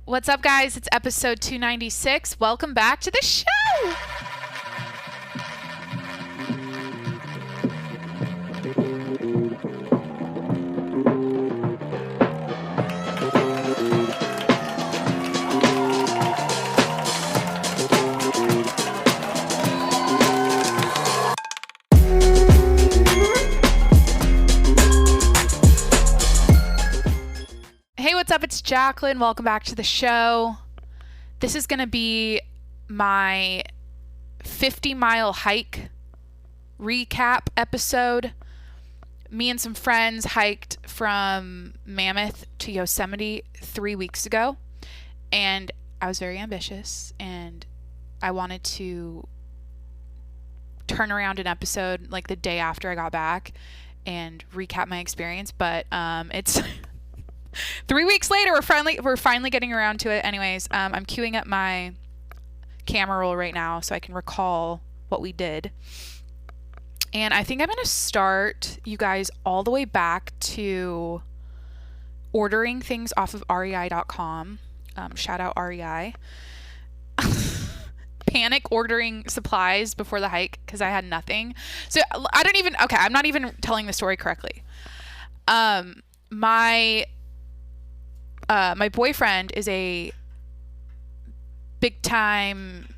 What's up, guys? It's episode 296. Welcome back to the show. Hey, what's up? It's Jacqueline. Welcome back to the show. This is going to be my 50-mile hike recap episode. Me and some friends hiked from Mammoth to Yosemite 3 weeks ago, and I was very ambitious, and I wanted to turn around an episode like the day after I got back and recap my experience, but it's 3 weeks later, we're finally getting around to it. Anyways, I'm queuing up my camera roll right now so I can recall what we did. And I think I'm going to start you guys all the way back to ordering things off of REI.com. Shout out REI. Panic ordering supplies before the hike because I had nothing. So I'm not even telling the story correctly. My boyfriend is a big time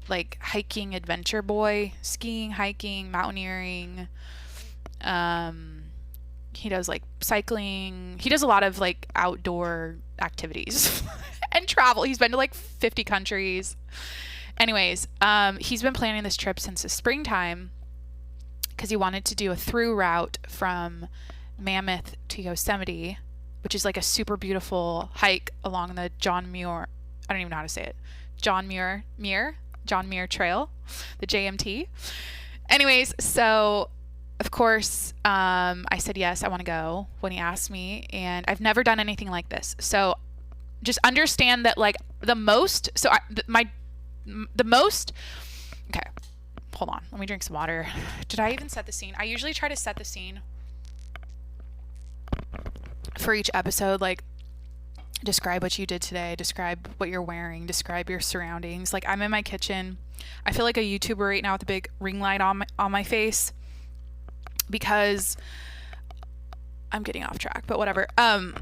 like hiking adventure boy, skiing, hiking, mountaineering. He does like cycling. He does a lot of like outdoor activities and travel. He's been to like 50 countries. Anyways, he's been planning this trip since the springtime because he wanted to do a through route from Mammoth to Yosemite, which is like a super beautiful hike along the John Muir Trail, the JMT. Anyways, so of course, I said yes, I want to go when he asked me, and I've never done anything like this. So just understand that like okay, hold on, let me drink some water. Did I even set the scene? I usually try to set the scene for each episode, like describe what you did today, describe what you're wearing, describe your surroundings. Like I'm in my kitchen. I feel like a YouTuber right now with a big ring light on my face because I'm getting off track, but whatever. I'm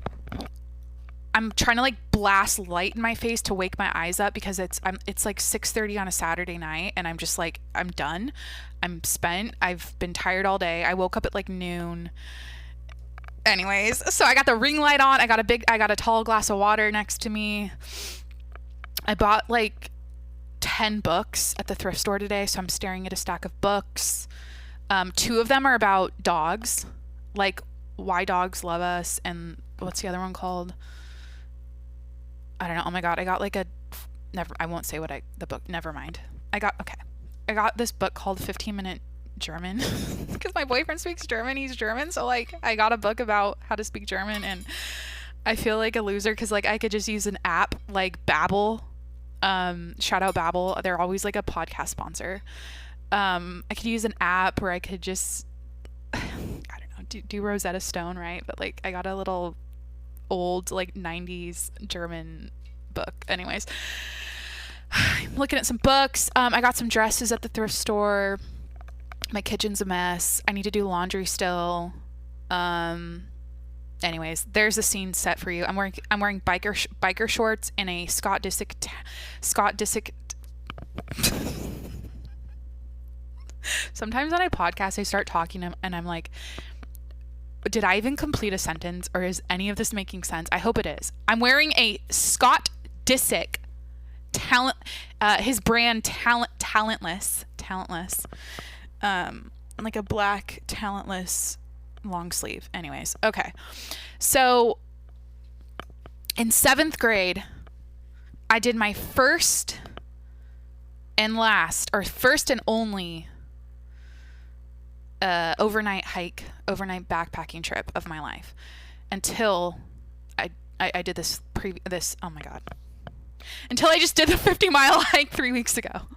trying to like blast light in my face to wake my eyes up because it's like 6:30 on a Saturday night and I'm just like, I'm done. I'm spent. I've been tired all day. I woke up at like noon. Anyways, so I got the ring light on. I got a tall glass of water next to me. I bought like 10 books at the thrift store today, so I'm staring at a stack of books. 2 of them are about dogs, like Why Dogs Love Us, and what's the other one called? I don't know. Oh my god, I got like I won't say the book. Never mind. I got this book called 15-Minute German because my boyfriend speaks German. He's German, so like I got a book about how to speak German, and I feel like a loser because like I could just use an app like Babbel. Shout out Babbel. They're always like a podcast sponsor. I could use an app where I could just I don't know, do Rosetta Stone, right? But like I got a little old like 90s German book. Anyways, I'm looking at some books. I got some dresses at the thrift store. My kitchen's a mess. I need to do laundry still. Anyways, there's a scene set for you. I'm wearing biker shorts and a Scott Disick. Sometimes when I podcast, I start talking and I'm like, did I even complete a sentence, or is any of this making sense? I hope it is. I'm wearing a Scott Disick his brand Talentless. Like a black Talentless long sleeve. Anyways, okay. So in 7th grade, I did my first and only overnight backpacking trip of my life until I did this oh my god. Until I just did the 50-mile hike 3 weeks ago.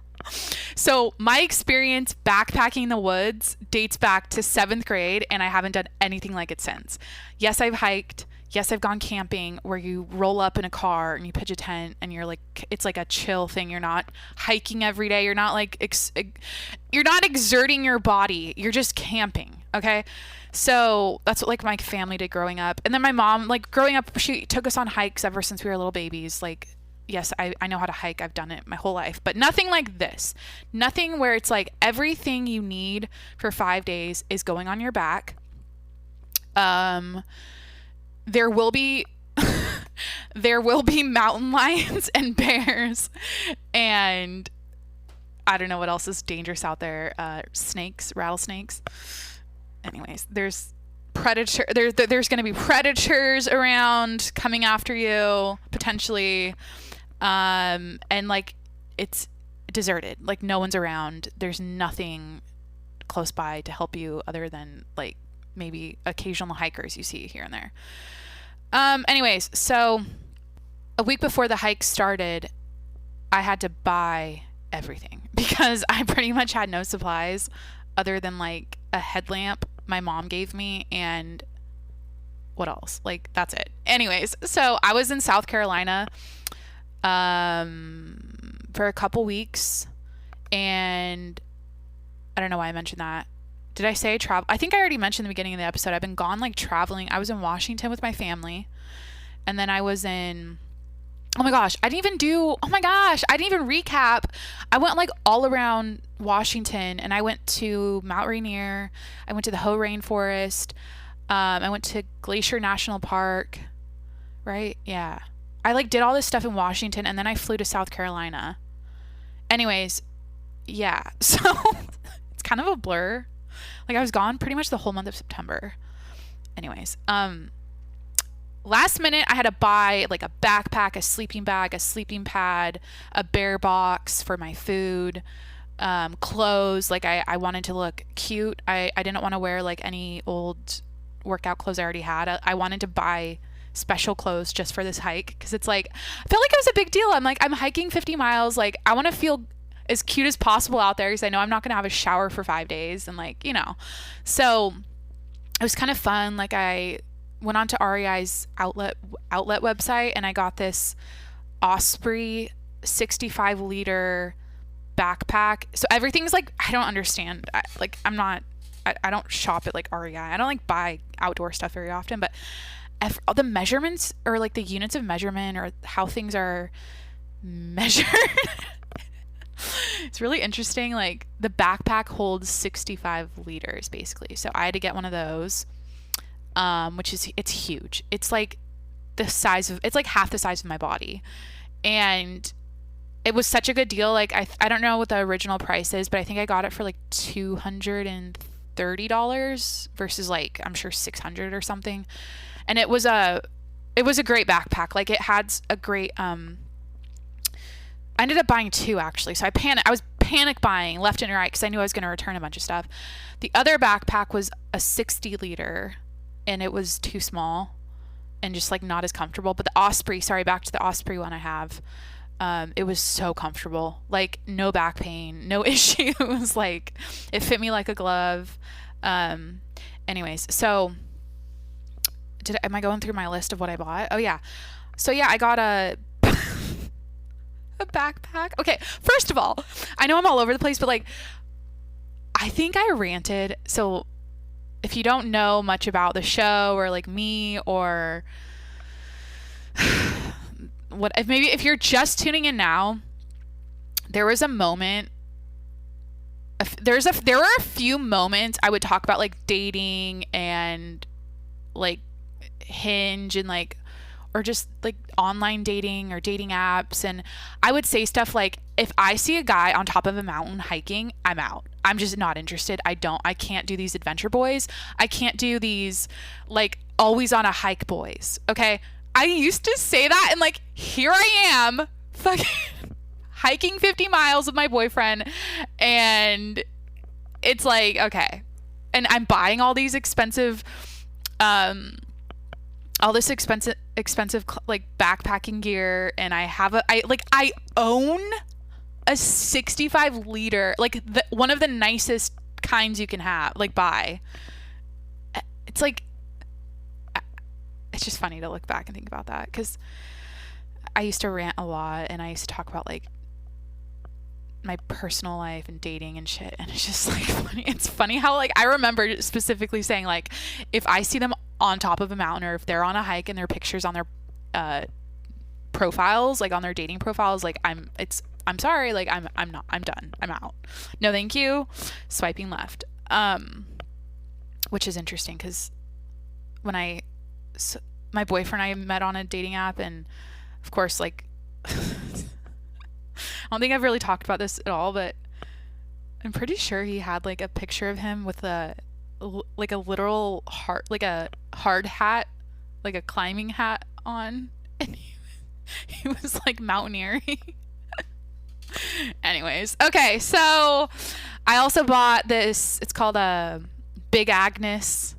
So my experience backpacking the woods dates back to 7th grade, and I haven't done anything like it since. Yes, I've hiked. Yes, I've gone camping where you roll up in a car and you pitch a tent and you're like, it's like a chill thing. You're not hiking every day. You're not like, you're not exerting your body. You're just camping. Okay. So that's what like my family did growing up. And then my mom, like growing up, she took us on hikes ever since we were little babies. Like, yes, I know how to hike. I've done it my whole life, but nothing like this. Nothing where it's like everything you need for 5 days is going on your back. There will be mountain lions and bears and I don't know what else is dangerous out there. Snakes, rattlesnakes. Anyways, there's going to be predators around coming after you potentially. And like it's deserted, like no one's around. There's nothing close by to help you other than like maybe occasional hikers you see here and there. Anyways, so a week before the hike started, I had to buy everything because I pretty much had no supplies other than like a headlamp my mom gave me and what else? Like that's it. Anyways, so I was in South Carolina for a couple weeks and I don't know why I mentioned that. Did I say travel? I think I already mentioned in the beginning of the episode. I've been gone like traveling. I was in Washington with my family. And then I was in, oh my gosh, I didn't even recap. I went like all around Washington and I went to Mount Rainier. I went to the Hoh Rainforest. I went to Glacier National Park, right? Yeah. I like did all this stuff in Washington and then I flew to South Carolina. Anyways, yeah. So it's kind of a blur. Like I was gone pretty much the whole month of September. Anyways, last minute I had to buy like a backpack, a sleeping bag, a sleeping pad, a bear box for my food, clothes. Like I wanted to look cute. I didn't want to wear like any old workout clothes I already had. I wanted to buy special clothes just for this hike because it's like I felt like it was a big deal. I'm like I'm hiking 50 miles. Like I want to feel as cute as possible out there because I know I'm not going to have a shower for 5 days and like, you know. So it was kind of fun. Like I went on to REI's outlet website and I got this Osprey 65 liter backpack. So everything's like, I don't understand. I don't shop at like REI. I don't like buy outdoor stuff very often, but the measurements or like the units of measurement or how things are measured it's really interesting. Like the backpack holds 65 liters basically. So I had to get one of those, it's huge. It's like it's like half the size of my body. And it was such a good deal. Like I don't know what the original price is, but I think I got it for like $230 versus like, I'm sure 600 or something. And it was a great backpack. Like it had a great, I ended up buying 2 actually. So I was panic buying left and right because I knew I was going to return a bunch of stuff. The other backpack was a 60 liter and it was too small and just like not as comfortable. But back to the Osprey one I have. It was so comfortable, like no back pain, no issues. Like it fit me like a glove. Anyways, so am I going through my list of what I bought? Oh yeah. So yeah, I got a backpack. Okay, first of all, I know I'm all over the place, but like I think I ranted. So if you don't know much about the show or like me or if you're just tuning in now, there was a moment there were a few moments I would talk about like dating and like Hinge and like or just like online dating or dating apps. And I would say stuff like, if I see a guy on top of a mountain hiking, I'm out. I'm just not interested. I can't do these adventure boys. I can't do these like always on a hike boys. Okay. I used to say that and like, here I am fucking hiking 50 miles with my boyfriend. And it's like, okay. And I'm buying all these expensive, expensive like backpacking gear, and I own a 65 liter, like one of the nicest kinds you can have, like buy. It's like, it's just funny to look back and think about that, because I used to rant a lot, and I used to talk about like my personal life and dating and shit, and it's just like funny. It's funny how like I remember specifically saying like, if I see them on top of a mountain, or if they're on a hike and their pictures on their profiles, like on their dating profiles, like I'm sorry, like I'm done, I'm out, no thank you, swiping left. Which is interesting, because when my boyfriend and I met on a dating app, and of course, like I don't think I've really talked about this at all, but I'm pretty sure he had like a picture of him with a literal heart, like a hard hat, like a climbing hat on, and he was like mountaineering. Anyways, okay, so I also bought this, it's called a Big Agnes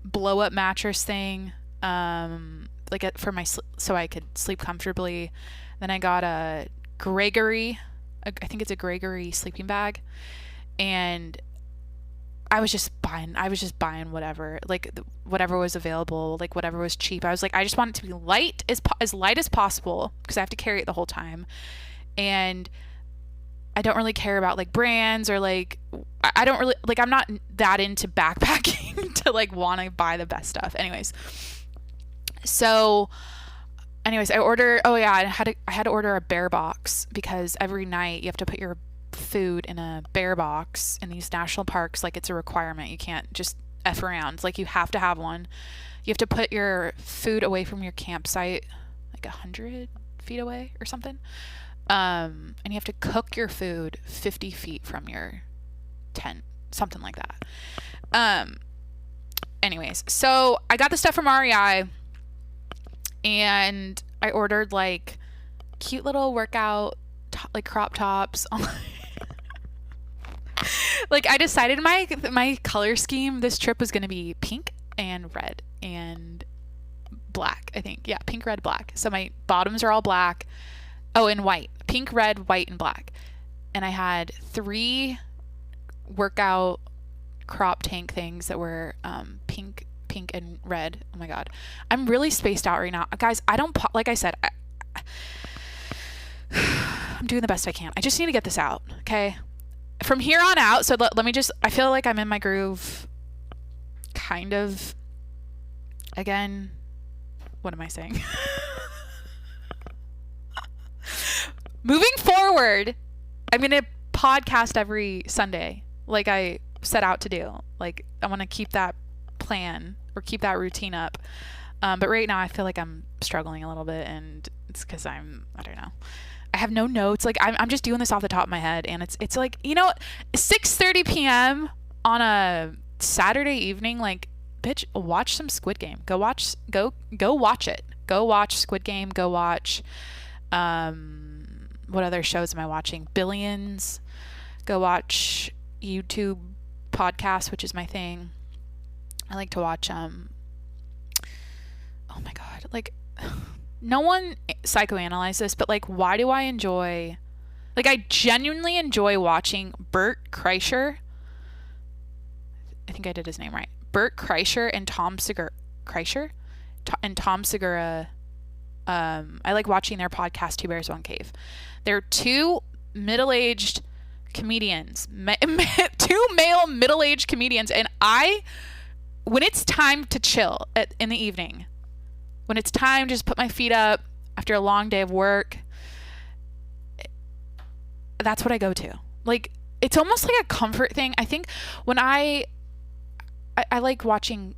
blow up mattress thing, for my so I could sleep comfortably. Then I got a Gregory, I think it's a Gregory sleeping bag, and I was just buying whatever, like whatever was available, like whatever was cheap. I was like, I just want it to be light as light as possible, because I have to carry it the whole time, and I don't really care about like brands, or like I don't really like, I'm not that into backpacking to like want to buy the best stuff. Anyways, I had to order a bear box, because every night you have to put your food in a bear box in these national parks. Like, it's a requirement. You can't just F around. Like, you have to have one. You have to put your food away from your campsite, like 100 feet away or something. And you have to cook your food 50 feet from your tent, something like that. Anyways, so I got the stuff from REI, and I ordered like cute little workout like crop tops. Like, I decided my color scheme this trip was going to be pink and red and black, I think. Yeah, pink, red, black. So my bottoms are all black. Oh, and white. Pink, red, white, and black. And I had 3 workout crop tank things that were pink, and red. Oh my god, I'm really spaced out right now, guys. I don't like I said, I'm doing the best I can. I just need to get this out, okay? From here on out, so let me just, I feel like I'm in my groove, kind of, again. What am I saying? Moving forward, I'm gonna podcast every Sunday, like I set out to do. Like, I want to keep that plan, or keep that routine up. But right now I feel like I'm struggling a little bit, and it's because I don't know. I have no notes. Like, I'm just doing this off the top of my head, and it's like, 6:30 p.m. on a Saturday evening. Like, bitch, watch some Squid Game. Go watch it. Go watch Squid Game. Go watch, what other shows am I watching? Billions. Go watch YouTube podcasts, which is my thing. I like to watch, oh my god, like, no one psychoanalyzed this, but like, why do I enjoy, like, I genuinely enjoy watching Bert Kreischer. I think I did his name right. Bert Kreischer and Tom Segura. I like watching their podcast, Two Bears, One Cave. They're 2 middle-aged comedians, 2 male middle-aged comedians, and when it's time to chill in the evening, when it's time to just put my feet up after a long day of work, that's what I go to. Like, it's almost like a comfort thing. I think when I like watching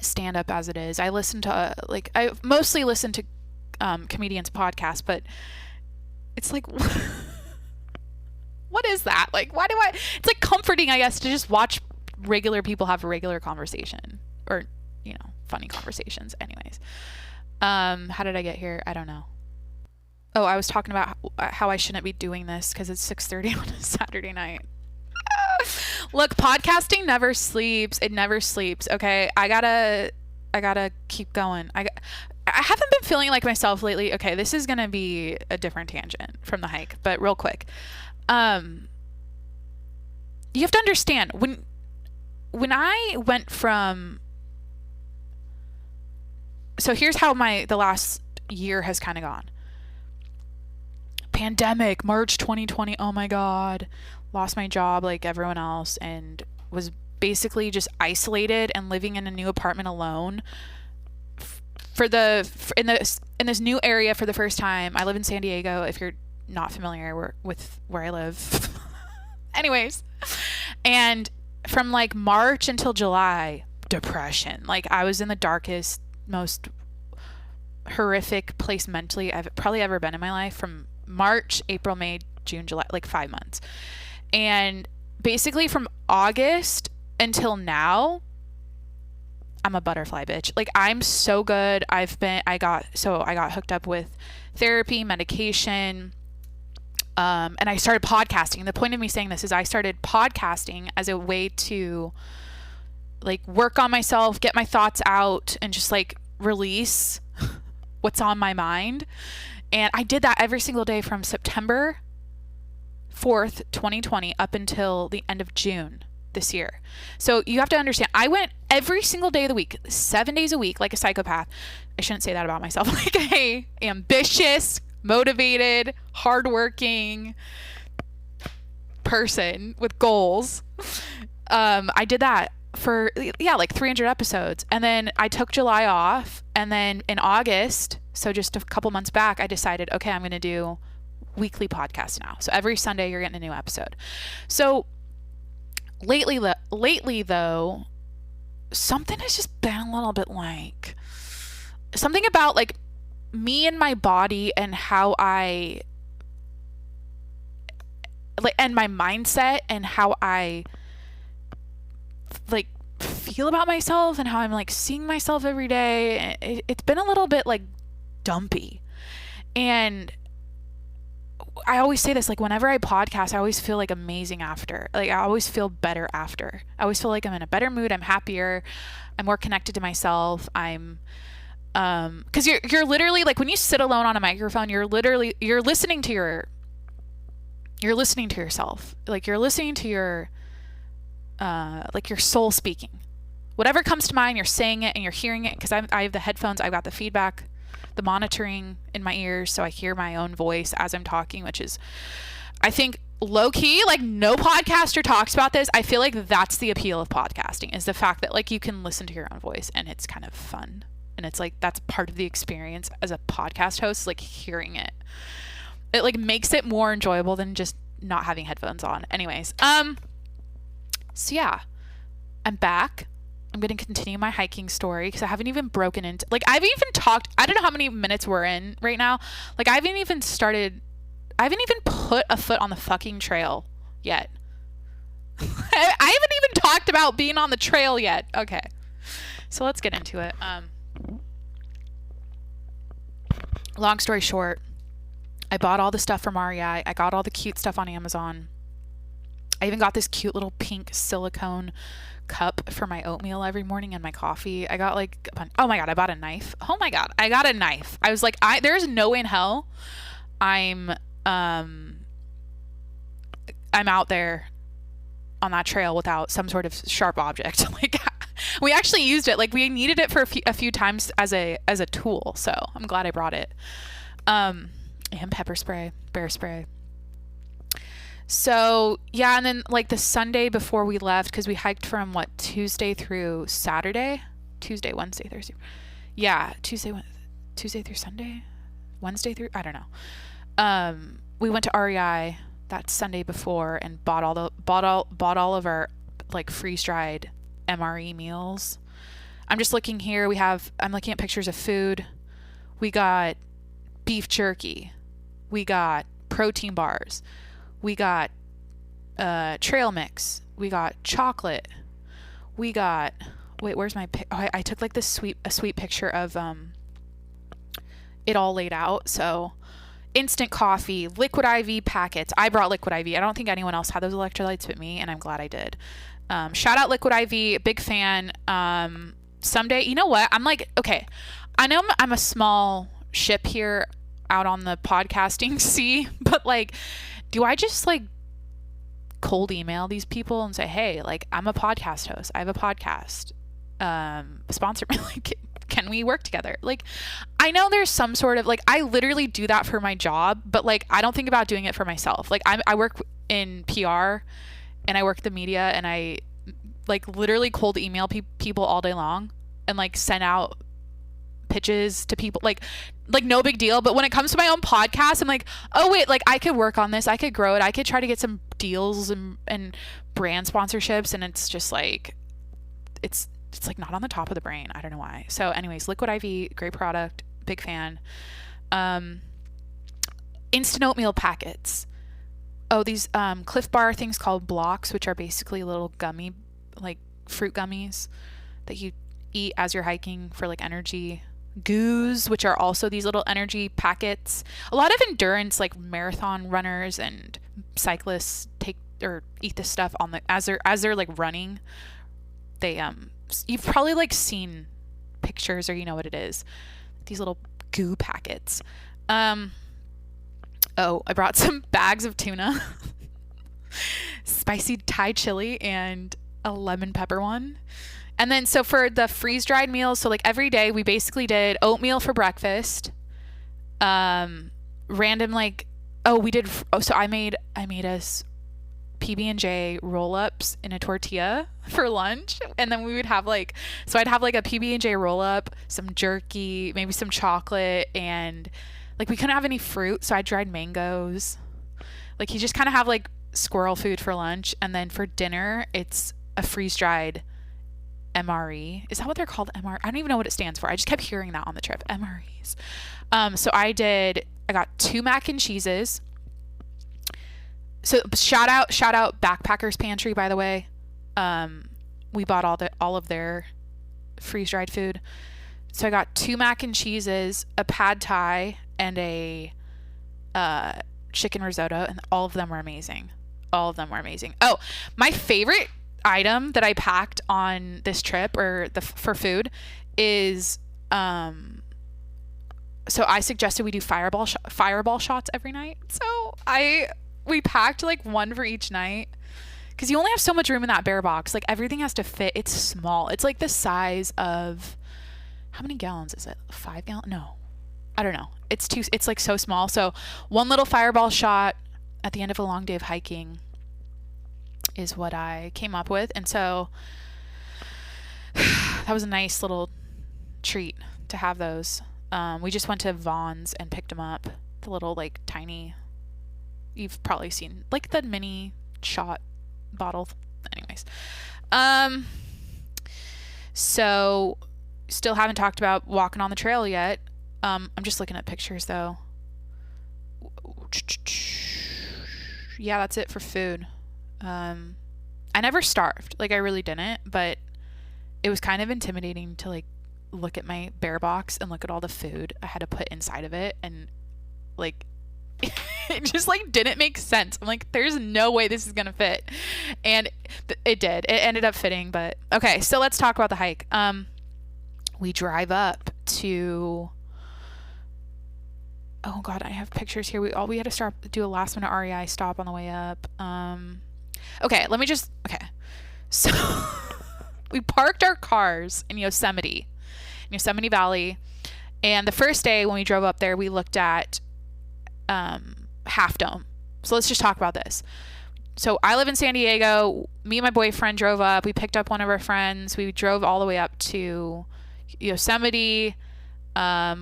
stand up as it is. I listen to I mostly listen to comedians' podcasts, but it's like, what is that? Like, it's like comforting, I guess, to just watch regular people have a regular conversation, or funny conversations. Anyways, how did I get here? I don't know. Oh, I was talking about how I shouldn't be doing this because it's 6:30 on a Saturday night. Look, podcasting never sleeps. It never sleeps. Okay, I gotta keep going. I haven't been feeling like myself lately. Okay, this is gonna be a different tangent from the hike, but real quick, you have to understand, when I went from so here's how the last year has kind of gone. Pandemic, March 2020. Oh my God. Lost my job like everyone else and was basically just isolated and living in a new apartment alone in this new area for the first time. I live in San Diego, if you're not familiar with where I live. Anyways, and from like March until July, depression. Like I was in the darkest, most horrific place mentally I've probably ever been in my life, from March, April, May, June, July, like 5 months. And basically from August until now, I'm a butterfly bitch. Like I'm so good. I got hooked up with therapy, medication, and I started podcasting. The point of me saying this is I started podcasting as a way to like work on myself, get my thoughts out, and just like release what's on my mind. And I did that every single day from September 4th, 2020 up until the end of June this year. So you have to understand, I went every single day of the week, 7 days a week, like a psychopath. I shouldn't say that about myself. Like a ambitious, motivated, hardworking person with goals. I did that for like 300 episodes, and then I took July off, and then in August, so just a couple months back, I decided, okay, I'm going to do weekly podcasts now. So every Sunday you're getting a new episode. So lately though, something has just been a little bit like something about like me and my body and how I like, and my mindset and how I like feel about myself and how I'm like seeing myself every day. It's been a little bit like dumpy. And I always say this, like whenever I podcast, I always feel like amazing after. Like I always feel better after. I always feel like I'm in a better mood. I'm happier. I'm more connected to myself. I'm because you're literally like when you sit alone on a microphone, you're listening to yourself. Like you're listening to your like your soul speaking. Whatever comes to mind, you're saying it and you're hearing it, because I have the headphones, I've got the feedback, the monitoring in my ears, so I hear my own voice as I'm talking, which is, I think, low key, like no podcaster talks about this. I feel like that's the appeal of podcasting, is the fact that like you can listen to your own voice and it's kind of fun. And it's like, that's part of the experience as a podcast host, like hearing it. It like makes it more enjoyable than just not having headphones on. Anyways, so yeah, I'm back. I'm going to continue my hiking story because I haven't even broken into, like, I've even talked, I don't know how many minutes we're in right now. Like, I haven't even put a foot on the fucking trail yet. I haven't even talked about being on the trail yet. Okay. So let's get into it. Long story short, I bought all the stuff from REI. I got all the cute stuff on Amazon. I even got this cute little pink silicone cup for my oatmeal every morning and my coffee. I got like, oh my God, I bought a knife. Oh my God, I got a knife. I was like, there's no way in hell I'm out there on that trail without some sort of sharp object. Like, we actually used it. Like, we needed it for a few times as a tool. So I'm glad I brought it. And pepper spray, bear spray. So yeah, and then like the Sunday before we left, because we hiked from Tuesday through Saturday, Tuesday, Wednesday, Thursday. Yeah, Tuesday through Sunday, Wednesday through, I don't know. We went to REI that Sunday before and bought all of our like freeze dried MRE meals. I'm just looking here. I'm looking at pictures of food. We got beef jerky. We got protein bars. We got trail mix. We got chocolate. We got, wait, where's my I took like a sweet picture of it all laid out. So instant coffee, Liquid IV packets. I brought Liquid IV. I don't think anyone else had those electrolytes but me, and I'm glad I did. Shout out Liquid IV, big fan. Someday, you know what? I'm like, okay, I know I'm a small ship here out on the podcasting sea, but like, do I just like cold email these people and say, hey, like, I'm a podcast host. I have a podcast. Sponsor me. Like, can we work together? Like, I know there's some sort of, like, I literally do that for my job, but like, I don't think about doing it for myself. Like, I work in PR and I work the media, and I like literally cold email people all day long and like send out pitches to people, like no big deal. But when it comes to my own podcast, I'm like, oh wait, like I could work on this, I could grow it, I could try to get some deals and brand sponsorships, and it's just like it's like not on the top of the brain. I don't know why. So anyways, Liquid IV, great product, big fan. Instant oatmeal packets. Oh, these Cliff Bar things called blocks, which are basically little gummy, like fruit gummies that you eat as you're hiking for like energy. Goos, which are also these little energy packets. A lot of endurance, like marathon runners and cyclists, take or eat this stuff on the as they're like running. They you've probably like seen pictures, or you know what it is. These little goo packets. Oh, I brought some bags of tuna, spicy Thai chili, and a lemon pepper one. And then, so for the freeze-dried meals, so like every day we basically did oatmeal for breakfast. Random like, so I made us PB&J roll-ups in a tortilla for lunch. And then we would have like, so I'd have like a PB&J roll-up, some jerky, maybe some chocolate, and like we couldn't have any fruit, so I dried mangoes. Like you just kind of have like squirrel food for lunch, and then for dinner it's a freeze-dried MRE. Is that what they're called? MR? I don't even know what it stands for. I just kept hearing that on the trip. MREs. So I got 2 mac and cheeses. So shout out Backpackers Pantry, by the way. We bought all of their freeze-dried food. So I got 2 mac and cheeses, a pad thai, and a chicken risotto, and all of them were amazing. All of them were amazing. Oh, my favorite item that I packed on this trip, or for food, is so I suggested we do fireball shots every night. So we packed like one for each night, because you only have so much room in that bear box. Like everything has to fit. It's small. It's like the size of, how many gallons is it? 5 gallons? No, I don't know. It's like so small. So one little fireball shot at the end of a long day of hiking is what I came up with. And so that was a nice little treat to have those. We just went to Vaughn's and picked them up. The little like tiny, you've probably seen like the mini shot bottle. Anyways. So still haven't talked about walking on the trail yet. I'm just looking at pictures though. Yeah, that's it for food. I never starved. Like I really didn't, but it was kind of intimidating to like look at my bear box and look at all the food I had to put inside of it, and like it just like didn't make sense. I'm like, there's no way this is gonna fit, and it did. It ended up fitting. But okay, so let's talk about the hike. We drive up to, oh god, I have pictures here. We had to do a last minute REI stop on the way up. Okay, so we parked our cars in Yosemite Valley, and the first day when we drove up there, we looked at Half Dome. So let's just talk about this. So I live in San Diego. Me and my boyfriend drove up. We picked up one of our friends. We drove all the way up to Yosemite. Our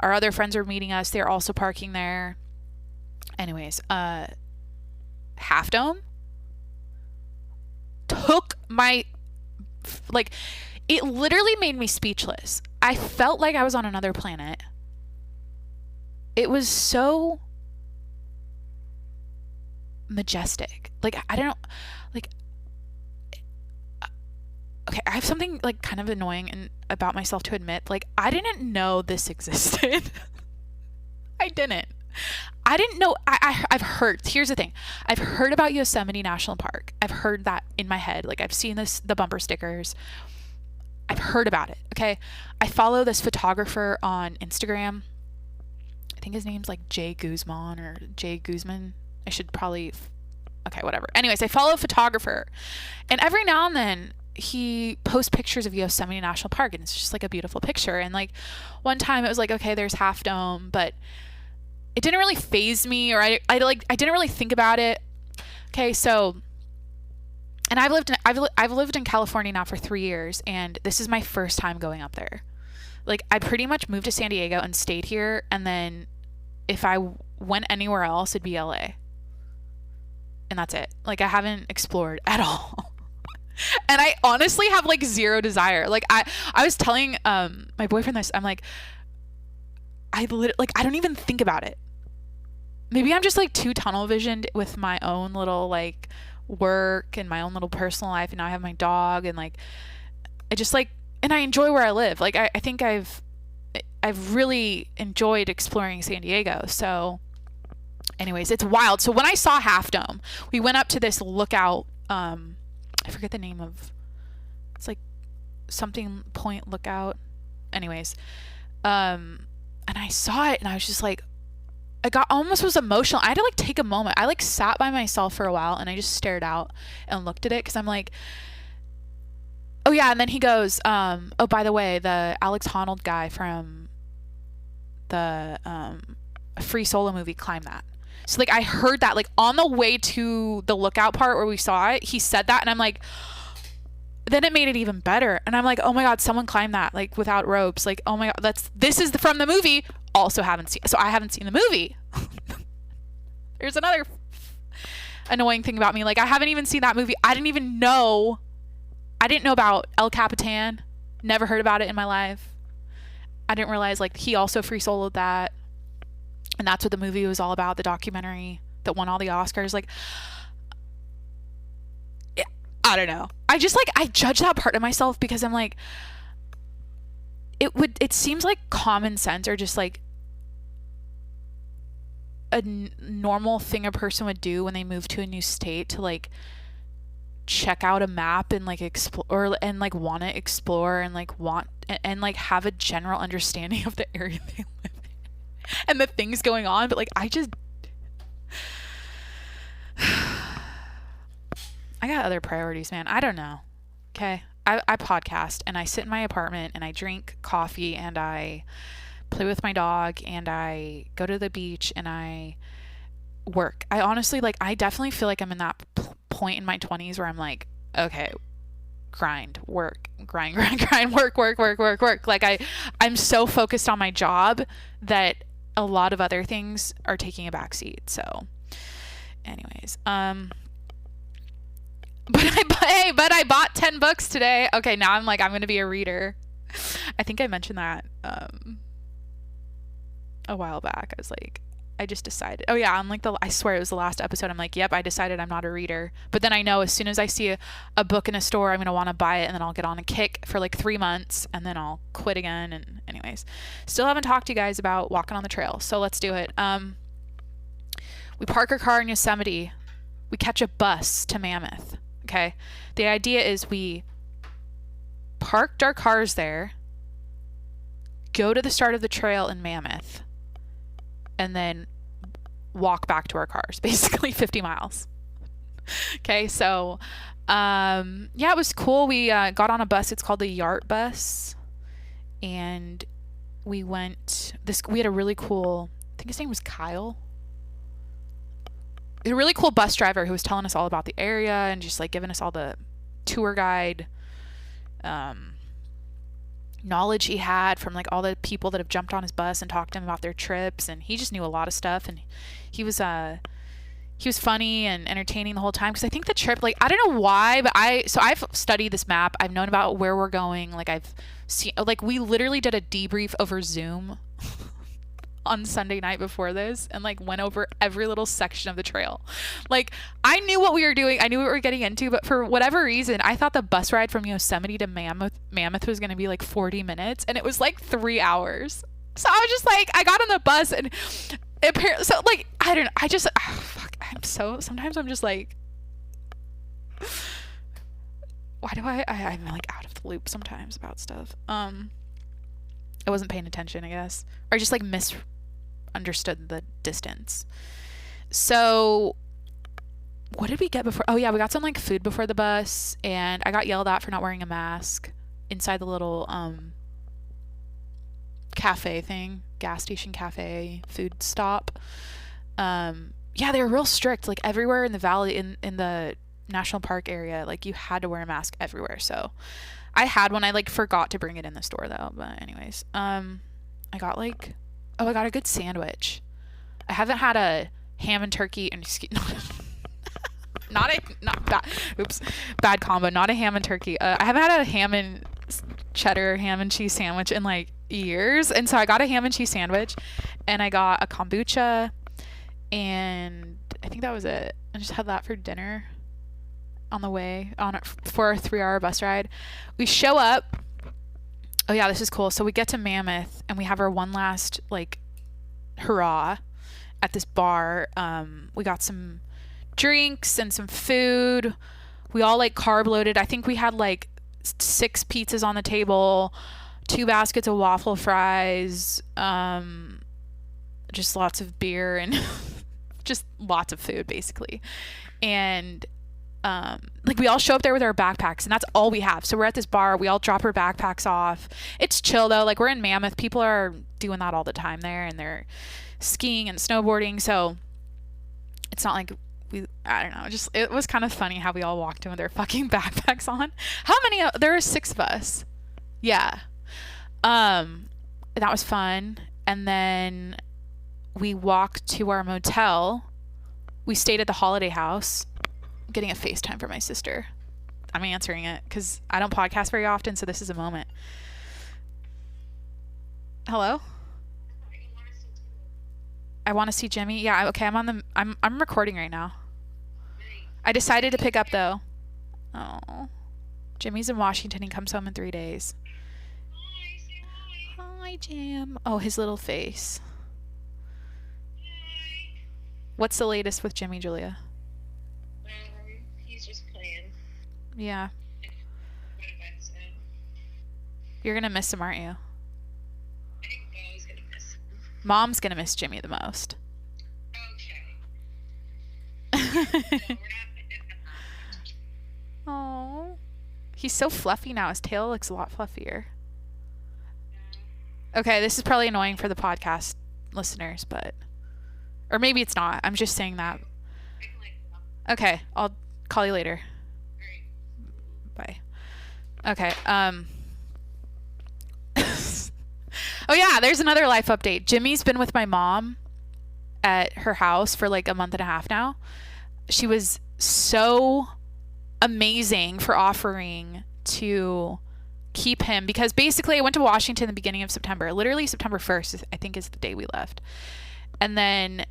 other friends were meeting us. They're also parking there. Anyways, Half Dome took my, like, it literally made me speechless. I felt like I was on another planet. It was so majestic. Like, I don't, like, okay, I have something like kind of annoying and about myself to admit. Like, I didn't know this existed. I didn't know. I've heard, here's the thing. I've heard about Yosemite National Park. I've heard that in my head. Like, I've seen the bumper stickers. I've heard about it. Okay. I follow this photographer on Instagram. I think his name's like Jay Guzman or Jay Guzman. I should probably, okay, whatever. Anyways, I follow a photographer, and every now and then he posts pictures of Yosemite National Park, and it's just like a beautiful picture. And like one time it was like, okay, there's Half Dome, but it didn't really faze me, or I didn't really think about it. Okay, so, and I've lived in California now for 3 years, and this is my first time going up there. Like, I pretty much moved to San Diego and stayed here, and then if I went anywhere else, it'd be LA. And that's it. Like, I haven't explored at all. And I honestly have like zero desire. Like, I was telling my boyfriend this. I'm like, I don't even think about it. Maybe I'm just like too tunnel visioned with my own little like work and my own little personal life, and now I have my dog, and like I just like, and I enjoy where I live. Like, I think I've really enjoyed exploring San Diego. So anyways, it's wild. So when I saw Half Dome, we went up to this lookout, I forget the name of, it's like something point lookout. Anyways, and I saw it and I was just like, almost was emotional. I had to like take a moment. I like sat by myself for a while and I just stared out and looked at it, because I'm like, oh yeah. And then he goes, oh, by the way, the Alex Honnold guy from the Free Solo movie climbed that. So like I heard that like on the way to the lookout part where we saw it, he said that, and I'm like, then it made it even better. And I'm like, oh my God, someone climbed that like without ropes. Like, oh my God, this is from the movie. Also haven't seen, so I haven't seen the movie. There's another annoying thing about me. Like, I haven't even seen that movie. I didn't know about El Capitan. Never heard about it in my life. I didn't realize like he also free soloed that, and that's what the movie was all about, the documentary that won all the Oscars. Like, I don't know. I just like, I judge that part of myself because I'm like, it seems like common sense, or just like a normal thing a person would do when they move to a new state, to like check out a map and like explore, and like want to explore, and like and like have a general understanding of the area they live in and the things going on. But like, I got other priorities, man. I don't know. Okay. I podcast, and I sit in my apartment, and I drink coffee, and I play with my dog, and I go to the beach, and I work. I honestly, like, I definitely feel like I'm in that point in my 20s where I'm like, okay, grind, work, grind, work. Like, I'm so focused on my job that a lot of other things are taking a backseat. So anyways, but I bought 10 books today. Okay, now I'm like, I'm going to be a reader. I think I mentioned that a while back. I was like, I just decided. Oh yeah, I'm like, I swear it was the last episode. I'm like, yep, I decided I'm not a reader. But then I know as soon as I see a book in a store, I'm going to want to buy it, and then I'll get on a kick for like 3 months, and then I'll quit again. And anyways, still haven't talked to you guys about walking on the trail. So let's do it. We park our car in Yosemite. We catch a bus to Mammoth. Okay. The idea is we parked our cars there, go to the start of the trail in Mammoth, and then walk back to our cars, basically 50 miles. Okay. So, yeah, it was cool. We got on a bus. It's called the Yart bus. And we had a really cool, I think his name was Kyle. A really cool bus driver who was telling us all about the area and just like giving us all the tour guide knowledge he had from like all the people that have jumped on his bus and talked to him about their trips, and he just knew a lot of stuff, and he was funny and entertaining the whole time, because I think the trip, like, I don't know why, but I've studied this map. I've known about where we're going. Like, I've seen, like, we literally did a debrief over Zoom on Sunday night before this, and like went over every little section of the trail. Like, I knew what we were doing. I knew what we were getting into, but for whatever reason, I thought the bus ride from Yosemite to Mammoth was going to be like 40 minutes, and it was like 3 hours. So I was just like, I got on the bus, and apparently, so like, sometimes I'm just like, why do I'm like out of the loop sometimes about stuff. I wasn't paying attention, I guess, or just like misunderstood the distance. So what did we get before? Oh yeah, we got some like food before the bus, and I got yelled at for not wearing a mask inside the little cafe thing, gas station cafe food stop. Yeah, they were real strict. Like everywhere in the valley, in the national park area, like you had to wear a mask everywhere. So I had one. I like forgot to bring it in the store though. But anyways, I got like, oh, I got a good sandwich. I haven't had a ham and turkey and not bad. Oops, bad combo. Not a ham and turkey. I haven't had a ham and cheddar ham and cheese sandwich in like years, and so I got a ham and cheese sandwich, and I got a kombucha, and I think that was it. I just had that for dinner on the way for a 3-hour bus ride. We show up. Oh yeah, this is cool. So we get to Mammoth, and we have our one last like hurrah at this bar. We got some drinks and some food. We all like carb loaded. I think we had like 6 pizzas on the table, 2 baskets of waffle fries, just lots of beer and just lots of food basically. And like we all show up there with our backpacks, and that's all we have. So we're at this bar, we all drop our backpacks off. It's chill though. Like we're in Mammoth, people are doing that all the time there, and they're skiing and snowboarding, so it's not like I don't know, just it was kind of funny how we all walked in with their fucking backpacks on. How many there were 6 of us. Yeah. That was fun. And then we walked to our motel. We stayed at the Holiday House. I'm getting a FaceTime for my sister. I'm answering it because I don't podcast very often, so this is a moment. Hello? I want to see Jimmy. Yeah, okay, I'm recording right now. I decided to pick up though. Oh. Jimmy's in Washington. He comes home in 3 days. Hi, say hi. Hi, Jim. Oh, his little face. Hi. What's the latest with Jimmy, Julia? He's just playing. Yeah. What about so? You're gonna miss him, aren't you? I think Bo's gonna miss him. Mom's gonna miss Jimmy the most. Okay. No, we're not. Oh. He's so fluffy now. His tail looks a lot fluffier. Okay, this is probably annoying for the podcast listeners, but... Or maybe it's not. I'm just saying that. I can like that. Okay, I'll call you later. Alright. Bye. Okay, Oh yeah, there's another life update. Jimmy's been with my mom at her house for like a month and a half now. She was so amazing for offering to keep him, because basically I went to Washington the beginning of September. Literally September 1st, I think, is the day we left. And then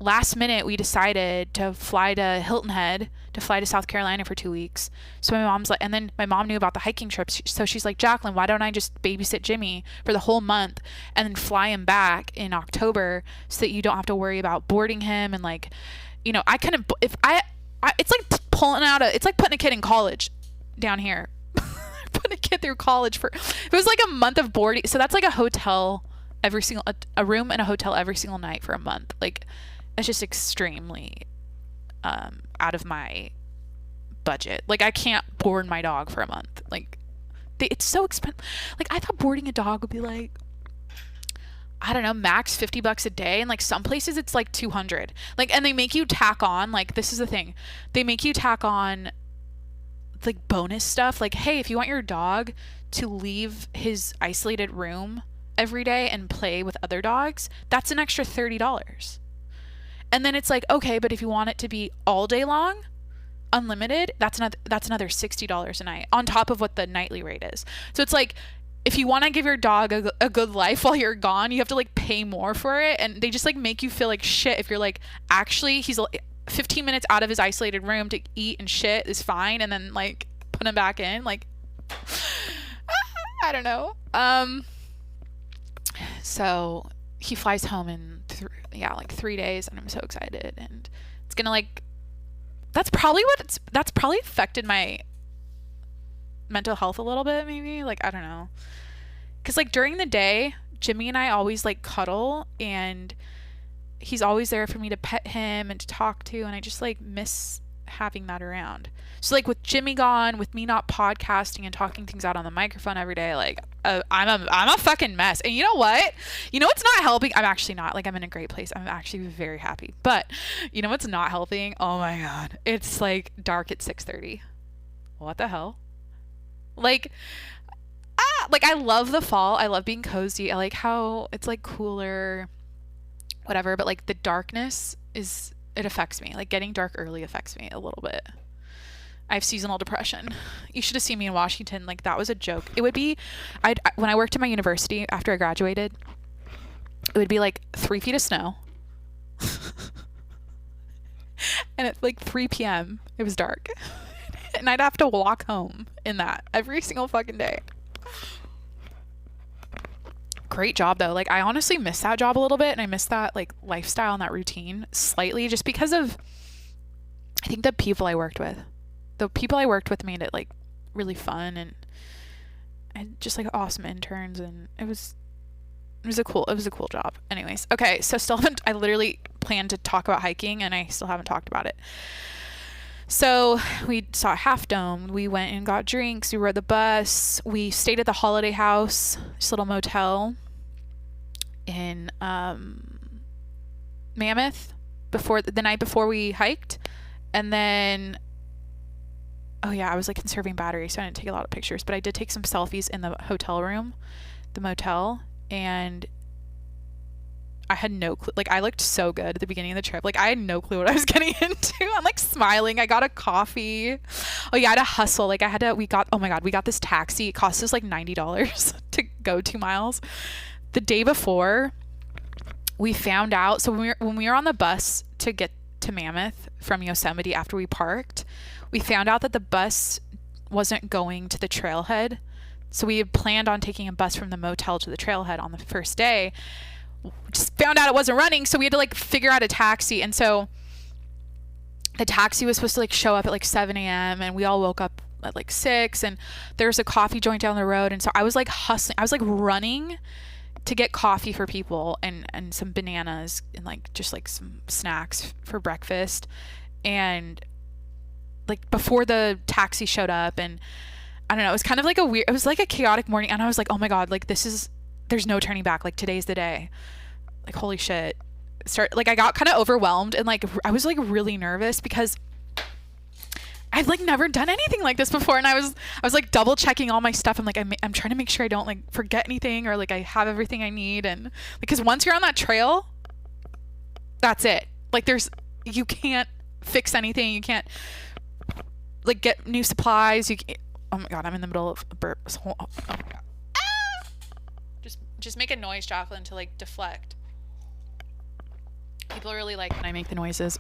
last minute we decided to fly to Hilton Head, to fly to South Carolina for 2 weeks. So my mom's like, and then my mom knew about the hiking trips, so she's like, Jacqueline, why don't I just babysit Jimmy for the whole month and then fly him back in October so that you don't have to worry about boarding him. And like, you know, I couldn't, if I it's like it's like putting a kid in college down here. Putting a kid through college for, it was like a month of boarding. So that's like a hotel a room in a hotel every single night for a month. Like, it's just extremely out of my budget. Like, I can't board my dog for a month. Like, it's so expensive. Like, I thought boarding a dog would be like, I don't know, max $50 a day, and like some places it's like 200. Like, and they make you tack on, like, this is the thing, they make you tack on like bonus stuff. Like, hey, if you want your dog to leave his isolated room every day and play with other dogs, that's an extra $30. And then it's like, okay, but if you want it to be all day long, unlimited, that's another $60 a night on top of what the nightly rate is. So it's like, if you want to give your dog a good life while you're gone, you have to like pay more for it. And they just like make you feel like shit if you're like, actually, he's 15 minutes out of his isolated room to eat and shit is fine, and then like put him back in. Like, I don't know. So he flies home in 3 days, and I'm so excited. And it's gonna like, that's probably affected my mental health a little bit, maybe. Like, I don't know, because like during the day Jimmy and I always like cuddle, and he's always there for me to pet him and to talk to, and I just like miss having that around. So like with Jimmy gone, with me not podcasting and talking things out on the microphone every day, like I'm a fucking mess. And you know what? You know what's not helping? I'm actually not. Like I'm in a great place. I'm actually very happy. But you know what's not helping? Oh my god. It's like dark at 6:30. What the hell? Like like I love the fall. I love being cozy. I like how it's like cooler, whatever, but like the darkness it affects me. Like getting dark early affects me a little bit. I have seasonal depression. You should have seen me in Washington. Like that was a joke. It would be, when I worked at my university after I graduated, it would be like 3 feet of snow. And at like 3 p.m. it was dark. And I'd have to walk home in that every single fucking day. Great job though. Like I honestly miss that job a little bit, and I miss that like lifestyle and that routine slightly, just because of, I think, the people I worked with. The people I worked with made it like really fun, and just like awesome interns, and it was a cool job. Anyways, okay, so I literally planned to talk about hiking, and I still haven't talked about it. So we saw Half Dome. We went and got drinks. We rode the bus. We stayed at the Holiday House, this little motel in Mammoth the night before we hiked. And then, oh yeah, I was like conserving batteries, so I didn't take a lot of pictures, but I did take some selfies in the hotel room, the motel, and I had no clue. Like I looked so good at the beginning of the trip. Like I had no clue what I was getting into. I'm like smiling. I got a coffee. Oh yeah, I had to hustle. Like oh my God, we got this taxi. It cost us like $90 to go 2 miles. The day before, we found out, so when we were on the bus to get to Mammoth from Yosemite after we parked, we found out that the bus wasn't going to the trailhead. So we had planned on taking a bus from the motel to the trailhead on the first day. Just found out it wasn't running, so we had to like figure out a taxi. And so the taxi was supposed to like show up at like 7 a.m. and we all woke up at like 6, and there was a coffee joint down the road, and so I was like hustling. I was like running to get coffee for people and some bananas and like just like some snacks for breakfast, and like before the taxi showed up. And I don't know, it was kind of like it was like a chaotic morning, and I was like, oh my God, like there's no turning back. Like today's the day. Like holy shit. I got kind of overwhelmed, and like I was like really nervous because I've like never done anything like this before, and I was like double checking all my stuff. I'm like I'm trying to make sure I don't like forget anything, or like I have everything I need. And because once you're on that trail, that's it. Like you can't fix anything. You can't like get new supplies. Oh my God, I'm in the middle of a burp. Oh my God. Ah! Just make a noise, Jacqueline, to like deflect. People really like when I make the noises.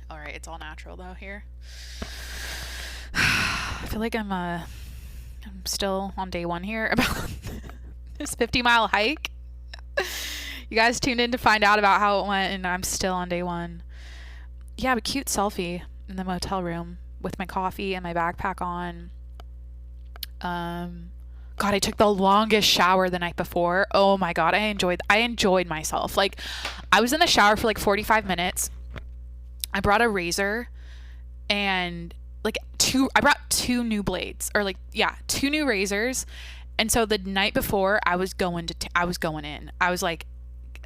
All right, it's all natural though here. I feel like I'm still on day 1 here about this 50-mile hike. You guys tuned in to find out about how it went, and I'm still on day 1. Yeah, but cute selfie in the motel room with my coffee and my backpack on. God, I took the longest shower the night before. Oh my God, I enjoyed myself. Like I was in the shower for like 45 minutes. I brought a razor and like I brought 2 new blades, or like, yeah, 2 new razors. And so the night before I was going in. I was like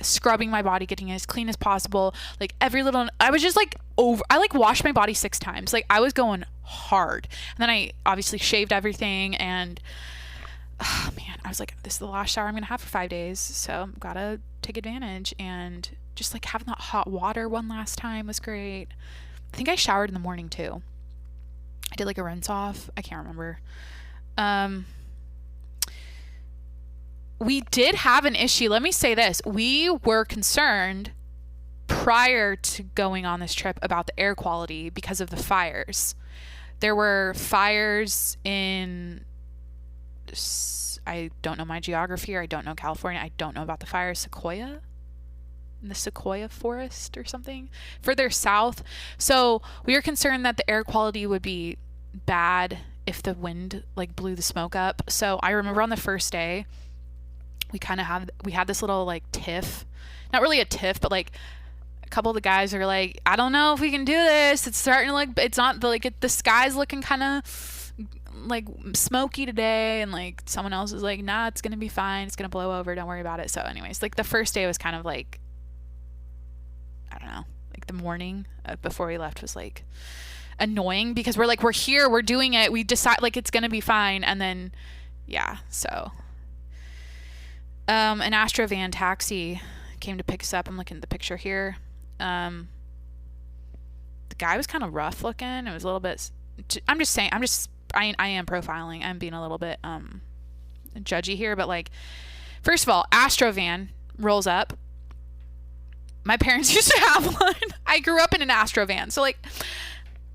scrubbing my body, getting it as clean as possible. Like I was just like I like washed my body 6 times. Like I was going hard. And then I obviously shaved everything, and oh man, I was like, this is the last shower I'm gonna have for 5 days, so gotta take advantage. And just like having that hot water one last time was great. I think I showered in the morning too. I did like a rinse off. I can't remember. We did have an issue. Let me say this. We were concerned prior to going on this trip about the air quality because of the fires. There were fires in, I don't know my geography, or I don't know California. I don't know about the fire. Sequoia? In the Sequoia forest or something? Further south. So we were concerned that the air quality would be bad if the wind like blew the smoke up. So I remember on the first day, we had this little like tiff, not really a tiff, but like a couple of the guys are like, I don't know if we can do this. It's starting to like, it's not like the sky's looking kind of like smoky today, and like someone else is like, nah, it's gonna be fine. It's gonna blow over. Don't worry about it. So, anyways, like the first day was kind of like, I don't know, like the morning before we left was like annoying because we're like, we're here, we're doing it, we decide like it's gonna be fine, and then yeah, so an Astro van taxi came to pick us up. I'm looking at the picture here. The guy was kind of rough looking. It was a little bit, I am profiling. I'm being a little bit judgy here, but like, first of all, Astro van rolls up. My parents used to have one. I grew up in an Astro van, so like,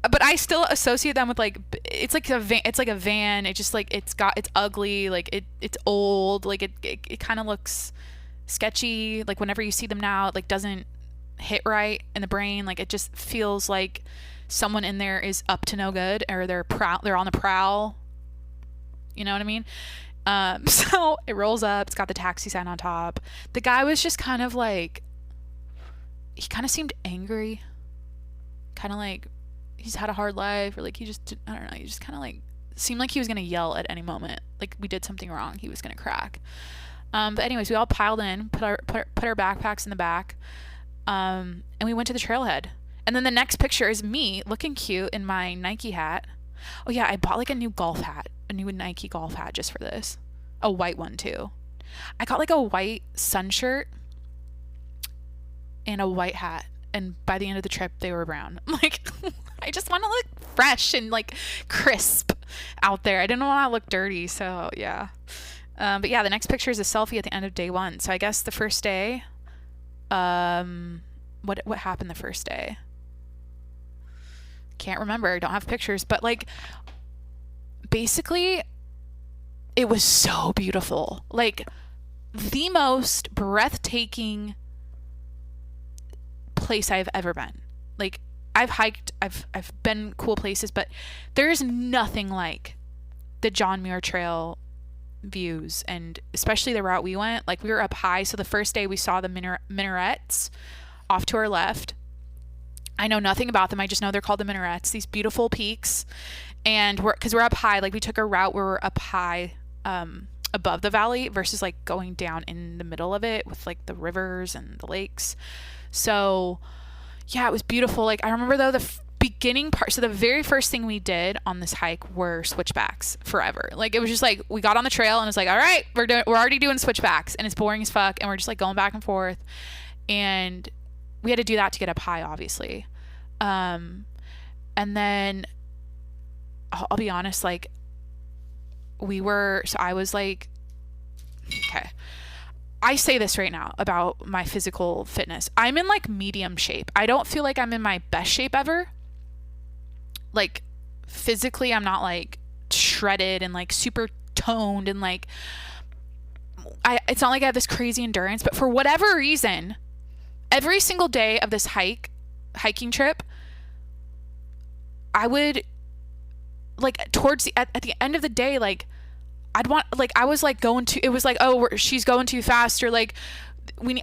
but I still associate them with like, it's like a van. It's like a van. It just like it's ugly. Like it's old. Like it kind of looks sketchy. Like whenever you see them now, it like doesn't hit right in the brain. Like it just feels like someone in there is up to no good, or they're on the prowl. You know what I mean? So it rolls up. It's got the taxi sign on top. The guy was just kind of like, he kind of seemed angry, kind of like he's had a hard life, or like he just, I don't know, he just kind of like seemed like he was gonna yell at any moment, like we did something wrong, he was gonna crack. But anyways, we all piled in, put our backpacks in the back, and we went to the trailhead. And then the next picture is me looking cute in my Nike hat. Oh yeah, I bought like a new Nike golf hat just for this, a white one too. I got like a white sun shirt and a white hat, and by the end of the trip they were brown. Like I just want to look fresh and like crisp out there. I didn't want to look dirty, so yeah. But yeah, the next picture is a selfie at the end of day 1. So I guess the first day, what happened the first day? Can't remember. Don't have pictures, but like basically it was so beautiful. Like the most breathtaking place I've ever been. Like I've hiked, I've been cool places, but there's nothing like the John Muir Trail views, and especially the route we went. Like we were up high, so the first day we saw the minarets off to our left. I know nothing about them. I just know they're called the minarets, these beautiful peaks. And because we're up high, like we took a route where we're up high above the valley versus like going down in the middle of it with like the rivers and the lakes. So yeah, it was beautiful. Like I remember though the beginning part, so the very first thing we did on this hike were switchbacks forever. Like it was just like we got on the trail and it's like, all right, we're already doing switchbacks, and it's boring as fuck, and we're just like going back and forth, and we had to do that to get up high, obviously. And then I'll be honest, like I was like, okay, I say this right now about my physical fitness. I'm in like medium shape. I don't feel like I'm in my best shape ever. Like physically, I'm not like shredded and like super toned and like, it's not like I have this crazy endurance, but for whatever reason, every single day of this hiking trip, I would like at the end of the day, like I was like it was like, oh, she's going too fast, or like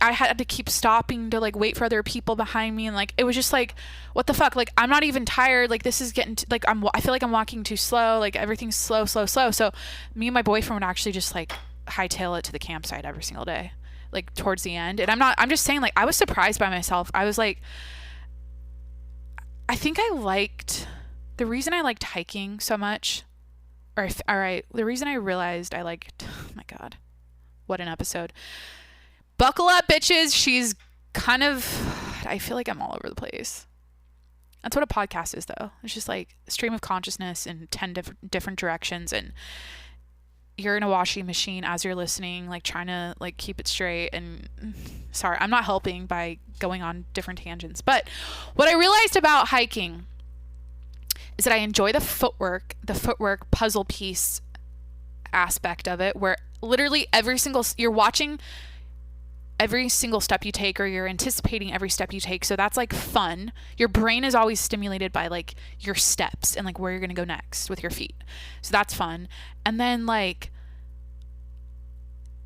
I had to keep stopping to like wait for other people behind me, and like it was just like, what the fuck, like I'm not even tired, like this is getting like I feel like I'm walking too slow, like everything's slow. So me and my boyfriend would actually just like hightail it to the campsite every single day, like towards the end. And I'm just saying, like I was surprised by myself. I was like, I think the reason I liked hiking so much, the reason I realized I liked, oh my God, what an episode. Buckle up, bitches. She's kind of, I feel like I'm all over the place. That's what a podcast is, though. It's just like a stream of consciousness in 10 different directions, and you're in a washing machine as you're listening, like trying to like keep it straight. And sorry, I'm not helping by going on different tangents. But what I realized about hiking is that I enjoy the footwork puzzle piece aspect of it, where literally you're watching every single step you take, or you're anticipating every step you take. So that's like fun. Your brain is always stimulated by like your steps and like where you're going to go next with your feet. So that's fun. And then like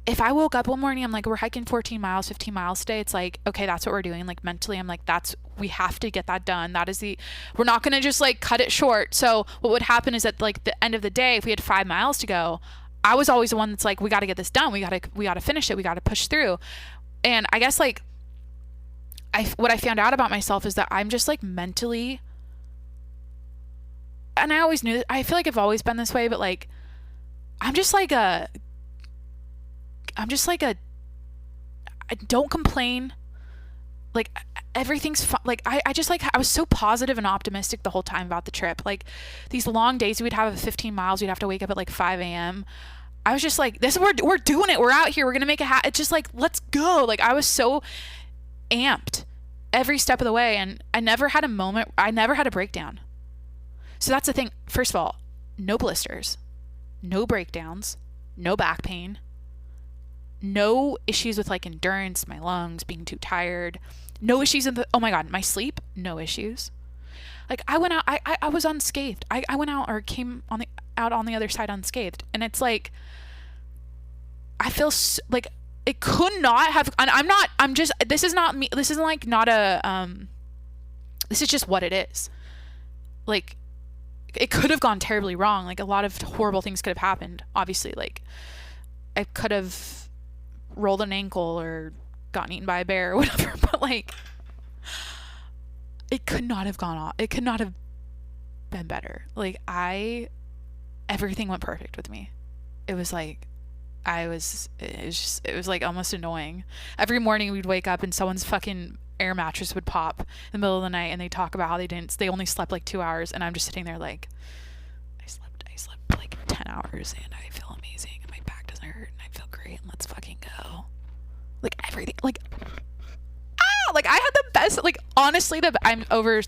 if I woke up one morning, I'm like, we're hiking 14 miles, 15 miles today. It's like, okay, that's what we're doing. Like mentally, I'm like, we have to get that done. We're not going to just like cut it short. So what would happen is at like the end of the day, if we had 5 miles to go, I was always the one that's like, we got to get this done. We got to finish it. We got to push through. And I guess like, what I found out about myself is that I'm just like mentally, and I always knew, I feel like I've always been this way, but like, I'm just like a, I don't complain. Like everything's fun. Like I just like, I was so positive and optimistic the whole time about the trip. Like these long days we'd have 15 miles, we'd have to wake up at like 5 a.m. I was just like, we're doing it. We're out here. We're going to make it happen. It's just like, let's go. Like I was so amped every step of the way. And I never had a breakdown. So that's the thing. First of all, no blisters, no breakdowns, no back pain, no issues with like endurance, my lungs being too tired, no issues oh my God, my sleep, no issues. Like I went out, I was unscathed. I went out or came out on the other side unscathed. And it's like, I feel like it could not have, and this is not me. This isn't like not this is just what it is. Like it could have gone terribly wrong. Like a lot of horrible things could have happened. Obviously, like I could have rolled an ankle or gotten eaten by a bear or whatever, but like it could not have gone off. It could not have been better. Like everything went perfect with me. It was like, it was like almost annoying. Every morning we'd wake up and someone's fucking air mattress would pop in the middle of the night and they talk about how they only slept like 2 hours, and I'm just sitting there like, I slept like 10 hours and I feel amazing and my back doesn't hurt and I feel great and let's fucking go. Like everything, like like I had the best, like honestly, I'm over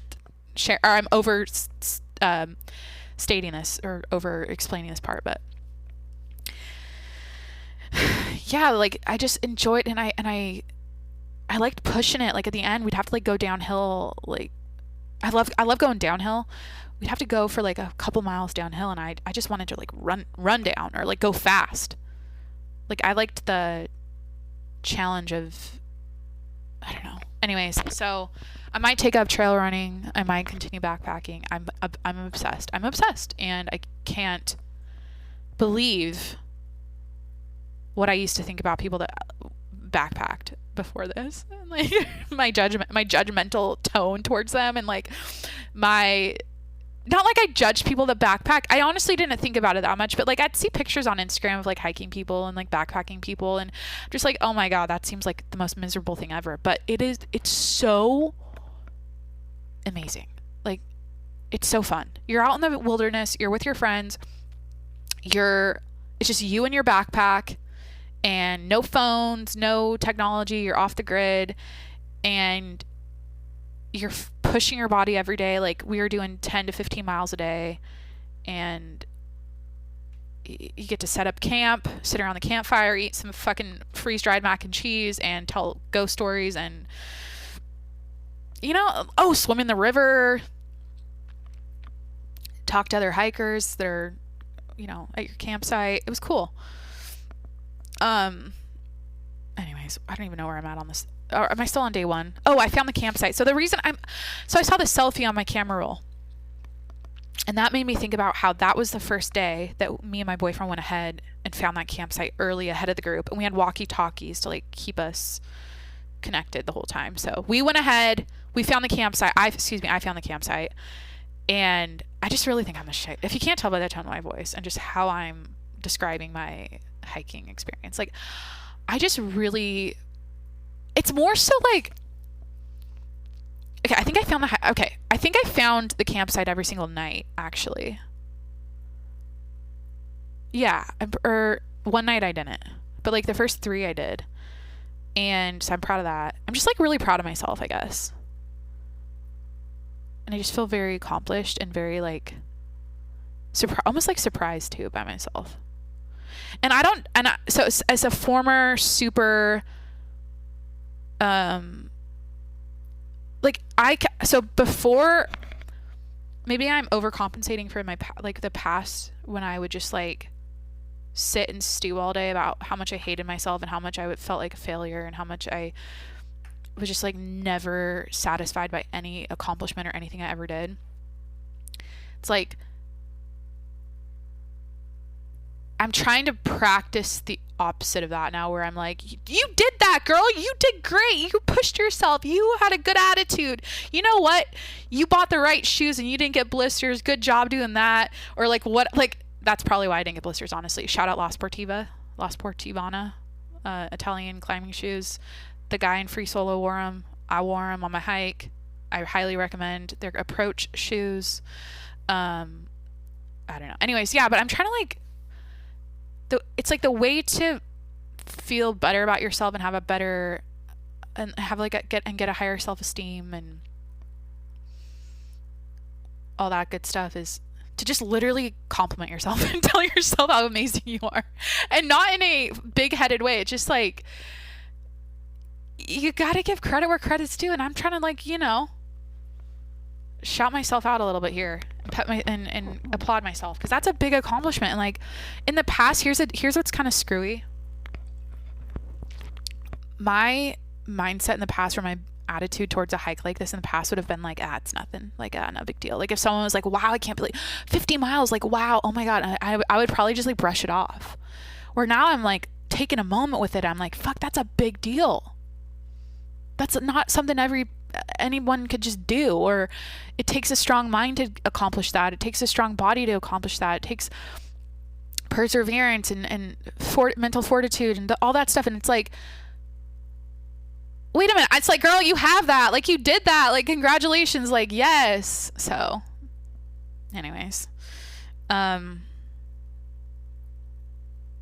stating this or over explaining this part, but yeah, like I just enjoyed, and I liked pushing it. Like at the end, we'd have to like go downhill. Like I love going downhill. We'd have to go for like a couple miles downhill, and I just wanted to like run down or like go fast. Like I liked the challenge of, I don't know. Anyways, so I might take up trail running. I might continue backpacking. I'm obsessed. I'm obsessed, and I can't believe what I used to think about people that backpacked before this. And like my judgmental tone towards them, and like not like I judged people that backpack. I honestly didn't think about it that much, but like I'd see pictures on Instagram of like hiking people and like backpacking people, and I'm just like, oh my God, that seems like the most miserable thing ever. But it's so amazing. Like it's so fun. You're out in the wilderness, you're with your friends, it's just you and your backpack and no phones, no technology, you're off the grid, and you're pushing your body every day. Like we were doing 10 to 15 miles a day, and you get to set up camp, sit around the campfire, eat some fucking freeze-dried mac and cheese, and tell ghost stories, and swim in the river, talk to other hikers that are at your campsite. It was cool. Anyways, I don't even know where I'm at on this. Or am I still on day one? Oh, I found the campsite. So I saw the selfie on my camera roll, and that made me think about how that was the first day that me and my boyfriend went ahead and found that campsite early ahead of the group, and we had walkie-talkies to like keep us connected the whole time. So we went ahead, we found the campsite. I found the campsite, and I just really think I'm the shit. If you can't tell by the tone of my voice and just how I'm describing my hiking experience, like I just really, it's more so like, okay, I think I found the campsite every single night, actually. Yeah, or one night I didn't, but like the first 3 I did, and so I'm proud of that. I'm just like really proud of myself, I guess, and I just feel very accomplished and very like almost like surprised too by myself. And so as a former super so before, maybe I'm overcompensating for my the past when I would just like sit and stew all day about how much I hated myself and how much I felt like a failure and how much I was just like never satisfied by any accomplishment or anything I ever did. It's like I'm trying to practice the opposite of that now, where I'm like, you did that, girl. You did great. You pushed yourself. You had a good attitude. You know what? You bought the right shoes and you didn't get blisters. Good job doing that. Or like what, like that's probably why I didn't get blisters, honestly. Shout out La Sportivana, Italian climbing shoes. The guy in Free Solo wore them. I wore them on my hike. I highly recommend their Approach shoes. I don't know. Anyways, yeah, but I'm trying to like, it's like the way to feel better about yourself and have a better and have like get a higher self-esteem and all that good stuff is to just literally compliment yourself and tell yourself how amazing you are, and not in a big-headed way. It's just like you gotta give credit where credit's due, and I'm trying to like, you know, shout myself out a little bit here and applaud myself, because that's a big accomplishment. And like in the past, here's what's kind of screwy. My mindset in the past, or my attitude towards a hike like this in the past, would have been like, it's nothing, like no big deal. Like if someone was like, wow, I can't believe 50 miles, like wow, oh my god, I would probably just like brush it off. Where now I'm like taking a moment with it. I'm like, fuck, that's a big deal. That's not something anyone could just do, or it takes a strong mind to accomplish that. It takes a strong body to accomplish that. It takes perseverance and mental fortitude and all that stuff. And it's like, wait a minute. It's like, girl, you have that. Like you did that. Like congratulations. Like yes. So anyways,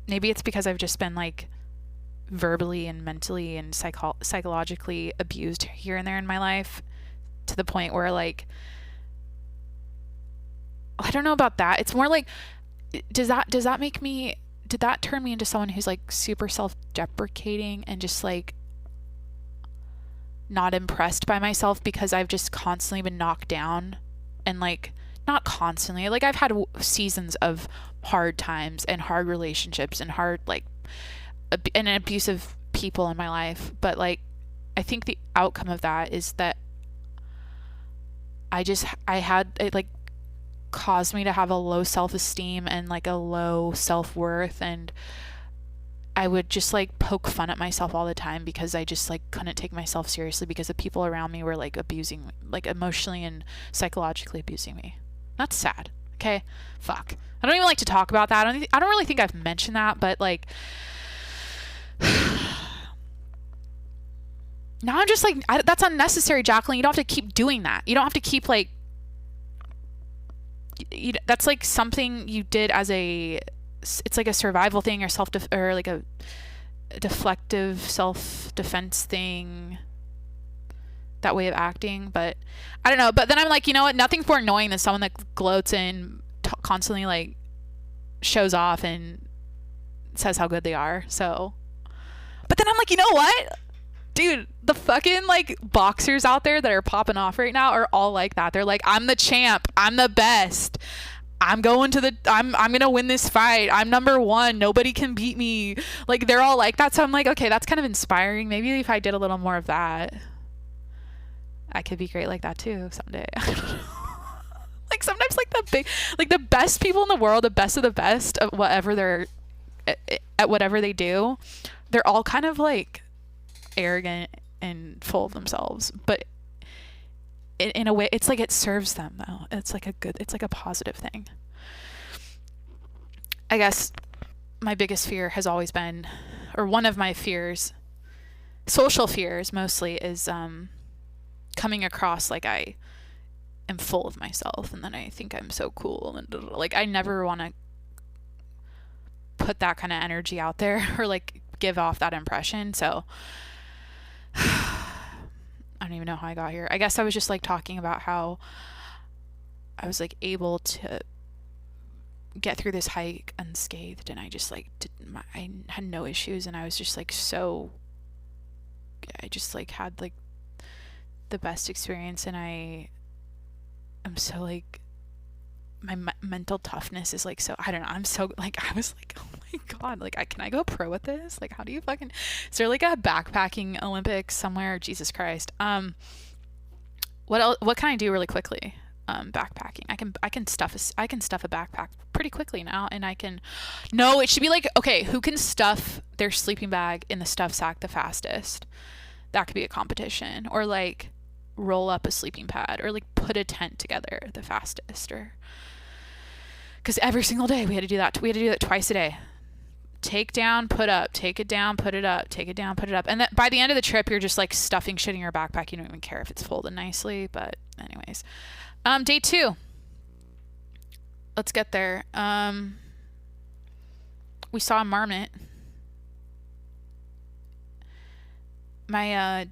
maybe it's because I've just been like verbally and mentally and psychologically abused here and there in my life, to the point where like, I don't know about that. It's more like, did that turn me into someone who's like super self-deprecating and just like not impressed by myself because I've just constantly been knocked down? And like, not constantly, like I've had seasons of hard times and hard relationships and hard like and abusive people in my life, but like I think the outcome of that is that it like caused me to have a low self-esteem and like a low self-worth, and I would just like poke fun at myself all the time because I just like couldn't take myself seriously because the people around me were like abusing, like emotionally and psychologically abusing me. That's sad. Okay, fuck, I don't even like to talk about that. I don't really think I've mentioned that, but like now I'm just like, that's unnecessary, Jacqueline. You don't have to keep doing that. You don't have to keep like, that's like something you did as it's like a survival thing, or or like a deflective self-defense thing, that way of acting. But I don't know. But then I'm like, you know what? Nothing's more annoying than someone that gloats and constantly like shows off and says how good they are. So, but then I'm like, you know what? Dude, the fucking like boxers out there that are popping off right now are all like that. They're like, I'm the champ. I'm the best. I'm going to win this fight. I'm number one. Nobody can beat me. Like they're all like that. So I'm like, okay, that's kind of inspiring. Maybe if I did a little more of that, I could be great like that too someday. Like sometimes like the best people in the world, the best of the best of whatever at whatever they do, they're all kind of like arrogant and full of themselves, but in a way it's like it serves them though. It's like a positive thing. I guess my biggest fear has always been, or one of my fears, social fears mostly, is coming across like I am full of myself and then I think I'm so cool, and like I never want to put that kind of energy out there or like give off that impression. So I don't even know how I got here. I guess I was just like talking about how I was like able to get through this hike unscathed, and I just like I had no issues, and I was just like I just like had like the best experience, and I'm so like my mental toughness is like, so I don't know, I'm so like, I was like, oh my my God, like can I go pro at this? Like how do you fucking, is there like a backpacking Olympics somewhere? Jesus Christ. What else, what can I do really quickly? Backpacking. I can stuff a backpack pretty quickly now, and I can, no, it should be like, okay, who can stuff their sleeping bag in the stuff sack the fastest? That could be a competition. Or like roll up a sleeping pad, or like put a tent together the fastest, or because every single day we had to do that. We had to do that twice a day. Take down, put up, take it down, put it up, take it down, put it up. And that by the end of the trip, you're just like stuffing shit in your backpack. You don't even care if it's folded nicely. But anyways, day 2. Let's get there. We saw a marmot. My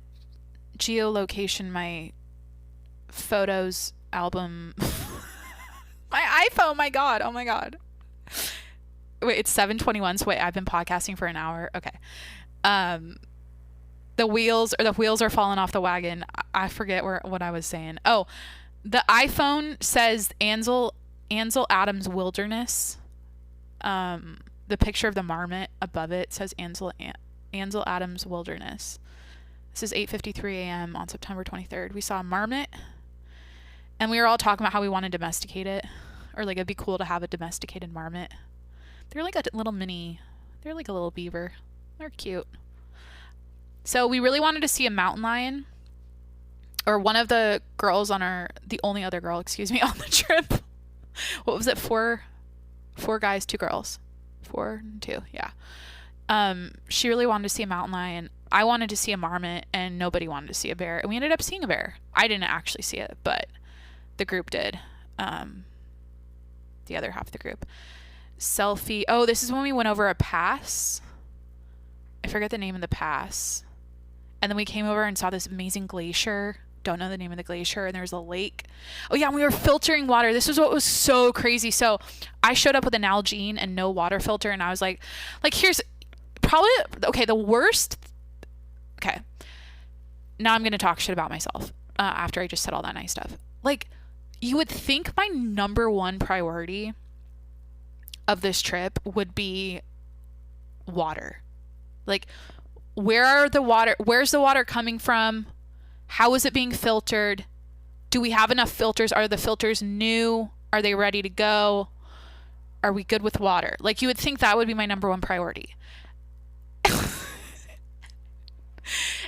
geolocation, my photos album, my iPhone, my God, oh my God. Wait, it's 7:21. So wait, I've been podcasting for an hour. Okay. The wheels are falling off the wagon. I forget what I was saying. Oh, the iPhone says Ansel Adams Wilderness. The picture of the marmot above it says Ansel Adams Wilderness. This is 8:53 a.m. on September 23rd. We saw a marmot, and we were all talking about how we want to domesticate it, or like it'd be cool to have a domesticated marmot. They're like a little beaver. They're cute. So we really wanted to see a mountain lion, or one of the girls the only other girl, excuse me, on the trip. What was it? 4 guys, 2 girls. 4 and 2, yeah. She really wanted to see a mountain lion. I wanted to see a marmot, and nobody wanted to see a bear. And we ended up seeing a bear. I didn't actually see it, but the group did. The other half of the group. Selfie. Oh, this is when we went over a pass. I forget the name of the pass. And then we came over and saw this amazing glacier. Don't know the name of the glacier. And there's a lake. Oh yeah, and we were filtering water. This was what was so crazy. So I showed up with an Nalgene and no water filter, and I was like here's probably, okay, the worst. Okay, now I'm gonna talk shit about myself after I just said all that nice stuff. Like, you would think my number one priority of this trip would be water. Like, where's the water coming from? How is it being filtered? Do we have enough filters? Are the filters new? Are they ready to go? Are we good with water? Like, you would think that would be my number one priority.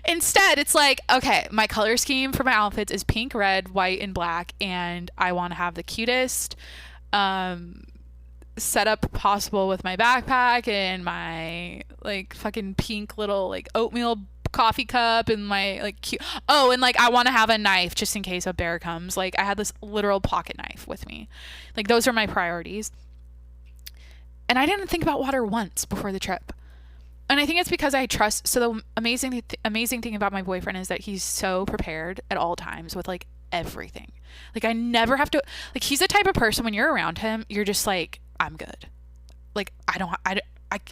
Instead, it's like, okay, my color scheme for my outfits is pink, red, white, and black, and I want to have the cutest setup possible with my backpack and my like fucking pink little like oatmeal coffee cup and my like cute, oh, and like I want to have a knife just in case a bear comes. Like, I had this literal pocket knife with me. Like, those are my priorities. And I didn't think about water once before the trip. And I think it's because I trust. So the amazing thing about my boyfriend is that he's so prepared at all times with like everything. Like, I never have to, like, he's the type of person when you're around him, you're just like, I'm good. Like, I don't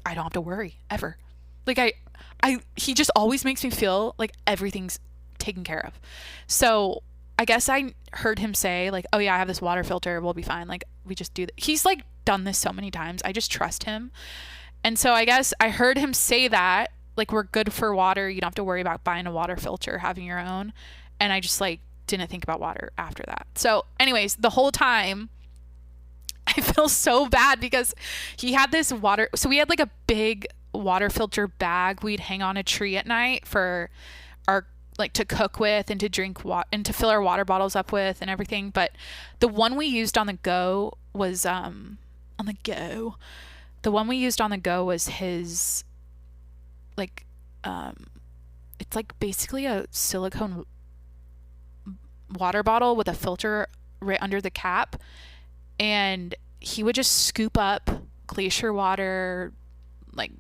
have to worry ever. Like, he just always makes me feel like everything's taken care of. So I guess I heard him say like, oh yeah, I have this water filter, we'll be fine. Like, we just do that. He's like done this so many times. I just trust him. And so I guess I heard him say that, like, we're good for water. You don't have to worry about buying a water filter, having your own. And I just like didn't think about water after that. So anyways, the whole time I feel so bad because he had this water. So we had like a big water filter bag we'd hang on a tree at night for our, like, to cook with and to drink and to fill our water bottles up with and everything. But the one we used on the go was the one we used on the go was his, like, it's like basically a silicone water bottle with a filter right under the cap. And he would just scoop up glacier water, like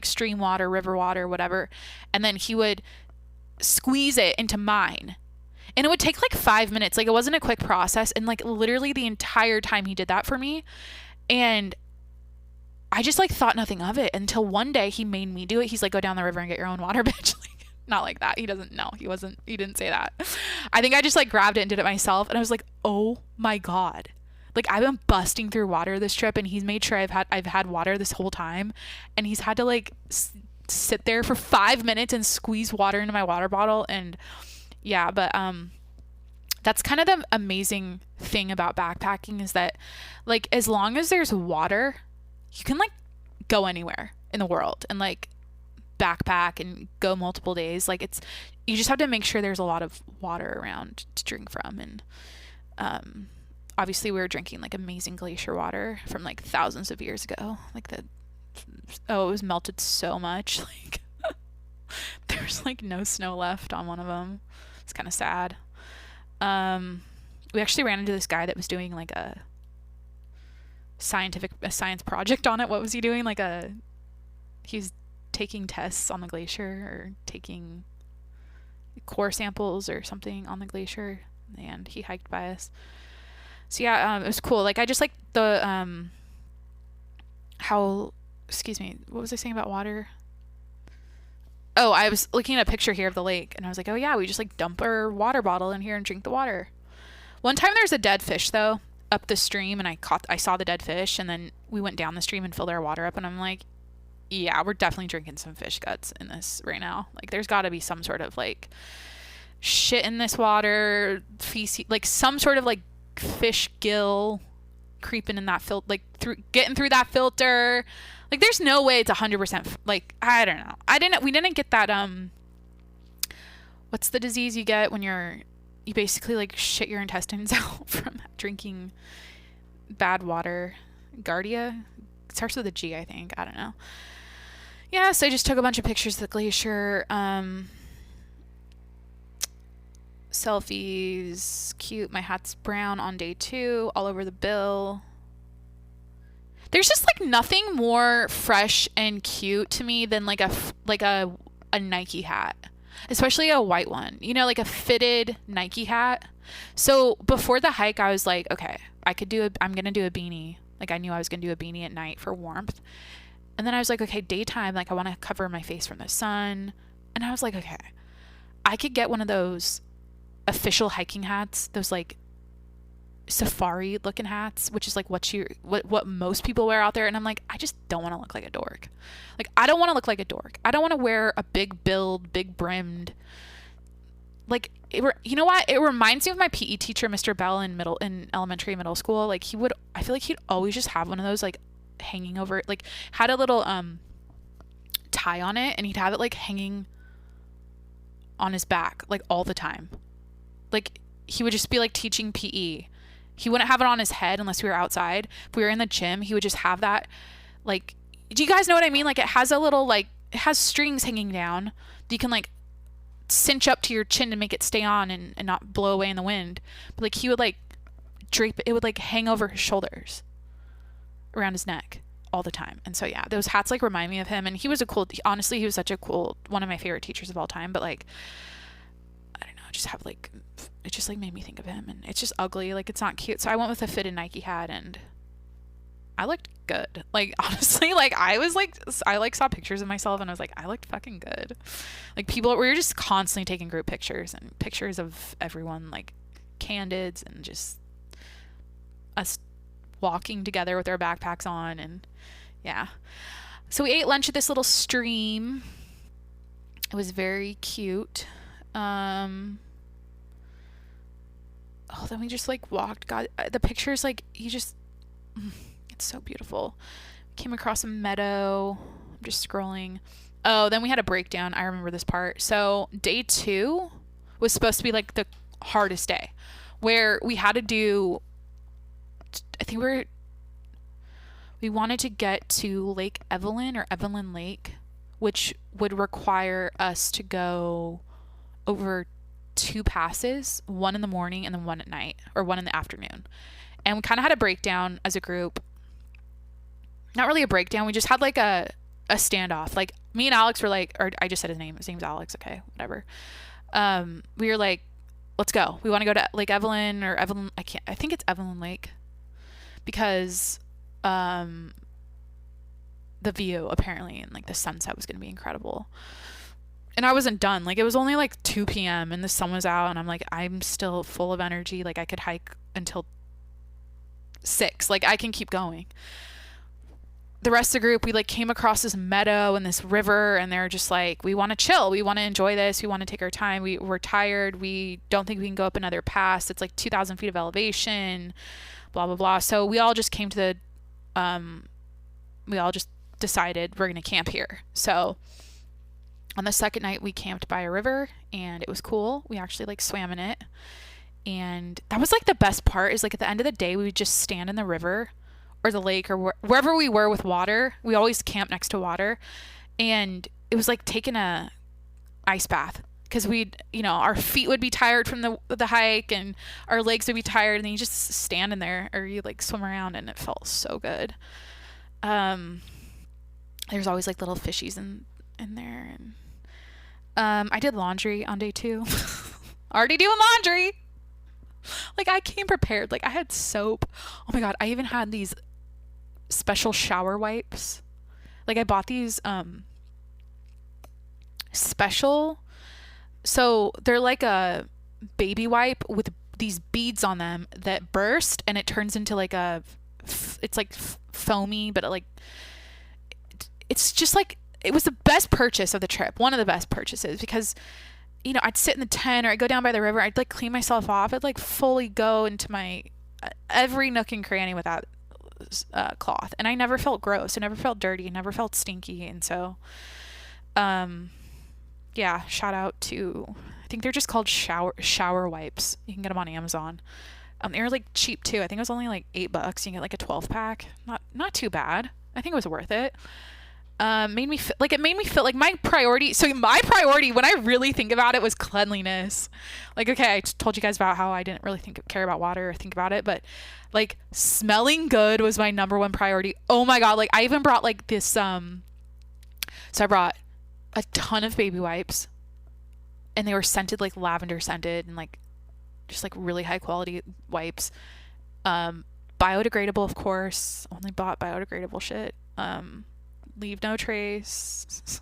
stream water, river water, whatever. And then he would squeeze it into mine. And it would take like 5 minutes. Like, it wasn't a quick process. And like literally the entire time he did that for me. And I just like thought nothing of it until one day he made me do it. He's like, go down the river and get your own water, bitch. Like, not like that. He didn't say that. I think I just like grabbed it and did it myself. And I was like, oh my God. Like I've been busting through water this trip, and he's made sure I've had water this whole time, and he's had to like sit there for 5 minutes and squeeze water into my water bottle. And yeah, but that's kind of the amazing thing about backpacking, is that like as long as there's water, you can like go anywhere in the world and like backpack and go multiple days. Like it's, you just have to make sure there's a lot of water around to drink from. And obviously we were drinking like amazing glacier water from like thousands of years ago. Like it was melted so much. Like there's like no snow left on one of them. It's kind of sad. We actually ran into this guy that was doing like a science project on it. What was he doing? He's taking tests on the glacier, or taking core samples or something on the glacier, and he hiked by us. So yeah, it was cool. Like I just like the excuse me, what was I saying about water? Oh, I was looking at a picture here of the lake, and I was like, oh yeah, we just like dump our water bottle in here and drink the water. One time there's a dead fish though up the stream, and I saw the dead fish, and then we went down the stream and filled our water up, and I'm like, yeah, we're definitely drinking some fish guts in this right now. Like there's got to be some sort of like shit in this water, feces, like some sort of like fish gill creeping in that filter, like getting through that filter. Like there's no way it's 100% like, I don't know. We didn't get that what's the disease you get when you basically like shit your intestines out from drinking bad water? Giardia? It starts with a G, I think. I don't know. Yeah, so I just took a bunch of pictures of the glacier. Selfies. Cute. My hat's brown on day 2, all over the bill. There's just like nothing more fresh and cute to me than like a Nike hat, especially a white one, you know, like a fitted Nike hat. So before the hike, I was like, okay, I'm going to do a beanie. Like I knew I was going to do a beanie at night for warmth. And then I was like, okay, daytime, like I want to cover my face from the sun. And I was like, okay, I could get one of those official hiking hats, those like safari looking hats, which is like what most people wear out there. And I'm like, I just don't want to look like a dork. Like I don't want to look like a dork. I don't want to wear a big billed, big brimmed, like you know what, it reminds me of my PE teacher, Mr. Bell, in elementary and middle school. Like I feel like he'd always just have one of those like hanging over, like had a little tie on it, and he'd have it like hanging on his back like all the time. Like he would just be like teaching PE. He wouldn't have it on his head unless we were outside. If we were in the gym, he would just have that. Like, do you guys know what I mean? Like it has a little, like, it has strings hanging down that you can like cinch up to your chin to make it stay on and not blow away in the wind. But like he would like drape it would like hang over his shoulders, around his neck all the time. And so yeah, those hats like remind me of him. And he was honestly, he was such a cool, one of my favorite teachers of all time. But like, I don't know, just have like, it just like made me think of him, and it's just ugly. Like it's not cute. So I went with a fitted Nike hat, and I looked good. Like honestly, like I like saw pictures of myself, and I was like, I looked fucking good. Like we were just constantly taking group pictures, and pictures of everyone, like candids, and just us walking together with our backpacks on. And yeah, so we ate lunch at this little stream. It was very cute. Then we just like walked. God, the pictures, like it's so beautiful. Came across a meadow. I'm just scrolling. Oh, then we had a breakdown. I remember this part. So day 2 was supposed to be like the hardest day, where we had to do, I think we wanted to get to Lake Evelyn, or Evelyn Lake, which would require us to go over 2 passes, one in the morning and then one at night, or one in the afternoon. And we kind of had a breakdown as a group. Not really a breakdown. We just had like a standoff. Like me and Alex were like, or I just said his name. His name's Alex. Okay, whatever. We were like, let's go. We want to go to Lake Evelyn, or Evelyn. I think it's Evelyn Lake, because the view apparently, and like the sunset was going to be incredible. And I wasn't done. Like it was only like 2 p.m. and the sun was out, and I'm like, I'm still full of energy. Like I could hike until 6. Like I can keep going. The rest of the group, we like came across this meadow and this river, and they're just like, we want to chill, we want to enjoy this, we want to take our time, we're tired, we don't think we can go up another pass, it's like 2,000 feet of elevation, blah blah blah. So we all just came to the we all just decided we're gonna camp here. So on the second night we camped by a river, and it was cool. We actually like swam in it, and that was like the best part, is like at the end of the day we would just stand in the river or the lake or wherever we were with water. We always camp next to water, and it was like taking a ice bath, because we'd, you know, our feet would be tired from the hike, and our legs would be tired, and then you just stand in there or you like swim around, and it felt so good. There's always like little fishies in there, and I did laundry on day 2. Already doing laundry. Like I came prepared. Like I had soap. Oh my god, I even had these special shower wipes. Like I bought these special, so they're like a baby wipe with these beads on them that burst, and it turns into like it's like foamy, but it's just like, it was the best purchase of the trip, one of the best purchases, because, you know, I'd sit in the tent or I'd go down by the river, I'd like clean myself off, I'd like fully go into my every nook and cranny with that cloth, and I never felt gross, I never felt dirty, I never felt stinky. And so yeah, shout out to, I think they're just called shower wipes. You can get them on Amazon. They were like cheap too. I think it was only like $8. You can get like a 12 pack. Not too bad. I think it was worth it. It made me feel like my priority. So my priority, when I really think about it, was cleanliness. Like, okay, I told you guys about how I didn't really care about water or think about it, but like smelling good was my number one priority. Oh my god! Like I even brought like this. So I brought a ton of baby wipes, and they were scented, like lavender scented, and like just like really high quality wipes. Biodegradable, of course. Only bought biodegradable shit. Leave no trace.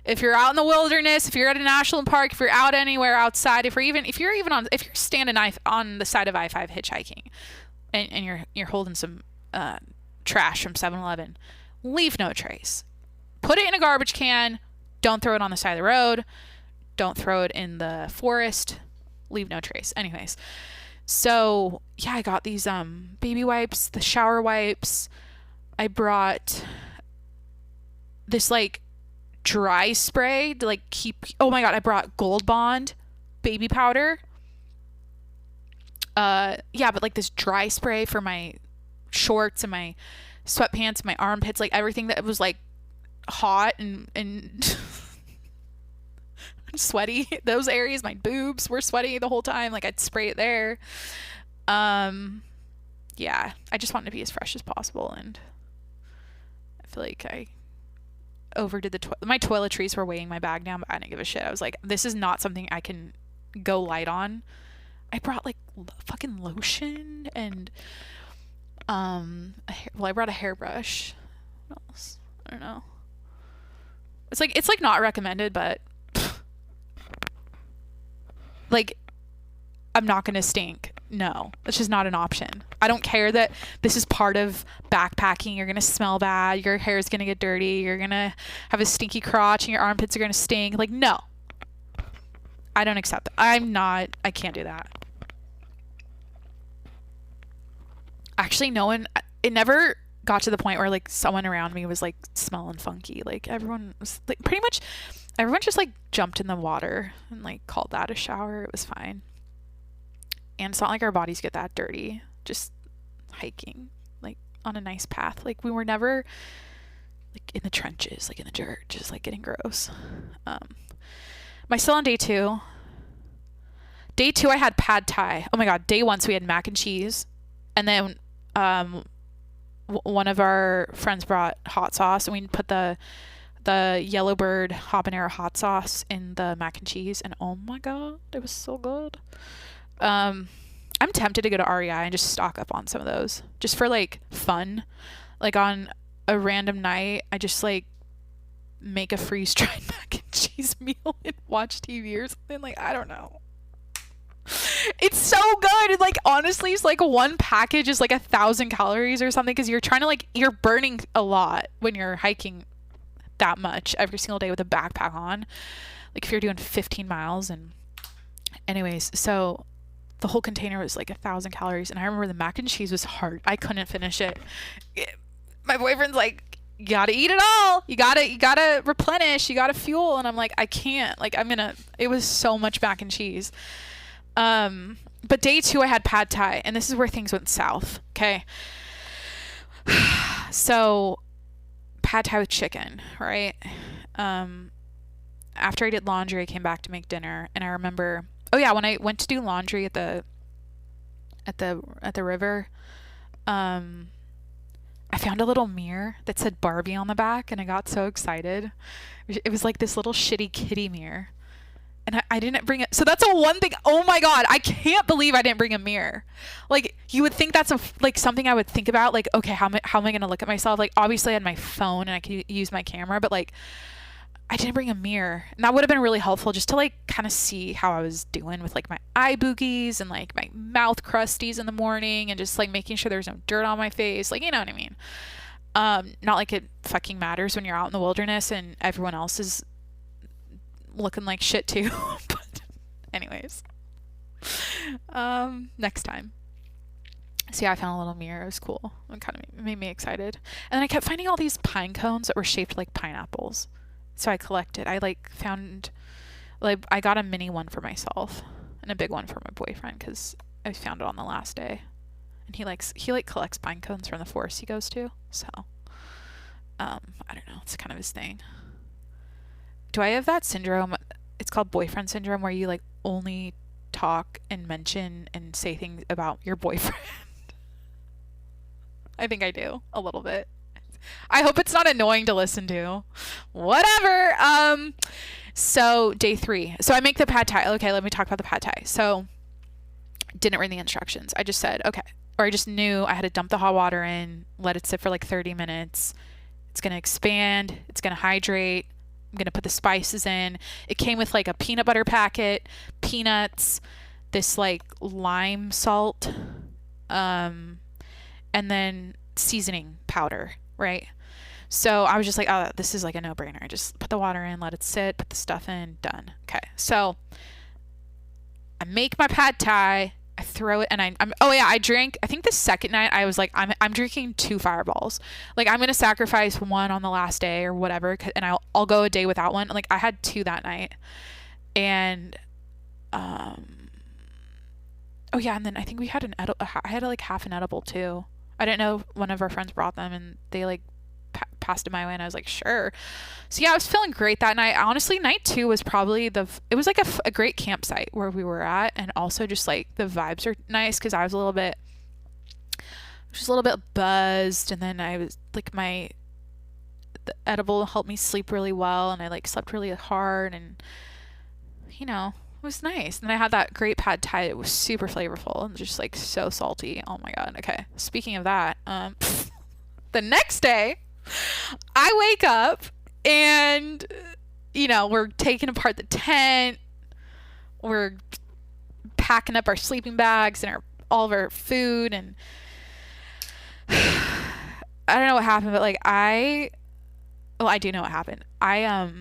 If you're out in the wilderness, if you're at a national park, if you're out anywhere outside, if you're standing on the side of I-5 hitchhiking, and you're holding some trash from 7-Eleven, leave no trace. Put it in a garbage can. Don't throw it on the side of the road. Don't throw it in the forest. Leave no trace. Anyways, so yeah, I got these baby wipes, the shower wipes. I brought this like dry spray to like keep, oh my god, I brought Gold Bond baby powder. Yeah, but like this dry spray for my shorts and my sweatpants and my armpits, like everything that was like hot and sweaty. Those areas, my boobs were sweaty the whole time. Like I'd spray it there. Yeah, I just wanted to be as fresh as possible, and I feel like I overdid my toiletries were weighing my bag down, but I didn't give a shit. I was like, this is not something I can go light on. I brought like fucking lotion and I brought a hairbrush. What else? I don't know. It's like not recommended, but like I'm not gonna stink. No, it's just not an option. I don't care that this is part of backpacking. You're gonna smell bad. Your hair is gonna get dirty. You're gonna have a stinky crotch, and your armpits are gonna stink. Like, no, I don't accept that. I can't do that. Actually, it never got to the point where like someone around me was like smelling funky. Like everyone was like, pretty much everyone just like jumped in the water and like called that a shower. It was fine. And it's not like our bodies get that dirty just hiking like on a nice path. Like we were never like in the trenches, like in the dirt, just like getting gross. Still on day 2. Day 2 I had pad thai. Oh my god, day 1 so we had mac and cheese, and then one of our friends brought hot sauce, and we put the Yellowbird habanero hot sauce in the mac and cheese, and oh my god, it was so good. I'm tempted to go to REI and just stock up on some of those just for like fun. Like on a random night, I just like make a freeze-dried mac and cheese meal and watch TV or something. Like, I don't know. It's so good. Like, honestly, it's like one package is like 1,000 calories or something, because you're trying to like, you're burning a lot when you're hiking that much every single day with a backpack on. Like if you're doing 15 miles. And anyways, so the whole container was like 1,000 calories, and I remember the mac and cheese was hard. I couldn't finish it. My boyfriend's like, you gotta eat it all. You gotta replenish. You gotta fuel. And I'm like, I can't. Like, it was so much mac and cheese. But day 2 I had pad thai, and this is where things went south. Okay. So pad thai with chicken, right? After I did laundry, I came back to make dinner, and I remember, oh yeah, when I went to do laundry at the river, I found a little mirror that said Barbie on the back, and I got so excited. It was like this little shitty kitty mirror. And I didn't bring it. So that's a one thing. Oh my God. I can't believe I didn't bring a mirror. Like, you would think that's like something I would think about. Like, okay, how am I going to look at myself? Like, obviously I had my phone and I could use my camera, but like, I didn't bring a mirror. And that would have been really helpful just to like kind of see how I was doing with like my eye boogies and like my mouth crusties in the morning, and just like making sure there's no dirt on my face. Like, you know what I mean? Not like it fucking matters when you're out in the wilderness and everyone else is looking like shit too. But anyways, next time. So yeah, I found a little mirror. It was cool. It kind of made me excited. And then I kept finding all these pine cones that were shaped like pineapples. So I collected. I got a mini one for myself and a big one for my boyfriend, because I found it on the last day. And he collects pine cones from the forest he goes to. So I don't know. It's kind of his thing. Do I have that syndrome? It's called boyfriend syndrome, where you like only talk and mention and say things about your boyfriend. I think I do a little bit. I hope it's not annoying to listen to. Whatever. So day 3. So I make the pad thai. Okay, let me talk about the pad thai. So didn't read the instructions. I just said, okay. Or I just knew I had to dump the hot water in, let it sit for like 30 minutes. It's going to expand. It's going to hydrate. I'm going to put the spices in. It came with like a peanut butter packet, peanuts, this like lime salt, and then seasoning powder, right? So I was just like, oh, this is like a no-brainer. Just put the water in, let it sit, put the stuff in, done. Okay. So I make my pad thai, I throw it, and I drank, I think the second night I was like, I'm drinking 2 Fireballs. Like, I'm going to sacrifice one on the last day or whatever, and I'll go a day without one. Like, I had 2 that night. And, oh yeah, and then I think we had I had like half an edible too. I didn't know, one of our friends brought them, and they like passed it my way, and I was like, sure. So yeah, I was feeling great that night. Honestly, night 2 was probably it was like a great campsite where we were at, and also just like the vibes are nice, because I was a little bit buzzed, and then I was like, the edible helped me sleep really well, and I like slept really hard, and you know, it was nice. And then I had that great pad thai. It was super flavorful and just like so salty. Oh my God. Okay. Speaking of that, the next day I wake up and, you know, we're taking apart the tent. We're packing up our sleeping bags and all of our food. And I don't know what happened, but like I do know what happened. I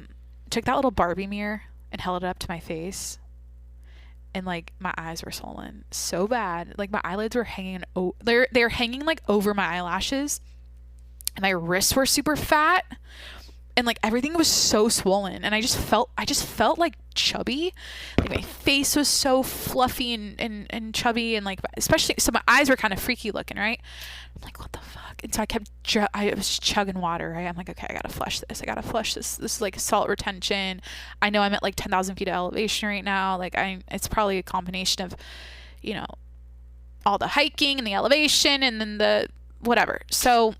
took that little Barbie mirror and held it up to my face, and like my eyes were swollen so bad. Like my eyelids were hanging they're hanging like over my eyelashes, and my wrists were super fat, and like everything was so swollen, and I just felt like chubby. Like my face was so fluffy and chubby, and like, especially, so my eyes were kind of freaky looking, right? I'm like, what the fuck? And so I was chugging water, right? I'm like, okay, I gotta flush this. This is like salt retention. I know I'm at like 10,000 feet of elevation right now. Like it's probably a combination of, you know, all the hiking and the elevation and then the whatever. So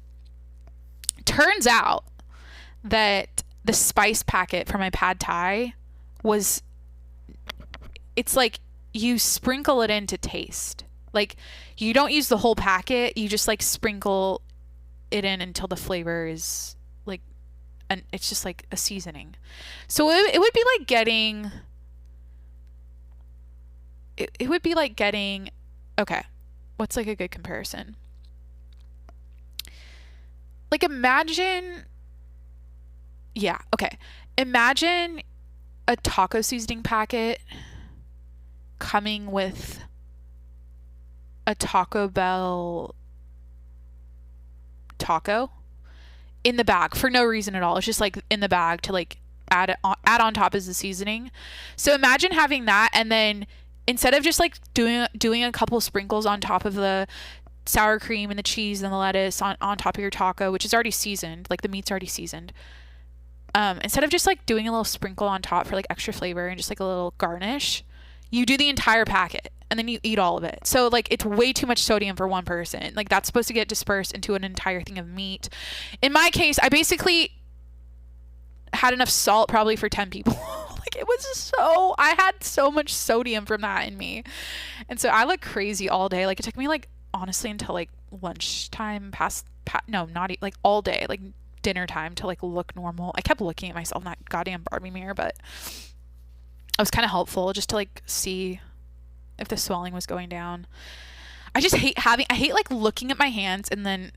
turns out that the spice packet for my pad thai it's like you sprinkle it in to taste. Like, you don't use the whole packet, you just like sprinkle it in until the flavor is like, and it's just like a seasoning. So it would be like getting, it would be like getting, okay, what's like a good comparison? Like imagine, yeah, okay. Imagine a taco seasoning packet coming with a Taco Bell taco in the bag for no reason at all. It's just like in the bag to like add on top as the seasoning. So imagine having that, and then instead of just like doing a couple sprinkles on top of the sour cream and the cheese and the lettuce on top of your taco, which is already seasoned, like the meat's already seasoned. Instead of just like doing a little sprinkle on top for like extra flavor and just like a little garnish, you do the entire packet and then you eat all of it. So like it's way too much sodium for one person. Like that's supposed to get dispersed into an entire thing of meat. In my case, I basically had enough salt probably for 10 people. Like it was so, I had so much sodium from that in me. And so I looked crazy all day. Like it took me like honestly until like lunchtime no, not like all day, like dinner time to like look normal. I kept looking at myself in that goddamn Barbie mirror, but it was kind of helpful just to like see if the swelling was going down. I just hate like looking at my hands and then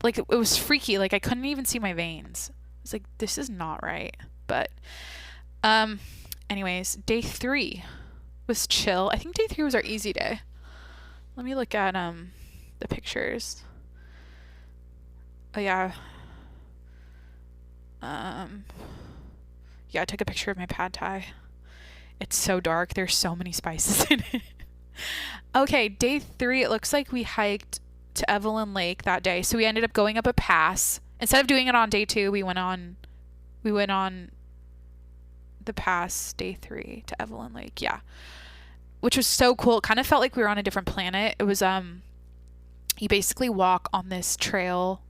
like it was freaky. Like I couldn't even see my veins. It's like, this is not right. But anyways, day 3 was chill. I think day 3 was our easy day. Let me look at the pictures. Oh yeah. Yeah, I took a picture of my pad thai. It's so dark. There's so many spices in it. Okay, day 3, it looks like we hiked to Evelyn Lake that day. So we ended up going up a pass. Instead of doing it on day 2, we went on the pass day 3 to Evelyn Lake. Yeah. Which was so cool. It kind of felt like we were on a different planet. It was you basically walk on this trail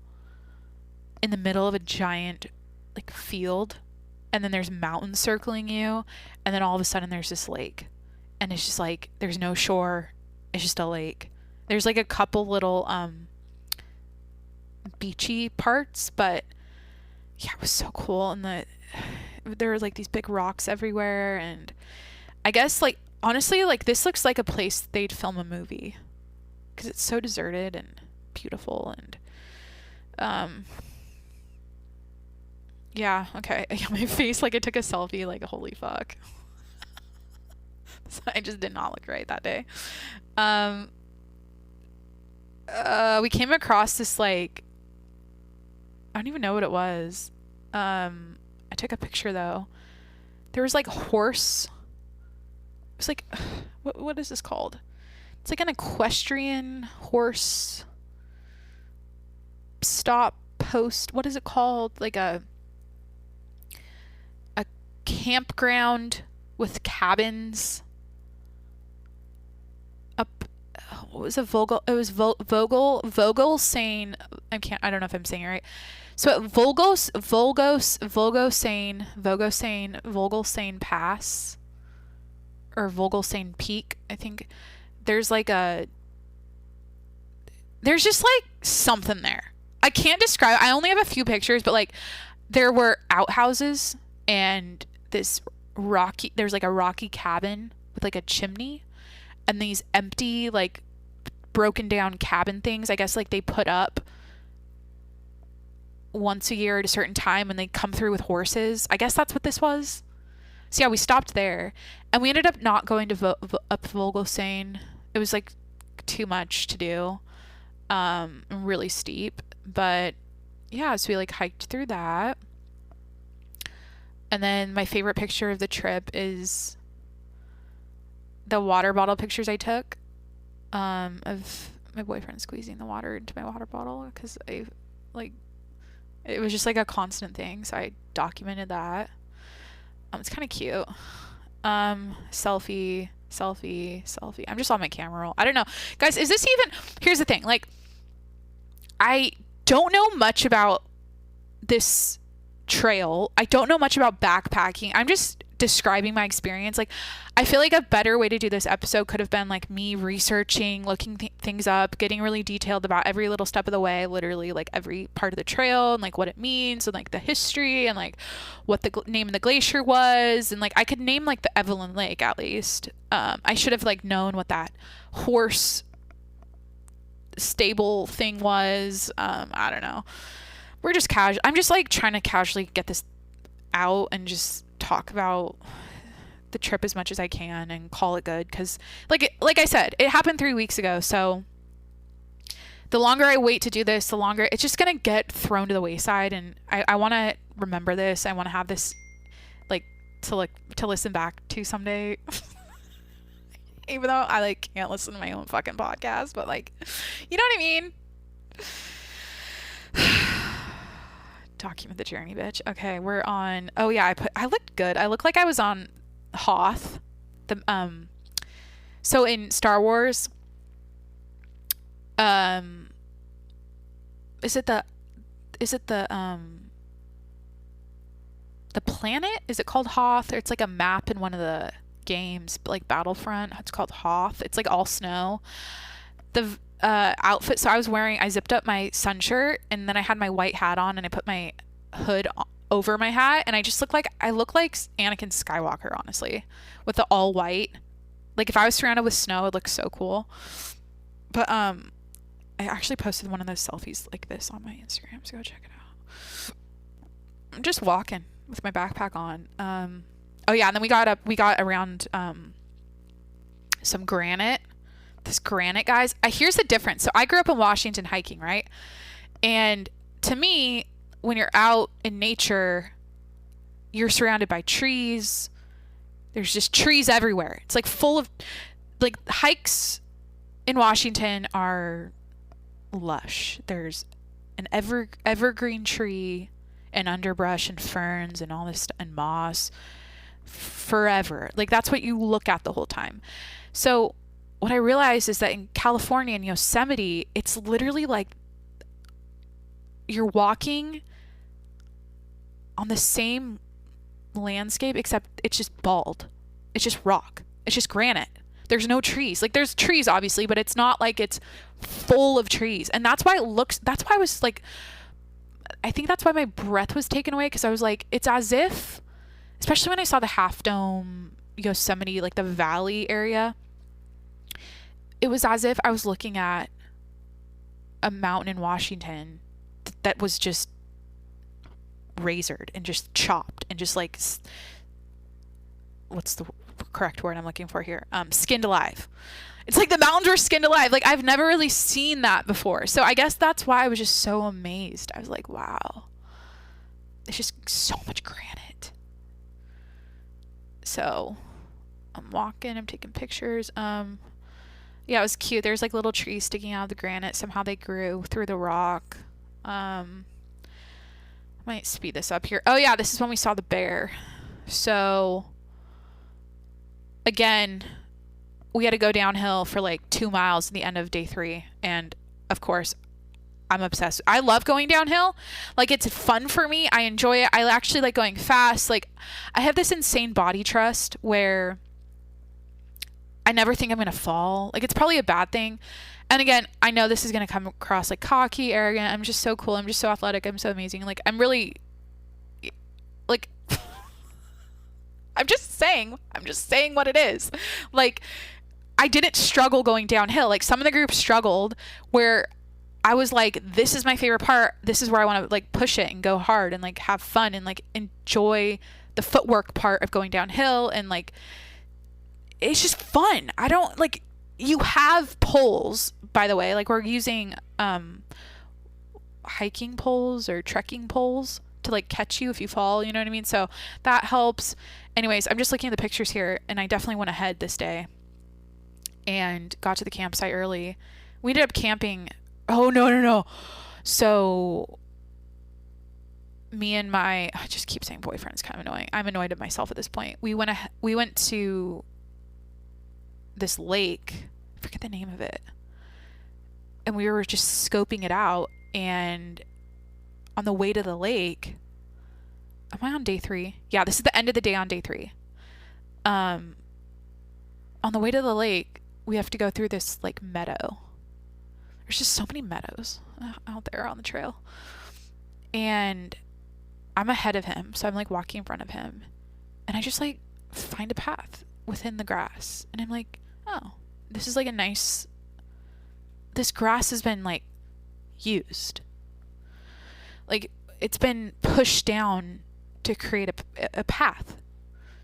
in the middle of a giant like field, and then there's mountains circling you, and then all of a sudden there's this lake, and it's just like there's no shore, it's just a lake. There's like a couple little beachy parts, but yeah, it was so cool. And there were like these big rocks everywhere, and I guess like honestly like this looks like a place they'd film a movie because it's so deserted and beautiful. And yeah, okay. My face, like I took a selfie, like holy fuck. So I just did not look right that day. We came across this like, I don't even know what it was. I took a picture though. There was like horse. It was like, what is this called? It's like an equestrian horse stop post. What is it called? Like a campground with cabins up. What was it? Vogel? It was Vogelsane. I don't know if I'm saying it right. So at Vogelsane Pass or Vogelsane Peak, I think there's just like something there. I can't describe. I only have a few pictures, but like there were outhouses and there's like a rocky cabin with like a chimney and these empty like broken down cabin things. I guess like they put up once a year at a certain time and they come through with horses. I guess that's what this was. So yeah, we stopped there and we ended up not going to up Vogelsane. It was like too much to do, really steep. But yeah, so we like hiked through that. And then my favorite picture of the trip is the water bottle pictures I took of my boyfriend squeezing the water into my water bottle because it was just like a constant thing. So I documented that. It's kind of cute. Selfie. I'm just on my camera roll. I don't know. Guys, is this even... Here's the thing. Like, I don't know much about this trail. I don't know much about backpacking. I'm just describing my experience. Like, I feel like a better way to do this episode could have been like me researching, looking things up, getting really detailed about every little step of the way, literally like every part of the trail and like what it means and like the history and like what the name of the glacier was. And like I could name like the Evelyn Lake at least. I should have like known what that horse stable thing was. I don't know. We're just casual. I'm just like trying to casually get this out and just talk about the trip as much as I can and call it good, because like I said, it happened 3 weeks ago. So the longer I wait to do this, the longer it's just gonna get thrown to the wayside. And I want to remember this. I want to have this like to listen back to someday. Even though I like can't listen to my own fucking podcast, but like, you know what I mean? Document the journey, bitch. Okay, we're on. Oh yeah, I looked good. I looked like I was on Hoth. So in Star Wars, is it the planet? Is it called Hoth? Or it's like a map in one of the games, like Battlefront. It's called Hoth. It's like all snow. The outfit, so I zipped up my sun shirt and then I had my white hat on and I put my hood over my hat and I look like Anakin Skywalker, honestly, with the all white. Like if I was surrounded with snow, it looks so cool. But I actually posted one of those selfies like this on my Instagram, so go check it out. I'm just walking with my backpack on. Oh yeah, and then we got around some granite. This granite, guys. Here's the difference. So I grew up in Washington hiking, right? And to me, when you're out in nature, you're surrounded by trees. There's just trees everywhere. It's like full of, like, hikes in Washington are lush. There's an evergreen tree and underbrush and ferns and all this and moss forever. Like that's what you look at the whole time. So what I realized is that in California and Yosemite, it's literally like you're walking on the same landscape, except it's just bald. It's just rock. It's just granite. There's no trees. Like there's trees obviously, but it's not like it's full of trees. And that's why I was like, I think that's why my breath was taken away, because I was like, it's as if, especially when I saw the Half Dome Yosemite, like the valley area, it was as if I was looking at a mountain in Washington that was just razored and just chopped and just like, what's the correct word I'm looking for here? Skinned alive. It's like the mountains were skinned alive. Like I've never really seen that before. So I guess that's why I was just so amazed. I was like, wow, it's just so much granite. So I'm walking, I'm taking pictures. Yeah, it was cute. There's like little trees sticking out of the granite. Somehow they grew through the rock. I might speed this up here. Oh yeah, this is when we saw the bear. So again, we had to go downhill for like 2 miles at the end of day 3. And of course, I'm obsessed. I love going downhill. Like it's fun for me. I enjoy it. I actually like going fast. Like I have this insane body trust where I never think I'm going to fall. Like it's probably a bad thing. And again, I know this is going to come across like cocky, arrogant. I'm just so cool. I'm just so athletic. I'm so amazing. Like I'm really like I'm just saying what it is. Like I didn't struggle going downhill. Like some of the groups struggled where I was like, this is my favorite part. This is where I want to like push it and go hard and like have fun and like enjoy the footwork part of going downhill. And like, it's just fun. I don't like, you have poles, by the way, like we're using hiking poles or trekking poles to like catch you if you fall, you know what I mean? So that helps. Anyways, I'm just looking at the pictures here and I definitely went ahead this day and got to the campsite early. We ended up camping. Oh, no. So me and I just keep saying boyfriend is kind of annoying. I'm annoyed at myself at this point. We went to this lake. I forget the name of it. And we were just scoping it out. And on the way to the lake, am I on day 3? Yeah, this is the end of the day on day 3. on the way to the lake, we have to go through this like meadow. There's just so many meadows out there on the trail. And I'm ahead of him, so I'm like walking in front of him. And I just like find a path within the grass. And I'm like, oh, this is like a nice, this grass has been like used. Like it's been pushed down to create a path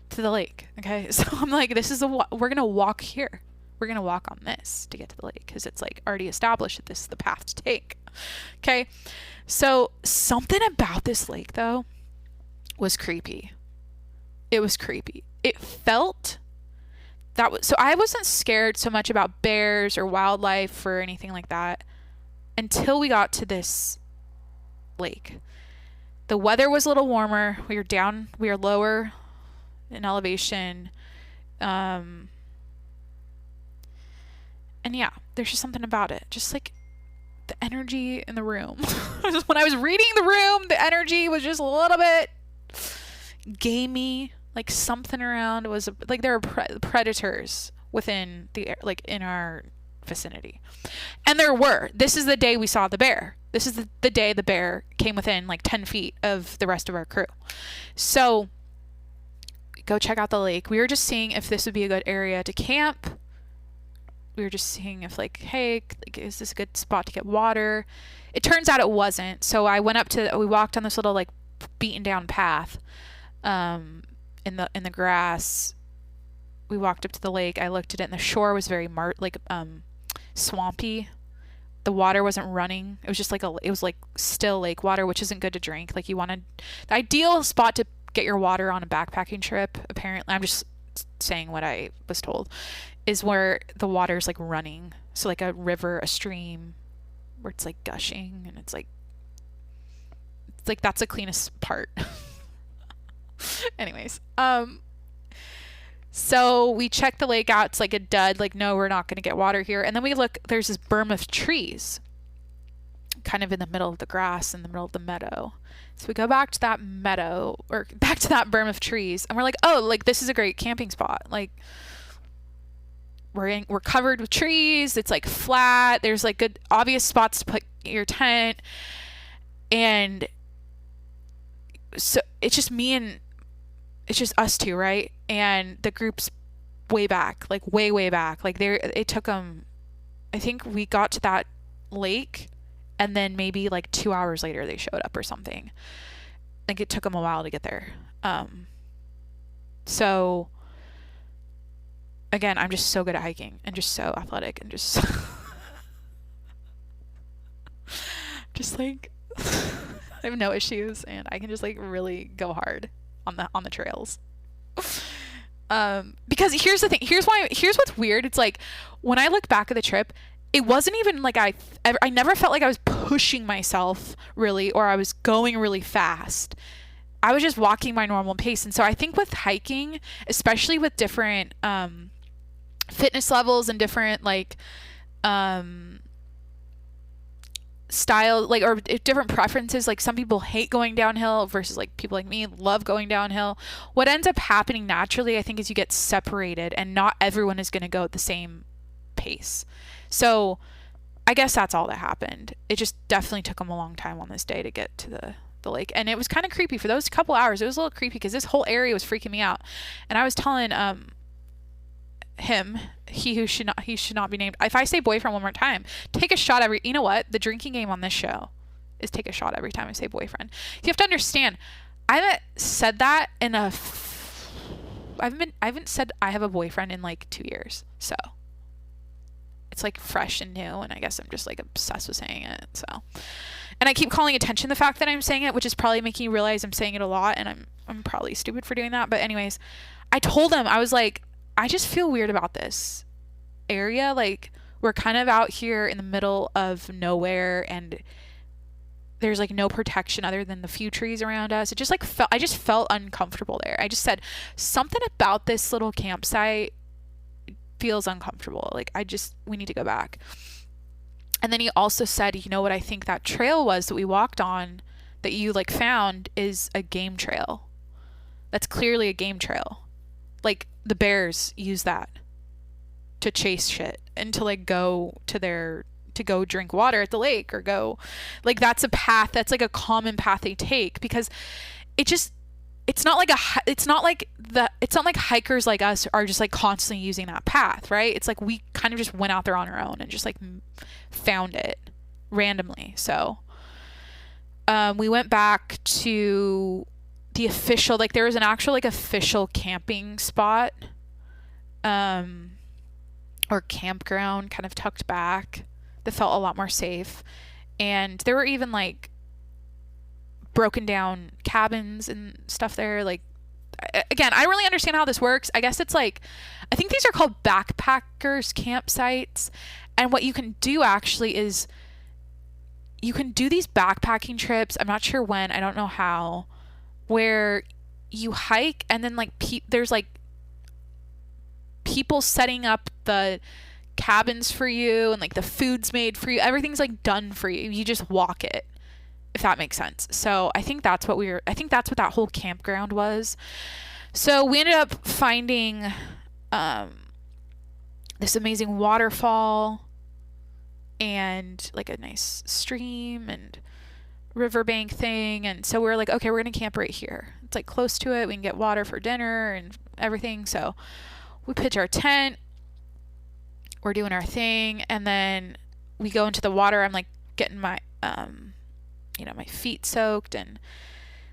to the lake. Okay. So I'm like, this is we're going to walk here. We're going to walk on this to get to the lake because it's like already established that this is the path to take. Okay. So something about this lake though was creepy. It was creepy. It felt that was, so I wasn't scared so much about bears or wildlife or anything like that until we got to this lake. The weather was a little warmer. We were lower in elevation. And yeah, there's just something about it. Just like the energy in the room. When I was reading the room, the energy was just a little bit gamey. Like something around was like there were predators within like in our vicinity. And there were. This is the day we saw the bear. This is the day the bear came within like 10 feet of the rest of our crew. So go check out the lake. We were just seeing if this would be a good area to camp. We were just seeing if like, hey, like, is this a good spot to get water? It turns out it wasn't. So we walked on this little like beaten down path in the grass. We walked up to the lake. I looked at it and the shore was very swampy. The water wasn't running. It was just like it was like still lake water, which isn't good to drink. Like the ideal spot to get your water on a backpacking trip, apparently, I'm just saying what I was told, is where the water's like running. So like a river, a stream where it's like gushing and it's like that's the cleanest part. Anyways, so we check the lake out. It's like a dud. Like, no, we're not going to get water here. And then we look, there's this berm of trees kind of in the middle of the grass, in the middle of the meadow. So we go back to that meadow or back to that berm of trees and we're like, oh, like this is a great camping spot. Like we're covered with trees. It's like flat. There's like good obvious spots to put your tent. And so it's just it's just us two, right? And the group's way back, like way back. Like it took them, I think we got to that lake and then maybe like 2 hours later they showed up or something. Like it took them a while to get there. So again, I'm just so good at hiking and just so athletic and just just like I have no issues and I can just like really go hard on the trails. Because here's the thing. Here's what's weird. It's like when I look back at the trip, it wasn't even like I never felt like I was pushing myself really or I was going really fast. I was just walking my normal pace. And so I think with hiking, especially with different fitness levels and different like style, like, or different preferences, like some people hate going downhill versus like people like me love going downhill. What ends up happening naturally, I think, is you get separated and not everyone is going to go at the same pace. So I guess that's all that happened. It just definitely took them a long time on this day to get to the lake. And it was kind of creepy for those couple hours. It was a little creepy because this whole area was freaking me out. And I was telling him, he should not be named. If I say boyfriend one more time, take a shot you know what? The drinking game on this show is take a shot every time I say boyfriend. You have to understand, I haven't said that I haven't said I have a boyfriend in like 2 years. So it's like fresh and new. And I guess I'm just like obsessed with saying it. So, and I keep calling attention to the fact that I'm saying it, which is probably making you realize I'm saying it a lot. And I'm probably stupid for doing that. But anyways, I told him, I was like, I just feel weird about this area. Like we're kind of out here in the middle of nowhere and there's like no protection other than the few trees around us. It just like I just felt uncomfortable there. I just said something about this little campsite feels uncomfortable. Like we need to go back. And then he also said, you know what I think that trail was that we walked on that you like found is a game trail. That's clearly a game trail. Like the bears use that to chase shit and to like go to go drink water at the lake or go like that's a path that's like a common path they take because it just it's not like hikers like us are just like constantly using that path, right? It's like we kind of just went out there on our own and just like found it randomly. So we went back to the official, like there was an actual like official camping spot or campground kind of tucked back that felt a lot more safe. And there were even like broken down cabins and stuff there. Like, again, I don't really understand how this works. I guess it's like, I think these are called backpackers campsites. And what you can do actually is you can do these backpacking trips. I'm not sure when, I don't know how, where you hike and then like there's like people setting up the cabins for you and like the food's made for you. Everything's like done for you. You just walk it, if that makes sense. So I think that's what that whole campground was. So we ended up finding this amazing waterfall and like a nice stream and riverbank thing. And so we were like, okay, we're going to camp right here. It's like close to it. We can get water for dinner and everything. So we pitch our tent. We're doing our thing. And then we go into the water. I'm like getting my, my feet soaked, and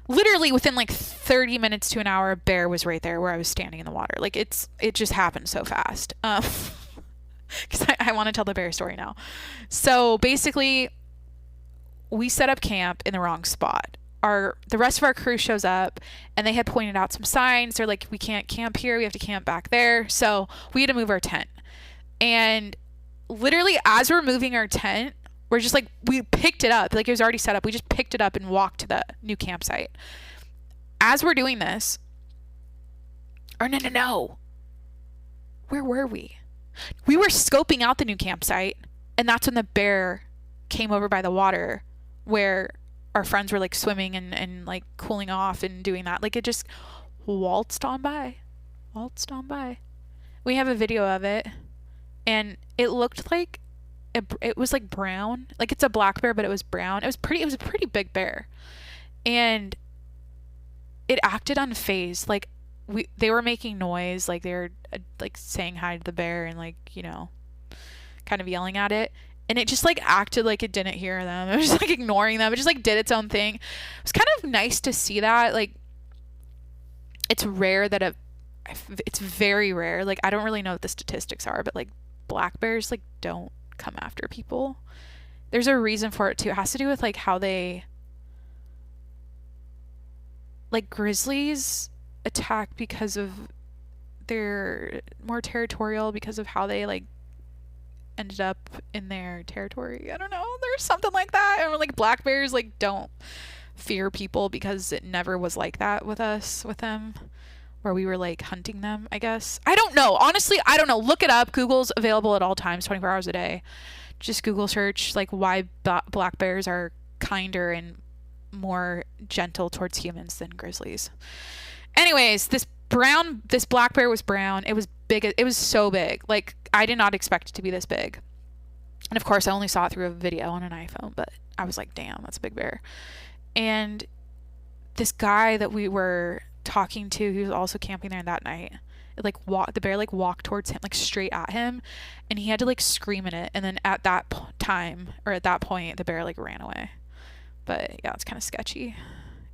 literally within like 30 minutes to an hour, a bear was right there where I was standing in the water. Like it just happened so fast. Because I want to tell the bear story now. So basically, we set up camp in the wrong spot. The rest of our crew shows up, and they had pointed out some signs. They're like, we can't camp here. We have to camp back there. So we had to move our tent. And literally, as we're moving our tent, we're just like, we picked it up. Like, it was already set up. We just picked it up and walked to the new campsite. As we're doing this, no. Where were we? We were scoping out the new campsite, and that's when the bear came over by the water where our friends were like swimming and like cooling off and doing that. Like, it just waltzed on by. We have a video of it, and it looked like it was like brown. Like, it's a black bear, but it was brown. It was a pretty big bear, and it acted unfazed. Like, they were making noise, like they were like saying hi to the bear and like, kind of yelling at it, and it just like acted like it didn't hear them. It was just like ignoring them. It just like did its own thing. It was kind of nice to see that. Like, it's rare that it's very rare. Like, I don't really know what the statistics are, but like black bears like don't come after people. There's a reason for it too. It has to do with like how they, like, grizzlies attack because of they're more territorial because of how they like ended up in their territory. I don't know. There's something like that. And like black bears like don't fear people because it never was like that with them, where we were like hunting them, I guess. I don't know. Honestly, I don't know. Look it up. Google's available at all times, 24 hours a day. Just Google search like why black bears are kinder and more gentle towards humans than grizzlies. Anyways, this black bear was brown. It was big. It was so big. Like, I did not expect it to be this big. And of course, I only saw it through a video on an iPhone, but I was like, damn, that's a big bear. And this guy that we were talking to, he was also camping there that night. The bear like walked towards him, like straight at him, and he had to like scream at it. And then at that point, the bear like ran away. But yeah, it's kind of sketchy.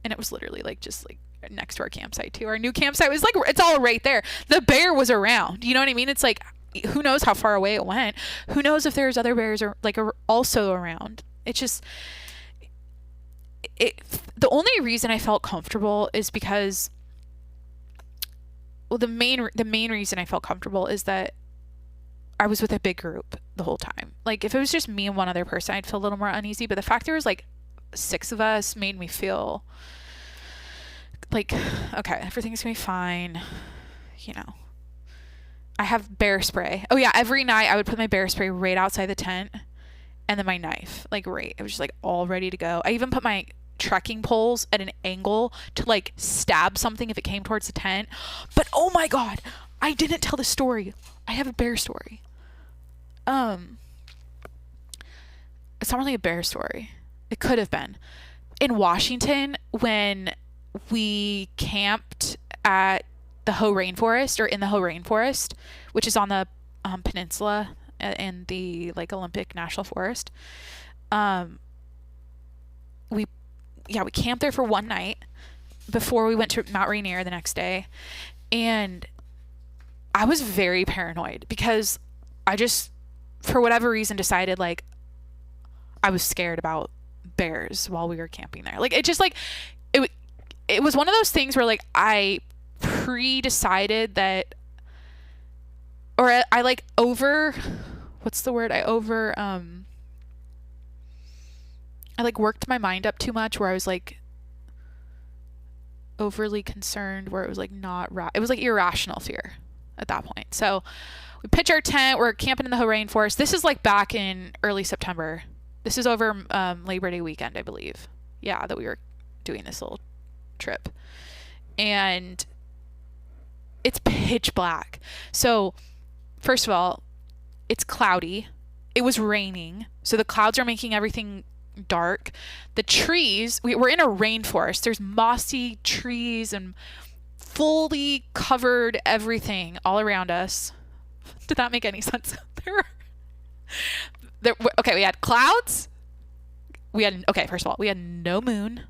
And it was literally like just like next to our campsite too. Our new campsite was like, it's all right there. The bear was around. You know what I mean? It's like, who knows how far away it went? Who knows if there's other bears or like also around? It's just, the only reason I felt comfortable is because, well, the main reason I felt comfortable is that I was with a big group the whole time. Like, if it was just me and one other person, I'd feel a little more uneasy. But the fact there was like 6 of us made me feel like, okay, everything's gonna be fine. I have bear spray. Oh yeah, every night I would put my bear spray right outside the tent, and then my knife, like, right. It was just like all ready to go. I even put my trekking poles at an angle to like stab something if it came towards the tent. But oh my god, I didn't tell the story. I have a bear story. It's not really a bear story. It could have been. In Washington, when we camped at the Hoh Rainforest, or in the Hoh Rainforest, which is on the peninsula in the like Olympic National Forest, we camped there for one night before we went to Mount Rainier the next day, and I was very paranoid because I just, for whatever reason, decided like I was scared about bears while we were camping there. Like it just like it was one of those things where like I pre-decided that, or I like over, what's the word? I like worked my mind up too much where I was like overly concerned, where it was like it was like irrational fear at that point. So we pitch our tent, we're camping in the Hoh Rainforest. This is like back in early September. This is over Labor Day weekend, I believe. Yeah, that we were doing this little trip. And it's pitch black. So, first of all, it's cloudy. It was raining. So the clouds are making everything dark. The trees, we're in a rainforest. There's mossy trees and fully covered everything all around us. Did that make any sense? Okay, we had clouds. First of all, we had no moon.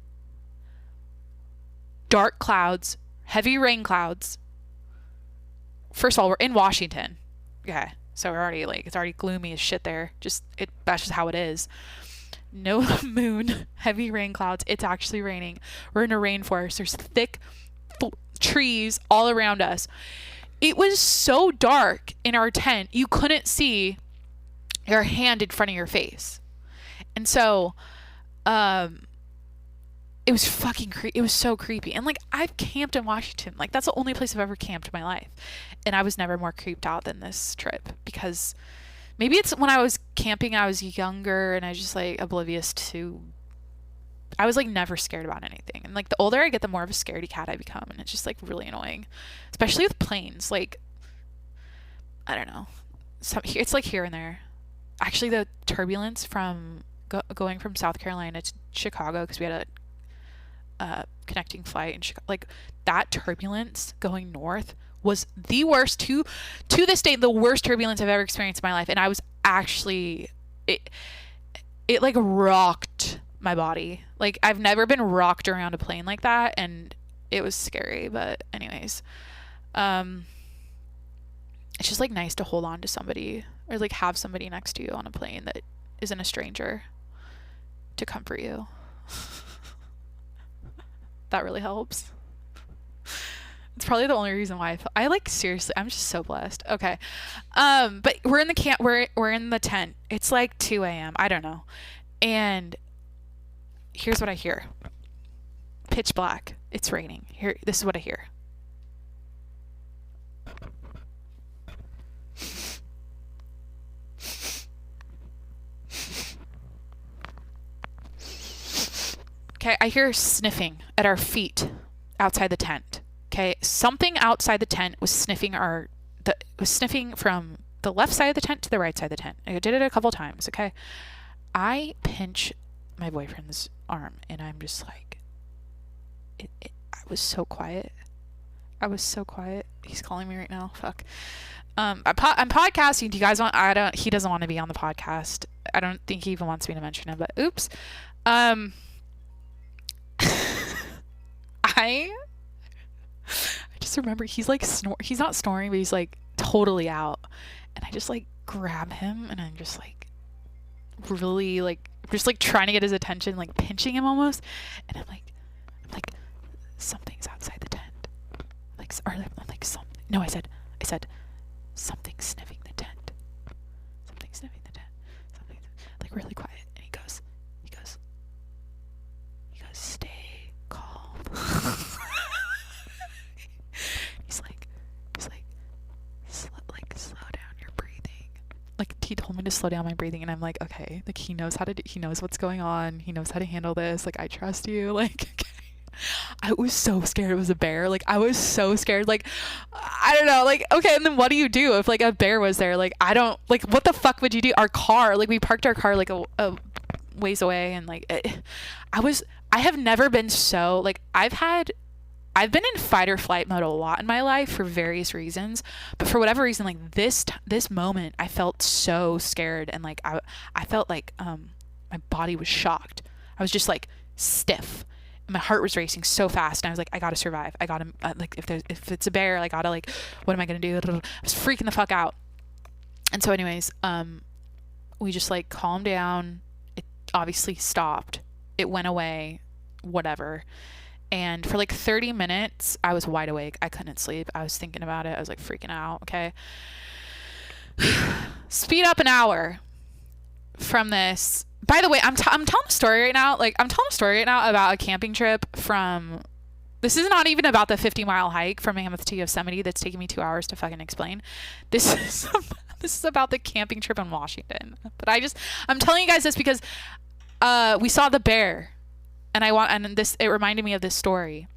Dark clouds, heavy rain clouds. First of all, we're in Washington. Okay, so we're already like, it's already gloomy as shit there. That's just how it is. No moon, heavy rain clouds. It's actually raining. We're in a rainforest. There's thick trees all around us. It was so dark in our tent, you couldn't see your hand in front of your face. And so, it was fucking it was so creepy. And like, I've camped in Washington. Like, that's the only place I've ever camped in my life. And I was never more creeped out than this trip, because maybe it's when I was camping, I was younger and I was just like oblivious to, I was like never scared about anything. And like the older I get, the more of a scaredy cat I become. And it's just like really annoying, especially with planes. Like, I don't know. It's like here and there. Actually, the turbulence from going from South Carolina to Chicago, because we had a connecting flight in Chicago, like that turbulence going north was the worst, to this day, the worst turbulence I've ever experienced in my life. And I was actually, it like rocked my body. Like, I've never been rocked around a plane like that, and it was scary. But anyways, it's just like nice to hold on to somebody, or like have somebody next to you on a plane that isn't a stranger to comfort you. That really helps. It's probably the only reason why I like, seriously, I'm just so blessed. Okay. But we're in the camp, we're in the tent. It's like 2 a.m. I don't know. And here's what I hear. Pitch black. It's raining. This is what I hear. Okay, I hear sniffing at our feet outside the tent. Okay, something outside the tent was sniffing was sniffing from the left side of the tent to the right side of the tent. I did it a couple times. Okay, I pinch my boyfriend's arm and I'm just like, I was so quiet. He's calling me right now. Fuck. I'm podcasting. Do you guys want? He doesn't want to be on the podcast. I don't think he even wants me to mention him. But oops. I just remember he's like he's not snoring, but he's like totally out, and I just like grab him and I'm just like really like just like trying to get his attention, like pinching him almost, and I'm like something's outside the tent, like, or I'm like something. No, I said something's sniffing the tent. Something's sniffing the tent. Something, like really quiet, and he goes, stay calm. he's like, slow down your breathing. Like, he told me to slow down my breathing, and I'm like, okay, like he knows what's going on. He knows how to handle this. Like, I trust you. Like, okay. I was so scared it was a bear. Like, I was so scared. Like, I don't know. Like, okay, and then what do you do if like a bear was there? Like, I don't, like, what the fuck would you do? Our car, like, we parked our car like a ways away, and like, I have never been so, like, I've been in fight or flight mode a lot in my life for various reasons, but for whatever reason, like this moment, I felt so scared, and like I felt like my body was shocked. I was just like stiff. My heart was racing so fast, and I was like, I gotta survive. I gotta like if it's a bear, I gotta like, what am I gonna do? I was freaking the fuck out. And so, anyways, we just like calmed down. It obviously stopped. It went away. Whatever. And for like 30 minutes, I was wide awake. I couldn't sleep. I was thinking about it. I was like freaking out. Okay. Speed up an hour from this. By the way, I'm telling a story right now. Like, I'm telling a story right now about a camping trip from. This is not even about the 50-mile hike from Mammoth to Yosemite that's taking me 2 hours to fucking explain. This is about the camping trip in Washington. But I'm telling you guys this because we saw the bear. And it reminded me of this story.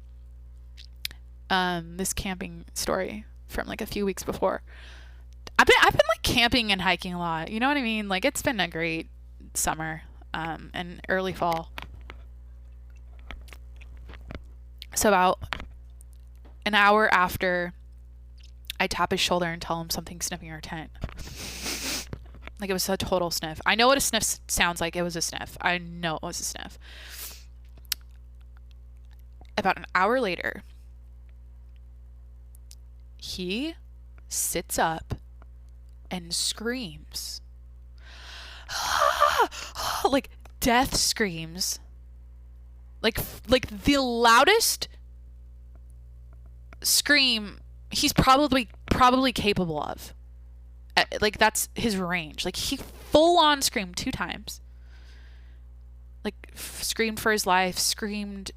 This camping story from like a few weeks before. I've been like camping and hiking a lot. You know what I mean? Like, it's been a great summer, and early fall. So about an hour after, I tap his shoulder and tell him something's sniffing our tent. Like, it was a total sniff. I know what a sniff sounds like. It was a sniff. I know it was a sniff. About an hour later, he sits up and screams. Like death screams. Like the loudest scream he's probably capable of. Like, that's his range. Like, he full on screamed 2 times. Like, screamed for his life, screamed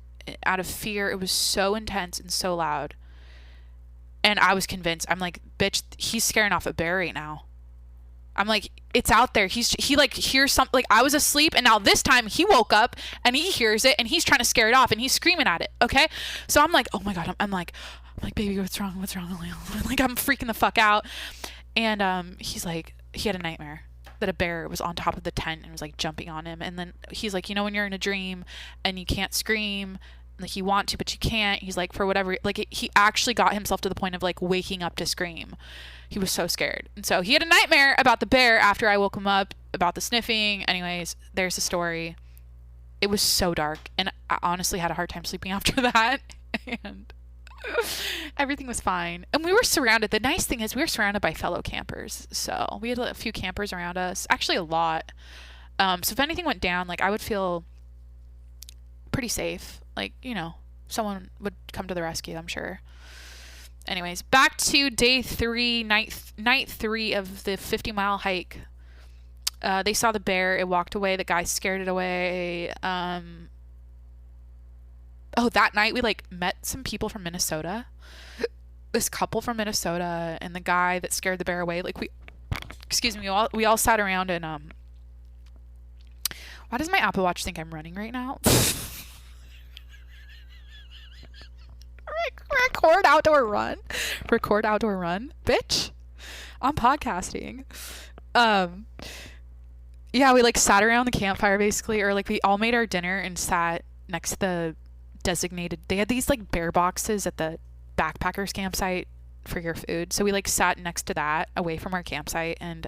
out of fear. It was so intense and so loud, and I was convinced. I'm like, bitch, he's scaring off a bear right now. I'm like, it's out there. He like hears something. Like, I was asleep, and now this time he woke up and he hears it, and he's trying to scare it off, and he's screaming at it. Okay, so I'm like, oh my god. I'm like, baby, what's wrong? Like, I'm freaking the fuck out. And he's like, he had a nightmare that a bear was on top of the tent and was like jumping on him. And then he's like, you know, when you're in a dream and you can't scream, like, you want to but you can't. He's like, for whatever, like, he actually got himself to the point of like waking up to scream. He was so scared. And so he had a nightmare about the bear after I woke him up, about the sniffing. Anyways, there's the story. It was so dark, and I honestly had a hard time sleeping after that. And everything was fine, and we were surrounded. The nice thing is we were surrounded by fellow campers, so we had a few campers around us, actually a lot. So if anything went down, like, I would feel pretty safe. Like, you know, someone would come to the rescue, I'm sure. Anyways, back to day 3, night 3 of the 50-mile hike. They saw the bear. It walked away. The guy scared it away. That night we like met some people from Minnesota. This couple from Minnesota and the guy that scared the bear away. Like, we all sat around and why does my Apple Watch think I'm running right now? Record outdoor run, bitch. I'm podcasting. Yeah, we like sat around the campfire basically, or like we all made our dinner and sat next to the designated. They had these like bear boxes at the backpackers campsite for your food, so we like sat next to that away from our campsite, and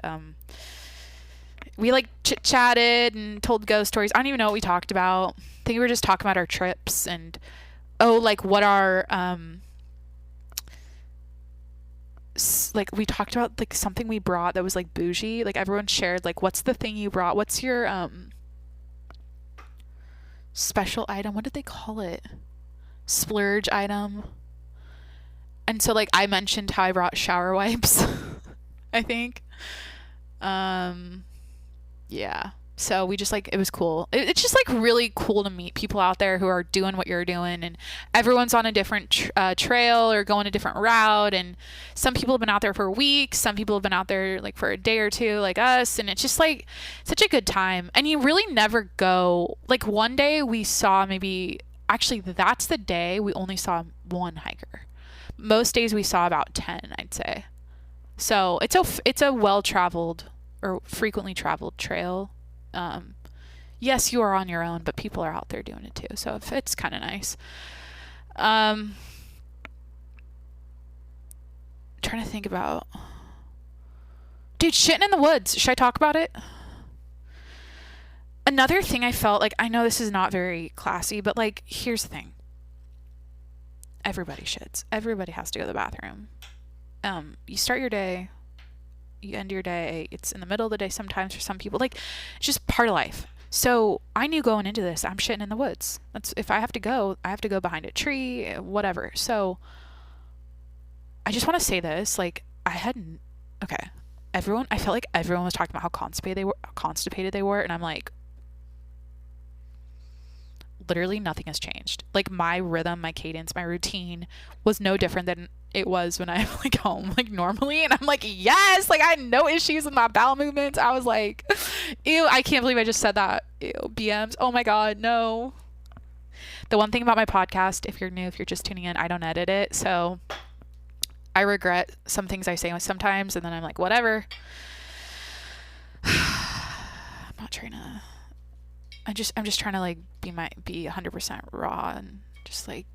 we like chit-chatted and told ghost stories. I don't even know what we talked about. I think we were just talking about our trips and like what our like we talked about like something we brought that was like bougie. Like, everyone shared like, what's the thing you brought? What's your special item? What did they call it? Splurge item. And so like I mentioned how I brought shower wipes. I think. Yeah. So we just like, it was cool. It's just like really cool to meet people out there who are doing what you're doing, and everyone's on a different trail or going a different route. And some people have been out there for weeks. Some people have been out there like for a day or two, like us. And it's just like such a good time. And you really never go, like, one day we saw maybe, actually, that's the day we only saw one hiker. Most days we saw about 10, I'd say. So it's a well-traveled or frequently traveled trail. Yes, you are on your own, but people are out there doing it too. So it's kind of nice. Trying to think about, dude, shitting in the woods. Should I talk about it? Another thing I felt like, I know this is not very classy, but like, here's the thing. Everybody shits. Everybody has to go to the bathroom. You start your day, you end your day. It's in the middle of the day sometimes for some people. Like, it's just part of life. So I knew going into this, I'm shitting in the woods. If I have to go behind a tree, whatever. So I just want to say this, like, I felt like everyone was talking about how constipated they were, and I'm like, literally nothing has changed. Like, my rhythm, my cadence, my routine was no different than it was when I'm like home, like normally. And I'm like, yes, like I had no issues with my bowel movements. I was like, ew, I can't believe I just said that. Ew, BMs. Oh my God, no. The one thing about my podcast, if you're new, if you're just tuning in, I don't edit it. So I regret some things I say sometimes, and then I'm like, whatever. I'm not trying to, I'm just trying to like be 100% raw and just like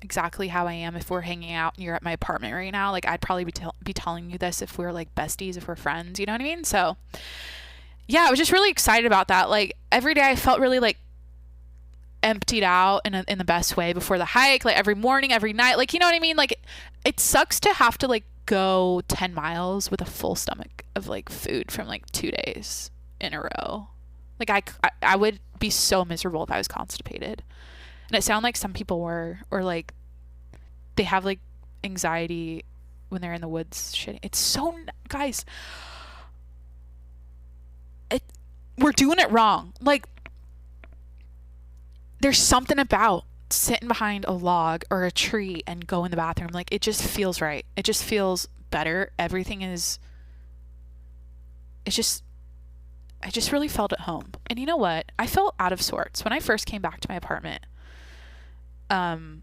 exactly how I am. If we're hanging out and you're at my apartment right now, like I'd probably be telling you this if we're like besties, if we're friends, you know what I mean? So yeah, I was just really excited about that. Like every day I felt really like emptied out in the best way before the hike, like every morning, every night, like, you know what I mean? Like it sucks to have to like go 10 miles with a full stomach of like food from like 2 days in a row. Like I would be so miserable if I was constipated. And it sounded like some people were, or like they have like anxiety when they're in the woods shitting. It's so, guys, we're doing it wrong. Like there's something about sitting behind a log or a tree and go in the bathroom. Like it just feels right. It just feels better. Everything is, I just really felt at home. And you know what? I felt out of sorts when I first came back to my apartment. When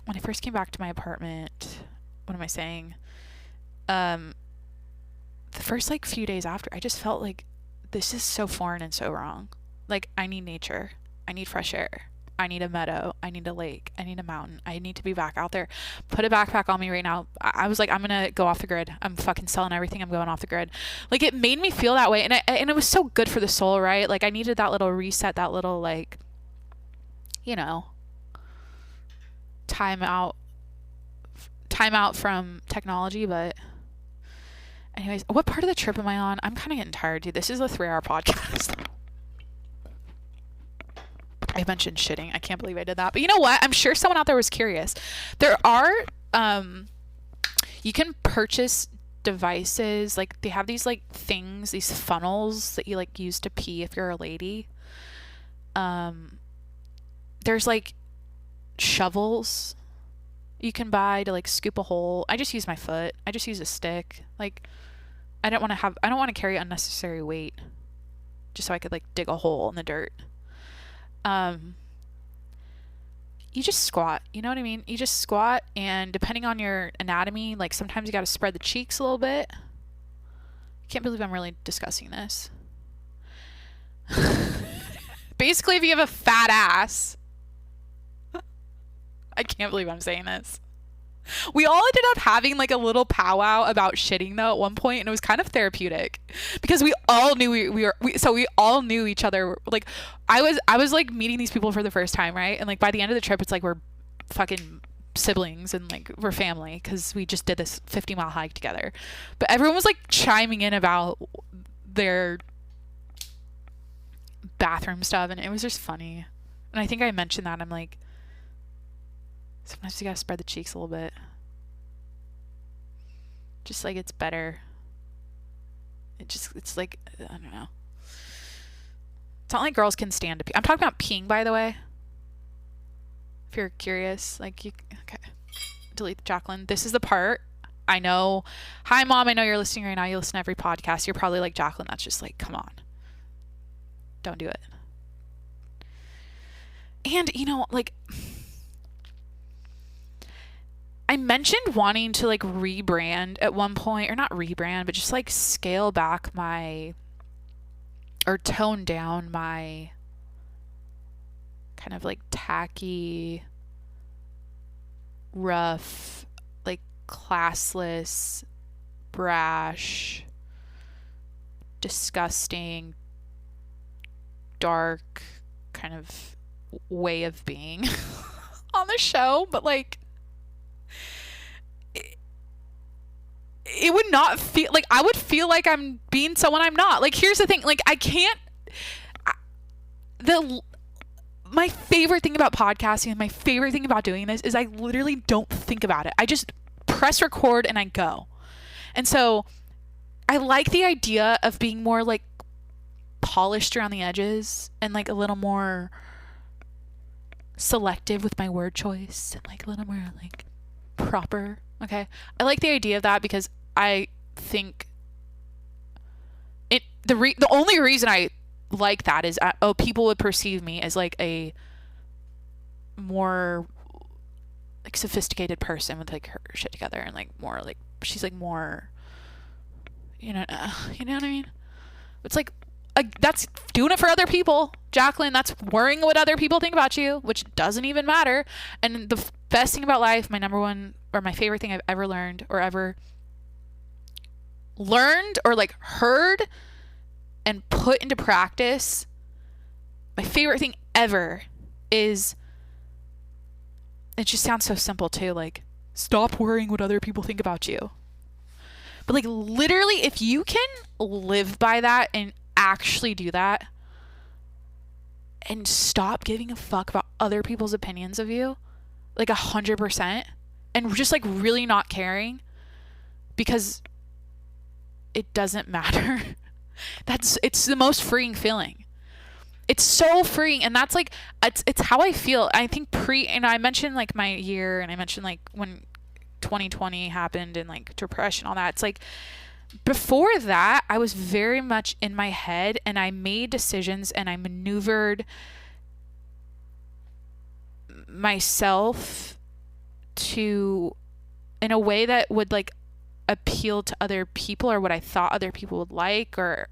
I first came back to my apartment, what am I saying? The first like few days after, I just felt like this is so foreign and so wrong. Like I need nature. I need fresh air. I need a meadow. I need a lake. I need a mountain. I need to be back out there. Put a backpack on me right now. I was like, I'm going to go off the grid. I'm fucking selling everything. I'm going off the grid. Like it made me feel that way. And it was so good for the soul, right? Like I needed that little reset, that little like, you know, time out from technology. But anyways, what part of the trip am I on? I'm kind of getting tired, dude. This is a 3-hour podcast. I mentioned shitting. I can't believe I did that. But you know what? I'm sure someone out there was curious. There are, you can purchase devices. Like they have these like things, these funnels that you like use to pee if you're a lady. There's like shovels you can buy to like scoop a hole. I just use my foot. I just use a stick. Like I don't want to carry unnecessary weight just so I could like dig a hole in the dirt. You just squat, you know what I mean? You just squat, and depending on your anatomy, like sometimes you got to spread the cheeks a little bit. I can't believe I'm really discussing this. Basically, if you have a fat ass, I can't believe I'm saying this. We all ended up having like a little powwow about shitting though at one point, and it was kind of therapeutic because we all knew we all knew each other. Like I was like meeting these people for the first time, right? And like by the end of the trip, it's like we're fucking siblings and like we're family because we just did this 50-mile hike together. But everyone was like chiming in about their bathroom stuff, and it was just funny. And I think I mentioned that I'm like, sometimes you gotta spread the cheeks a little bit. Just like it's better. It's like, I don't know. It's not like girls can stand to pee. I'm talking about peeing, by the way. If you're curious, like okay. Delete Jacqueline. This is the part. I know. Hi, Mom. I know you're listening right now. You listen to every podcast. You're probably like, Jacqueline, that's just like, come on. Don't do it. And, you know, like, I mentioned wanting to, like, rebrand at one point, or not rebrand, but just, like, scale back or tone down my kind of, like, tacky, rough, like, classless, brash, disgusting, dark kind of way of being on the show, but like it would not feel like, I would feel like I'm being someone I'm not. Like, here's the thing, like, I can't my favorite thing about podcasting and my favorite thing about doing this is I literally don't think about it. I just press record and I go. And so I like the idea of being more like polished around the edges and like a little more selective with my word choice and like a little more like proper. Okay. I like the idea of that because I think the only reason I like that is people would perceive me as like a more like sophisticated person with like her shit together and like more like she's like more you know what I mean? It's like that's doing it for other people, Jacqueline. That's worrying what other people think about you, which doesn't even matter. And the best thing about life, my number one or my favorite thing I've ever learned or like heard and put into practice, my favorite thing ever is, it just sounds so simple too, like stop worrying what other people think about you. But like literally, if you can live by that and actually do that and stop giving a fuck about other people's opinions of you, like 100%, and just like really not caring because it doesn't matter. It's the most freeing feeling. It's so freeing. And that's like, it's how I feel. I think and I mentioned like my year, and I mentioned like when 2020 happened and like depression, all that. It's like, before that, I was very much in my head and I made decisions and I maneuvered myself in a way that would like appeal to other people or what I thought other people would like, or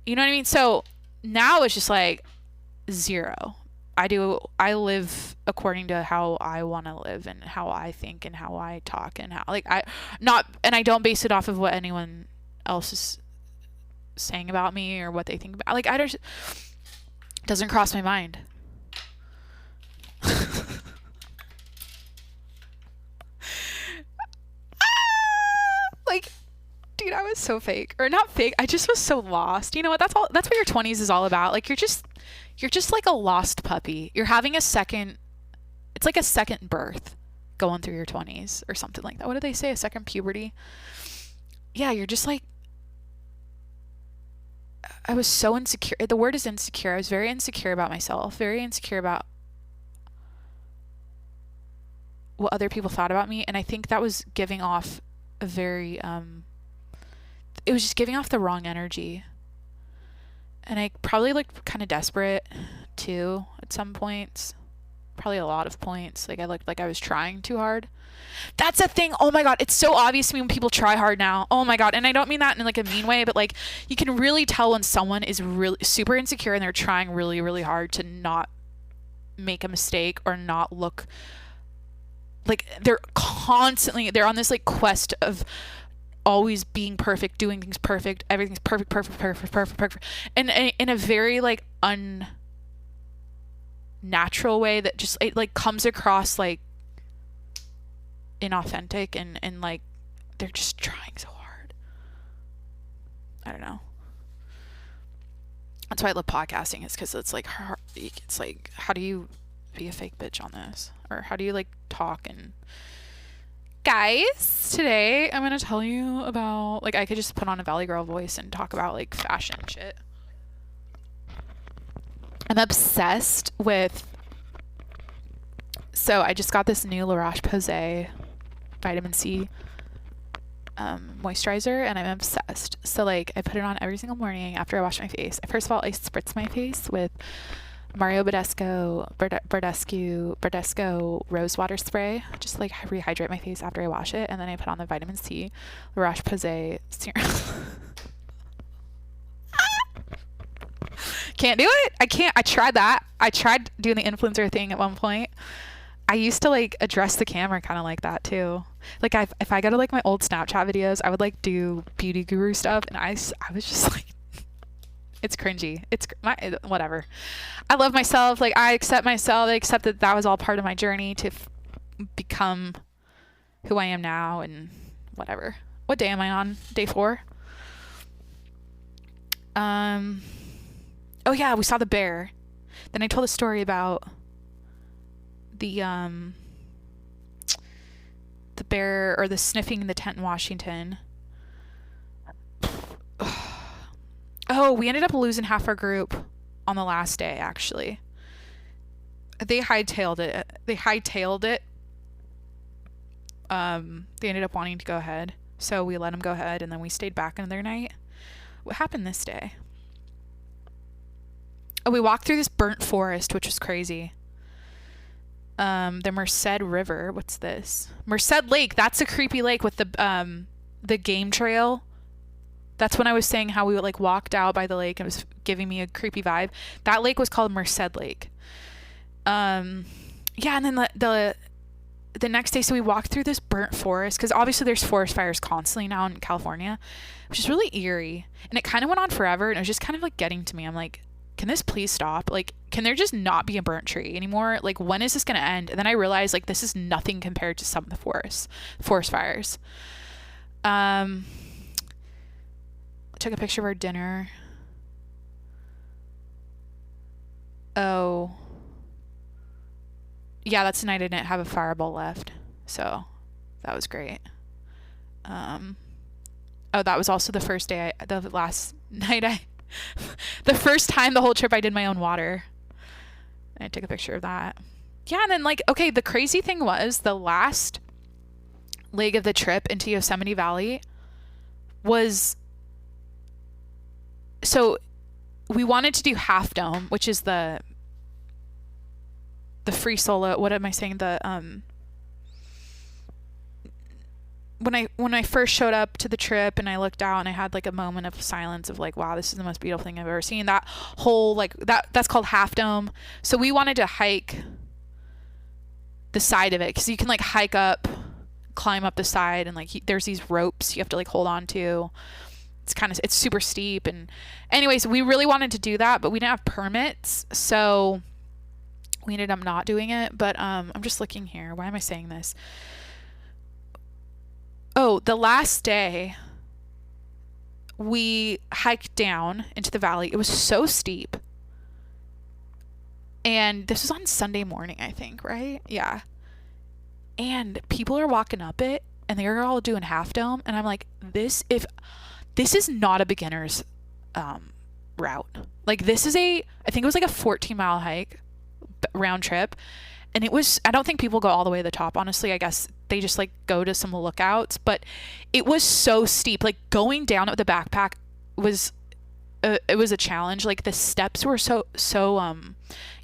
you know what I mean? So now it's just like zero. I live according to how I want to live and how I think and how I talk and how like I don't base it off of what anyone else is saying about me or what they think about. Like it doesn't cross my mind. Like, dude, I was so fake, or not fake. I just was so lost. You know what? That's what your 20s is all about. Like you're just like a lost puppy. You're having it's like a second birth going through your 20s or something like that. What do they say? A second puberty? Yeah, you're just like, I was so insecure. The word is insecure. I was very insecure about myself, very insecure about what other people thought about me. And I think that was giving off a very, it was just giving off the wrong energy. And I probably looked kind of desperate too at some points. Probably a lot of points. Like I looked like I was trying too hard. That's a thing. Oh my God. It's so obvious to me when people try hard now. Oh my God. And I don't mean that in like a mean way, but like you can really tell when someone is really super insecure and they're trying really, really hard to not make a mistake or not look like they're on this like quest of always being perfect, doing things perfect, everything's perfect, and in a very like unnatural way that just it like comes across like inauthentic and like they're just trying so hard. I don't know. That's why I love podcasting, is because it's like how do you be a fake bitch on this, or how do you like talk? And guys, today I'm gonna tell you about, like, I could just put on a Valley Girl voice and talk about like fashion shit. I'm obsessed with, so I just got this new La Roche-Posay vitamin C moisturizer, and I'm obsessed. So like I put it on every single morning after I wash my face. First of all, I spritz my face with Mario Badescu rose water spray. Just like rehydrate my face after I wash it, and then I put on the vitamin C La Roche-Posay serum. Can't do it. I can't. I tried that. I tried doing the influencer thing at one point. I used to like address the camera kind of like that too. Like if I go to like my old Snapchat videos, I would like do beauty guru stuff, and I was just like, it's cringy. It's whatever. I love myself. Like I accept myself. I accept that was all part of my journey to become who I am now, and whatever. What day am I on? Day 4. Oh yeah, we saw the bear. Then I told a story about the bear, or the sniffing in the tent in Washington. Oh, we ended up losing half our group on the last day, actually. They hightailed it. They ended up wanting to go ahead, so we let them go ahead, and then we stayed back another night. What happened this day? Oh, we walked through this burnt forest, which was crazy. The Merced River. What's this? Merced Lake. That's a creepy lake with the game trail. That's when I was saying how we like walked out by the lake and it was giving me a creepy vibe. That lake was called Merced Lake. Yeah, and then the next day, so we walked through this burnt forest, because obviously there's forest fires constantly now in California, which is really eerie. And it kind of went on forever, and it was just kind of like getting to me. I'm like, can this please stop? Like, can there just not be a burnt tree anymore? Like, when is this going to end? And then I realized, like, this is nothing compared to some of the forest fires. Took a picture of our dinner. Oh. Yeah, that's the night I didn't have a fireball left. So, that was great. Oh, that was also the first day the last night the first time the whole trip I did my own water. I took a picture of that. Yeah, and then like, okay, the crazy thing was the last leg of the trip into Yosemite Valley was, so we wanted to do Half Dome, which is the free solo. What am I saying? When I first showed up to the trip and I looked out and I had like a moment of silence of like, wow, this is the most beautiful thing I've ever seen. That whole like that's called Half Dome. So we wanted to hike the side of it, because you can like hike up, climb up the side, and like there's these ropes you have to like hold on to. It's super steep. And anyways, we really wanted to do that, but we didn't have permits, so we ended up not doing it. But I'm just looking here. Why am I saying this? Oh, the last day we hiked down into the valley. It was so steep. And this was on Sunday morning, I think, right? Yeah. And people are walking up it and they're all doing Half Dome. And I'm like, this is not a beginner's route. Like, this is I think it was like a 14-mile hike round trip. And I don't think people go all the way to the top. Honestly, I guess they just like go to some lookouts, but it was so steep. Like, going down with the backpack was, it was a challenge. Like, the steps were so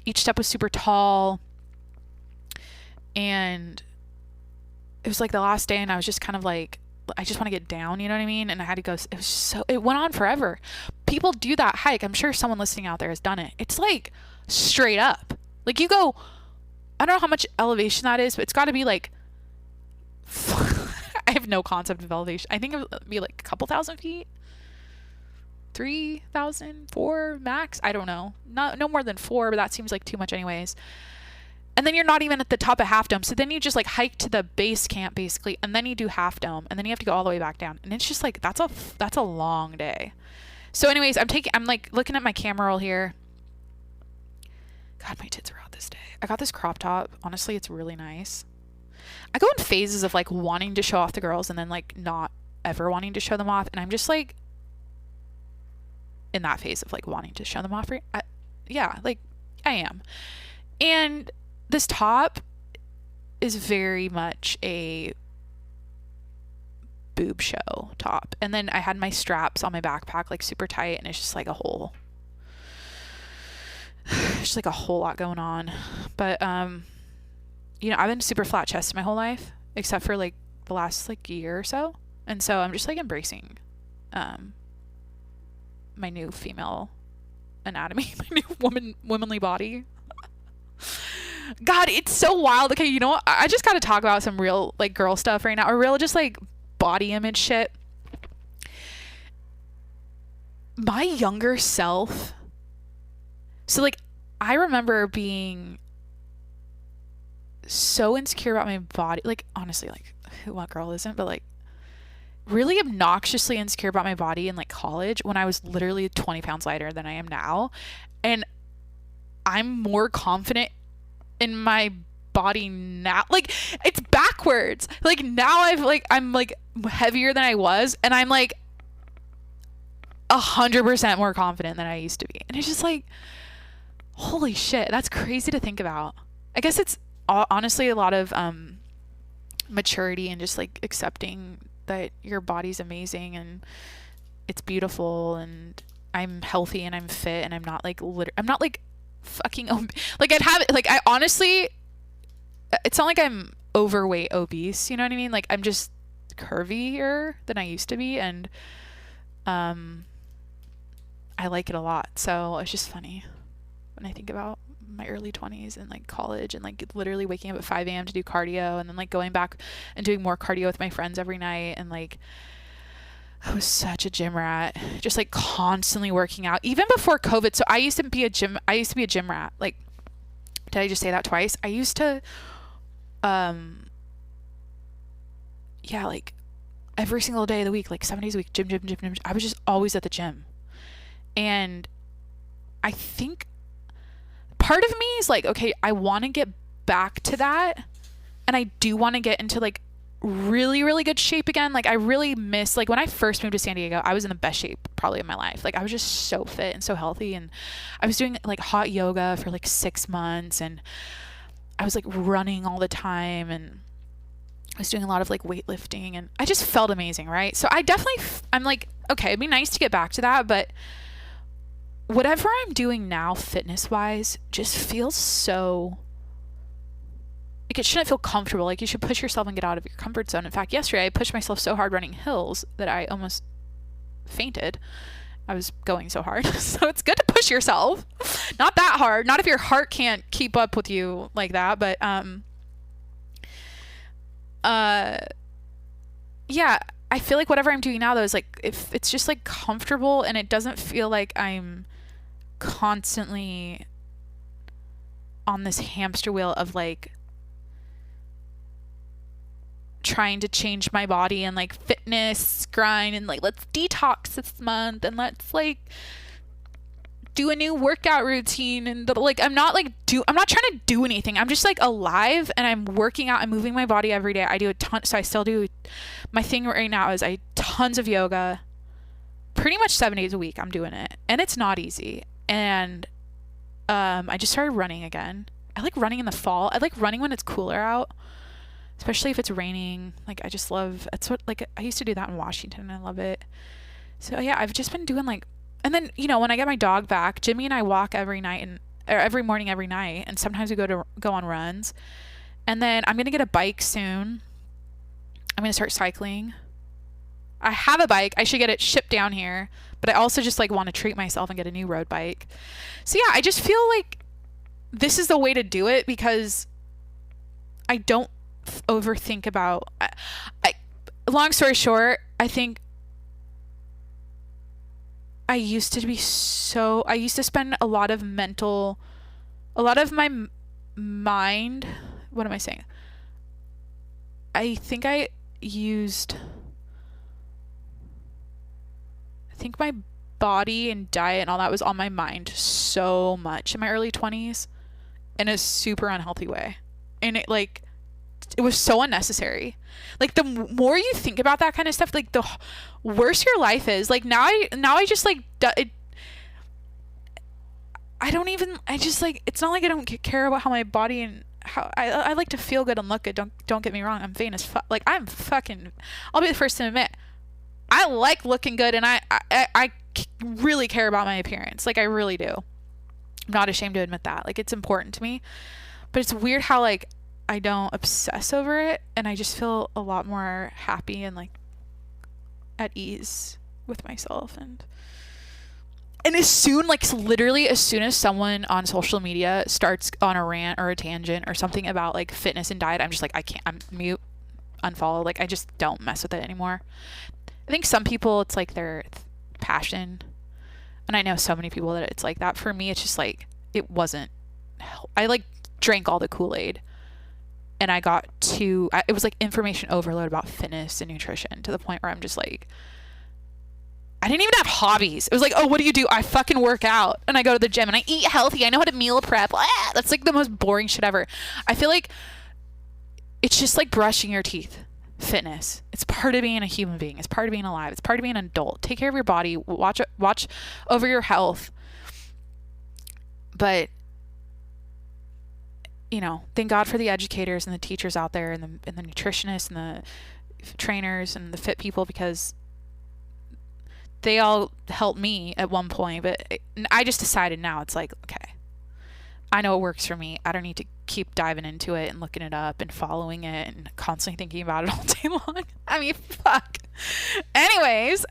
each step was super tall, and it was like the last day, and I was just kind of like, I just want to get down, you know what I mean? And I had to go. It went on forever. People do that hike. I'm sure someone listening out there has done it. It's like straight up. Like, you go, I don't know how much elevation that is, but it's got to be like, I have no concept of elevation. I think it would be like a couple thousand feet. 3,000, 4 max. I don't know. No more than 4, but that seems like too much anyways. And then you're not even at the top of Half Dome. So then you just like hike to the base camp basically, and then you do Half Dome, and then you have to go all the way back down. And it's just like, that's a long day. So anyways, I'm like looking at my camera roll here. God, my tits are out this day. I got this crop top. Honestly, it's really nice. I go in phases of like wanting to show off the girls and then like not ever wanting to show them off. And I'm just like in that phase of like wanting to show them off. Yeah, like I am. And this top is very much a boob show top. And then I had my straps on my backpack like super tight, and it's just like a whole there's like a whole lot going on. But you know, I've been super flat chested my whole life, except for like the last like year or so. And so I'm just like embracing my new female anatomy, my new womanly body. God, it's so wild. Okay, you know what? I just got to talk about some real like girl stuff right now, or real just like body image shit. My younger self. So like I remember being so insecure about my body. Like honestly, like what girl isn't, but like really obnoxiously insecure about my body in like college when I was literally 20 pounds lighter than I am now. And I'm more confident in my body now. Like it's backwards. Like now I'm like heavier than I was, and I'm like 100% more confident than I used to be. And it's just like, holy shit, that's crazy to think about. I guess it's honestly a lot of maturity and just like accepting that your body's amazing and it's beautiful, and I'm healthy and I'm fit, and I'm not like I'm not like fucking like I honestly, it's not like I'm overweight obese, you know what I mean? Like I'm just curvier than I used to be, and I like it a lot. So it's just funny when I think about my early 20s and like college, and like literally waking up at 5 a.m. to do cardio, and then like going back and doing more cardio with my friends every night. And like I was such a gym rat, just like constantly working out even before COVID. So I used to be a gym rat. Like, did I just say that twice? I used to yeah, like every single day of the week, like 7 days a week, gym. I was just always at the gym. And I think part of me is like, okay, I want to get back to that, and I do want to get into like really, really good shape again. Like I really miss, like when I first moved to San Diego, I was in the best shape probably of my life. Like I was just so fit and so healthy, and I was doing like hot yoga for like 6 months, and I was like running all the time, and I was doing a lot of like weightlifting, and I just felt amazing, right? So I definitely I'm like, okay, it'd be nice to get back to that, but whatever I'm doing now fitness wise just feels so like it shouldn't feel comfortable. Like you should push yourself and get out of your comfort zone. In fact, yesterday I pushed myself so hard running hills that I almost fainted. I was going so hard. So it's good to push yourself. Not that hard. Not if your heart can't keep up with you like that, but yeah, I feel like whatever I'm doing now though is like, if it's just like comfortable and it doesn't feel like I'm constantly on this hamster wheel of like trying to change my body and like fitness grind and like let's detox this month and let's like do a new workout routine, and like I'm not trying to do anything. I'm just like alive, and I'm working out. I'm moving my body every day. I do a ton. So I still do. My thing right now is tons of yoga, pretty much 7 days a week. I'm doing it, and it's not easy. And I just started running again. I like running in the fall. I like running when it's cooler out, especially if it's raining. Like I just love. It's what like I used to do that in Washington, and I love it. So yeah, I've just been doing like. And then, you know, when I get my dog back, Jimmy and I walk every morning, every night. And sometimes we go on runs. And then I'm going to get a bike soon. I'm going to start cycling. I have a bike. I should get it shipped down here. But I also just like want to treat myself and get a new road bike. So yeah, I just feel like this is the way to do it, because I don't overthink about, long story short, I think I used to spend a lot of my mind, what am I saying? I think my body and diet and all that was on my mind so much in my early 20s in a super unhealthy way. And it was so unnecessary. Like the more you think about that kind of stuff, like the worse your life is. Like now I just like I just like, it's not like I don't care about how my body and how I like to feel good and look good. Don't get me wrong. I'm vain as fuck. Like I'll be the first to admit I like looking good, and I really care about my appearance. Like I really do. I'm not ashamed to admit that. Like, it's important to me. But it's weird how, like, I don't obsess over it, and I just feel a lot more happy and, like, at ease with myself. And as soon, like, literally as soon as someone on social media starts on a rant or a tangent or something about, like, fitness and diet, I'm just like, I can't, I'm mute, unfollow. Like, I just don't mess with it anymore. I think some people, it's like their passion. And I know so many people that it's like that. For me, it's just like, it wasn't, I, like, drank all the Kool-Aid. And I got to, it was like information overload about fitness and nutrition to the point where I'm just like, I didn't even have hobbies. It was like, oh, what do you do? I fucking work out and I go to the gym and I eat healthy. I know how to meal prep. That's like the most boring shit ever. I feel like it's just like brushing your teeth. Fitness. It's part of being a human being. It's part of being alive. It's part of being an adult. Take care of your body. Watch over your health. But you know, thank God for the educators and the teachers out there and the nutritionists and the trainers and the fit people, because they all helped me at one point. But I just decided now it's like, okay, I know it works for me. I don't need to keep diving into it and looking it up and following it and constantly thinking about it all day long. I mean, fuck. Anyways,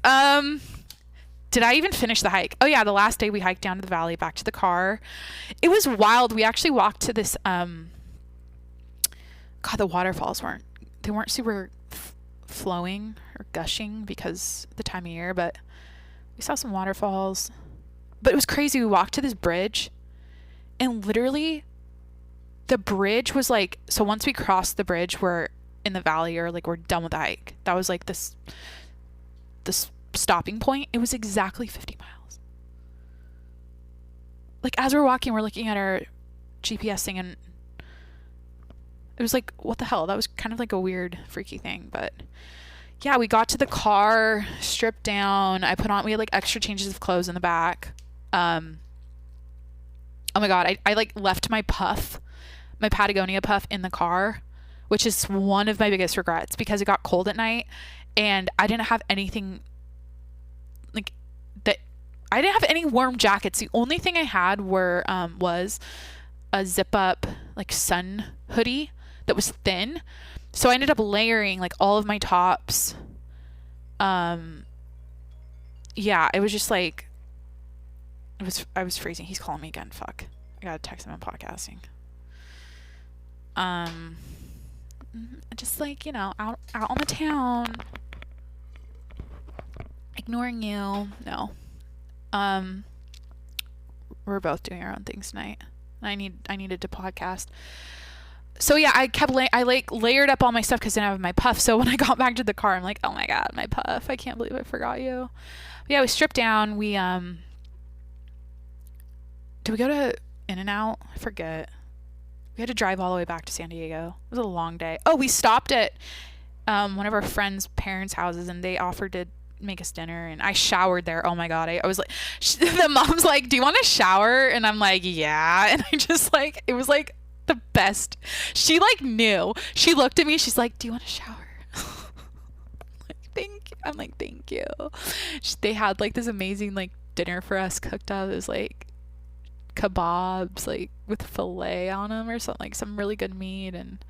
did I even finish the hike? Oh yeah, the last day we hiked down to the valley, back to the car. It was wild. We actually walked to this, God, the waterfalls weren't super flowing or gushing because the time of year, but we saw some waterfalls. But it was crazy. We walked to this bridge, and literally the bridge was like, so once we crossed the bridge, we're in the valley, or like we're done with the hike. That was like this stopping point. It was exactly 50 miles. Like, as we're walking, we're looking at our GPS thing, and it was like, what the hell? That was kind of like a weird, freaky thing. But yeah, we got to the car, stripped down. We had like extra changes of clothes in the back. Oh my God. I like left my Patagonia puff in the car, which is one of my biggest regrets, because it got cold at night and I didn't have anything like that. I didn't have any warm jackets. The only thing I had was a zip up like sun hoodie that was thin. So I ended up layering like all of my tops. Yeah, it was just like, I was freezing. He's calling me again. Fuck. I gotta text him. I'm podcasting. Just like, you know, out on the town, ignoring you. No. We're both doing our own things tonight. I needed to podcast. So yeah, I layered up all my stuff because I didn't have my puff. So when I got back to the car, I'm like, oh my God, my puff. I can't believe I forgot you. But yeah, we stripped down. We, did we go to In-N-Out? I forget. We had to drive all the way back to San Diego. It was a long day. Oh, we stopped at one of our friends' parents' houses, and they offered to make us dinner, and I showered there. Oh my God. I was like, the mom's like, do you want to shower? And I'm like, yeah. And I just like, it was like the best. She like knew. She looked at me. She's like, do you want to shower? I'm like, thank you. They had like this amazing like dinner for us cooked up. It was like kebabs like with filet on them or something, like some really good meat, and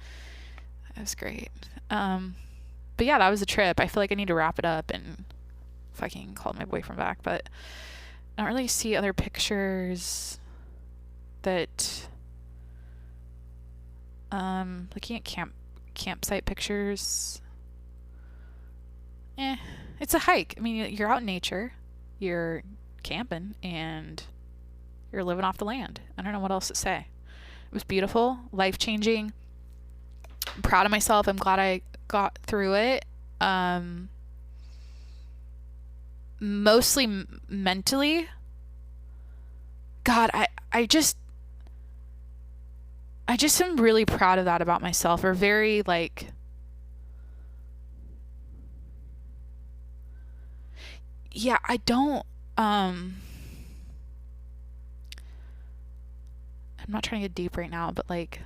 it was great. But yeah, that was a trip. I feel like I need to wrap it up and fucking call my boyfriend back, but I don't really see other pictures that looking at campsite pictures. It's a hike. I mean, you're out in nature, you're camping, and you're living off the land. I don't know what else to say. It was beautiful, life-changing. I'm proud of myself. I'm glad I got through it. Mostly mentally. God, I just am really proud of that about myself. Or very like, yeah, I don't, I'm not trying to get deep right now, but like,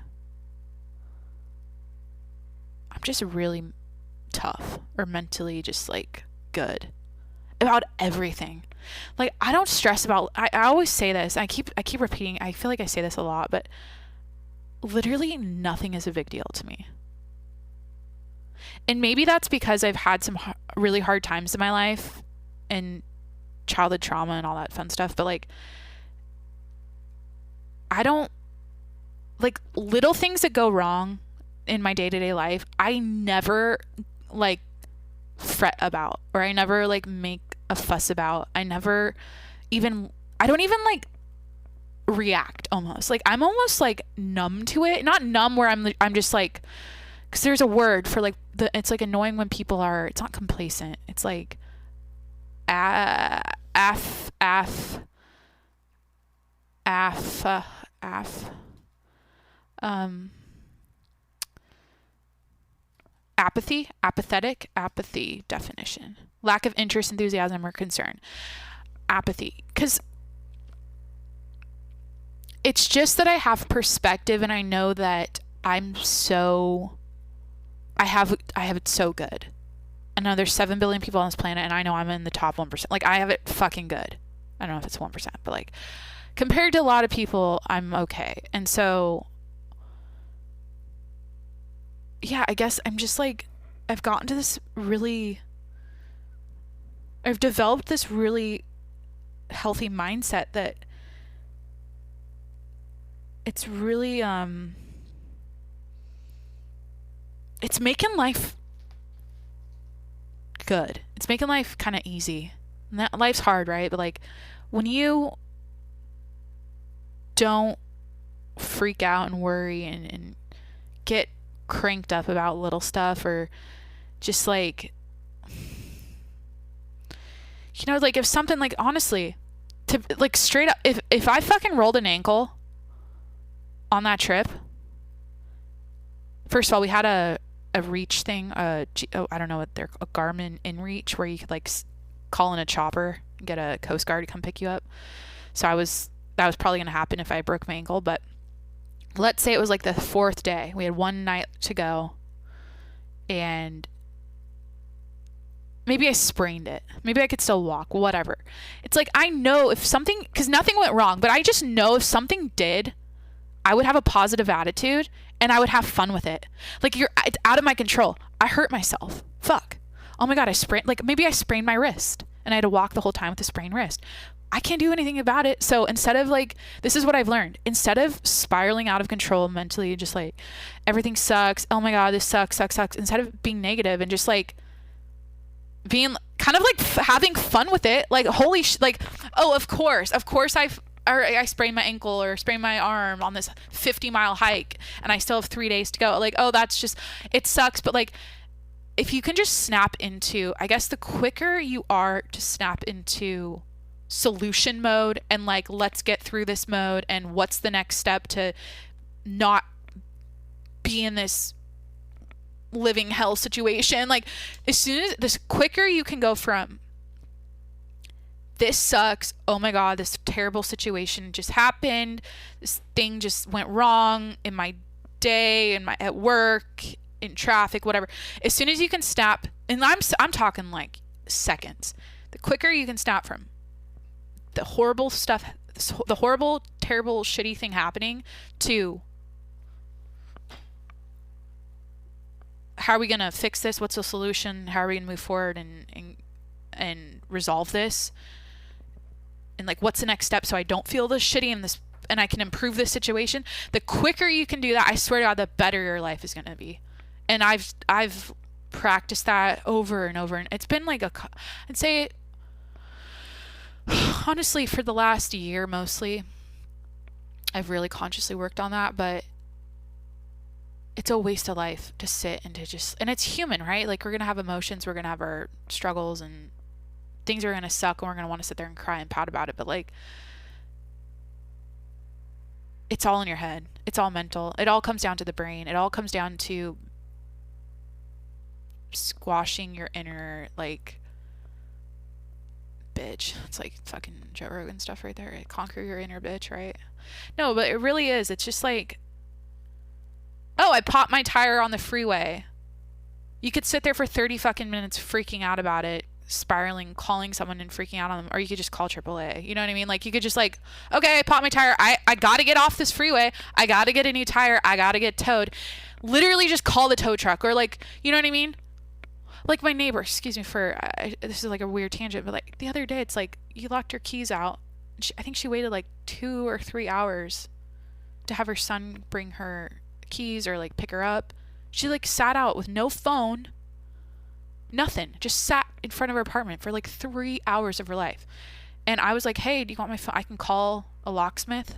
I'm just really tough, or mentally just like good about everything. Like, I don't stress about, I always say this, I keep repeating, I feel like I say this a lot, but literally nothing is a big deal to me. And maybe that's because I've had some really hard times in my life and childhood trauma and all that fun stuff, but like, I don't, like, little things that go wrong in my day-to-day life, I never like fret about, or I never like make a fuss about. I don't even like react. Almost like I'm almost like numb to it. Not numb where I'm just like, because there's a word for like it's like annoying when people are, it's not complacent, it's like apathy definition, lack of interest, enthusiasm, or concern. Apathy, because it's just that I have perspective and I know that I have it so good. I know there's 7 billion people on this planet and I know I'm in the top 1%. Like, I have it fucking good. I don't know if it's 1%, but like compared to a lot of people, I'm okay. And so yeah, I guess I'm just like, I've developed this really healthy mindset that it's really, it's making life good. It's making life kind of easy. And that life's hard, right? But like, when you don't freak out and worry and get cranked up about little stuff, or just like, you know, like if something, like, honestly, to like straight up, if I fucking rolled an ankle on that trip, first of all, we had a reach thing, I don't know what they're, a Garmin InReach, where you could like call in a chopper and get a Coast Guard to come pick you up. So that was probably going to happen if I broke my ankle. But let's say it was like the 4th day. We had 1 night to go. And maybe I sprained it. Maybe I could still walk, whatever. It's like, I know if something, because nothing went wrong, but I just know if something did, I would have a positive attitude and I would have fun with it. Like, it's out of my control. I hurt myself. Fuck. Oh my God, maybe I sprained my wrist and I had to walk the whole time with a sprained wrist. I can't do anything about it. So instead of like, this is what I've learned. Instead of spiraling out of control mentally, just like, everything sucks. Oh my God, this sucks. Instead of being negative and just like being kind of like having fun with it. Like, holy like, oh, of course I sprained my ankle or sprained my arm on this 50-mile hike and I still have 3 days to go. Like, oh, that's just, it sucks. But like, if you can just snap into, I guess the quicker you are to snap into solution mode and like, let's get through this mode and what's the next step to not be in this living hell situation. Like, as soon as this quicker you can go from, this sucks, oh my God, this terrible situation just happened, this thing just went wrong in my day, at work, in traffic, whatever. As soon as you can snap, and I'm talking like seconds, the quicker you can snap from the horrible stuff, the horrible, terrible, shitty thing happening, to how are we gonna fix this? What's the solution? How are we gonna move forward and resolve this? And like, what's the next step so I don't feel this shitty and I can improve this situation? The quicker you can do that, I swear to God, the better your life is gonna be. And I've practiced that over and over, and it's been like I'd say, honestly, for the last year mostly, I've really consciously worked on that. But it's a waste of life to sit and to just, and it's human, right? Like, we're gonna have emotions, we're gonna have our struggles, and things are gonna suck, and we're gonna want to sit there and cry and pout about it. But like, it's all in your head. It's all mental. It all comes down to the brain. It all comes down to squashing your inner like bitch. It's like fucking Joe Rogan stuff right there. Conquer your inner bitch, right? No, but it really is. It's just like, oh, I popped my tire on the freeway. You could sit there for 30 fucking minutes freaking out about it, spiraling, calling someone and freaking out on them, or you could just call AAA. You know what I mean? Like, you could just like, okay, I popped my tire. I got to get off this freeway. I got to get a new tire. I got to get towed. Literally just call the tow truck, or like, you know what I mean? Like my neighbor, excuse me for, this is like a weird tangent, but like the other day, it's like, you locked your keys out. I think she waited like 2 or 3 hours to have her son bring her keys or like pick her up. She like sat out with no phone, nothing, just sat in front of her apartment for like 3 hours of her life. And I was like, hey, do you want my phone? I can call a locksmith.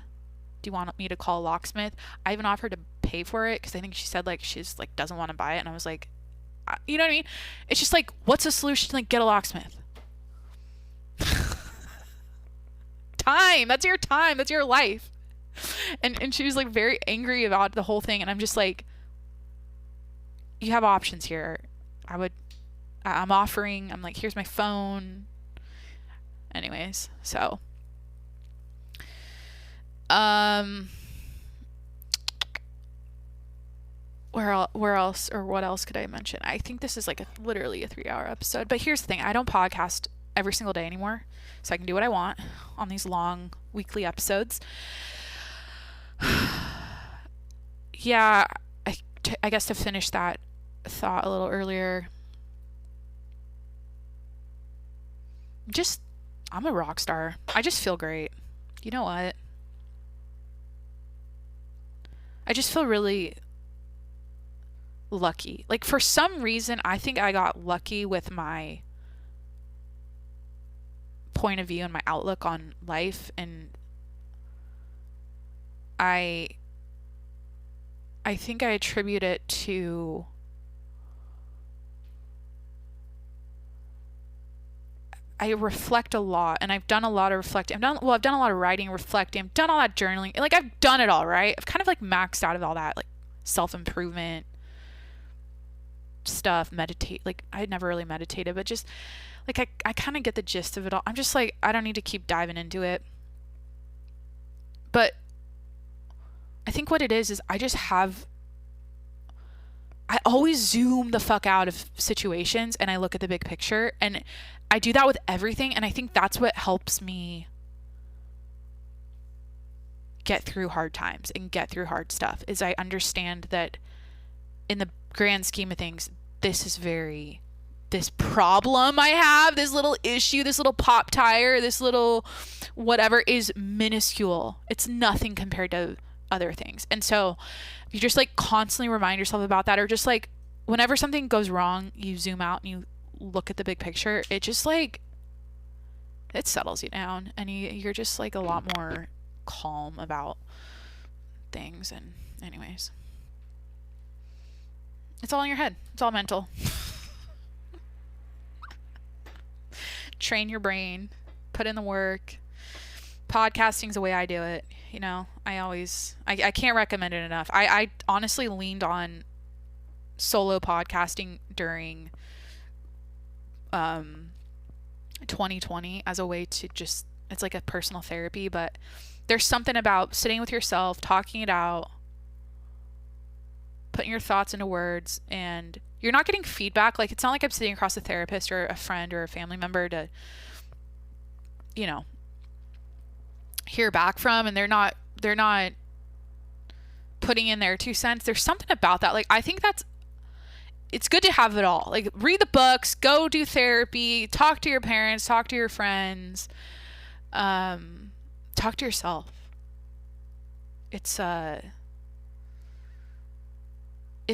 Do you want me to call a locksmith? I even offered to pay for it because I think she said like she's like doesn't want to buy it. And I was like, you know what I mean? It's just like, what's the solution? Like, get a locksmith. Time. That's your time. That's your life. And she was like very angry about the whole thing. And I'm just like, you have options here. I'm offering, I'm like, here's my phone. Anyways, so. Where else, or what else could I mention? I think this is like literally a 3-hour episode. But here's the thing. I don't podcast every single day anymore. So I can do what I want on these long weekly episodes. Yeah, I guess to finish that thought a little earlier, I'm a rock star. I just feel great. You know what? I just feel really lucky. Like, for some reason, I think I got lucky with my point of view and my outlook on life, and I think I attribute it to I reflect a lot, and I've done a lot of reflecting. I've done a lot of writing, reflecting. I've done all that journaling. Like, I've done it all, right? I've kind of like maxed out of all that, like self-improvement stuff, meditate. Like, I had never really meditated, but just like I kind of get the gist of it all. I'm just like, I don't need to keep diving into it. But I think what it is I always zoom the fuck out of situations and I look at the big picture, and I do that with everything. And I think that's what helps me get through hard times and get through hard stuff, is I understand that in the grand scheme of things, this problem I have, this little issue, this little pop tire, this little whatever is minuscule. It's nothing compared to other things. And so you just like constantly remind yourself about that, or just like whenever something goes wrong, you zoom out and you look at the big picture. It just like, it settles you down, and you're just like a lot more calm about things. And anyways, it's all in your head. It's all mental. Train your brain, put in the work. Podcasting's the way I do it. You know, I can't recommend it enough. I honestly leaned on solo podcasting during 2020 as a way to just, it's like a personal therapy, but there's something about sitting with yourself, talking it out, putting your thoughts into words, and you're not getting feedback. Like, it's not like I'm sitting across a therapist or a friend or a family member to, you know, hear back from, and they're not putting in their 2 cents. There's something about that. Like, I think it's good to have it all. Like, read the books, go do therapy, talk to your parents, talk to your friends, talk to yourself. It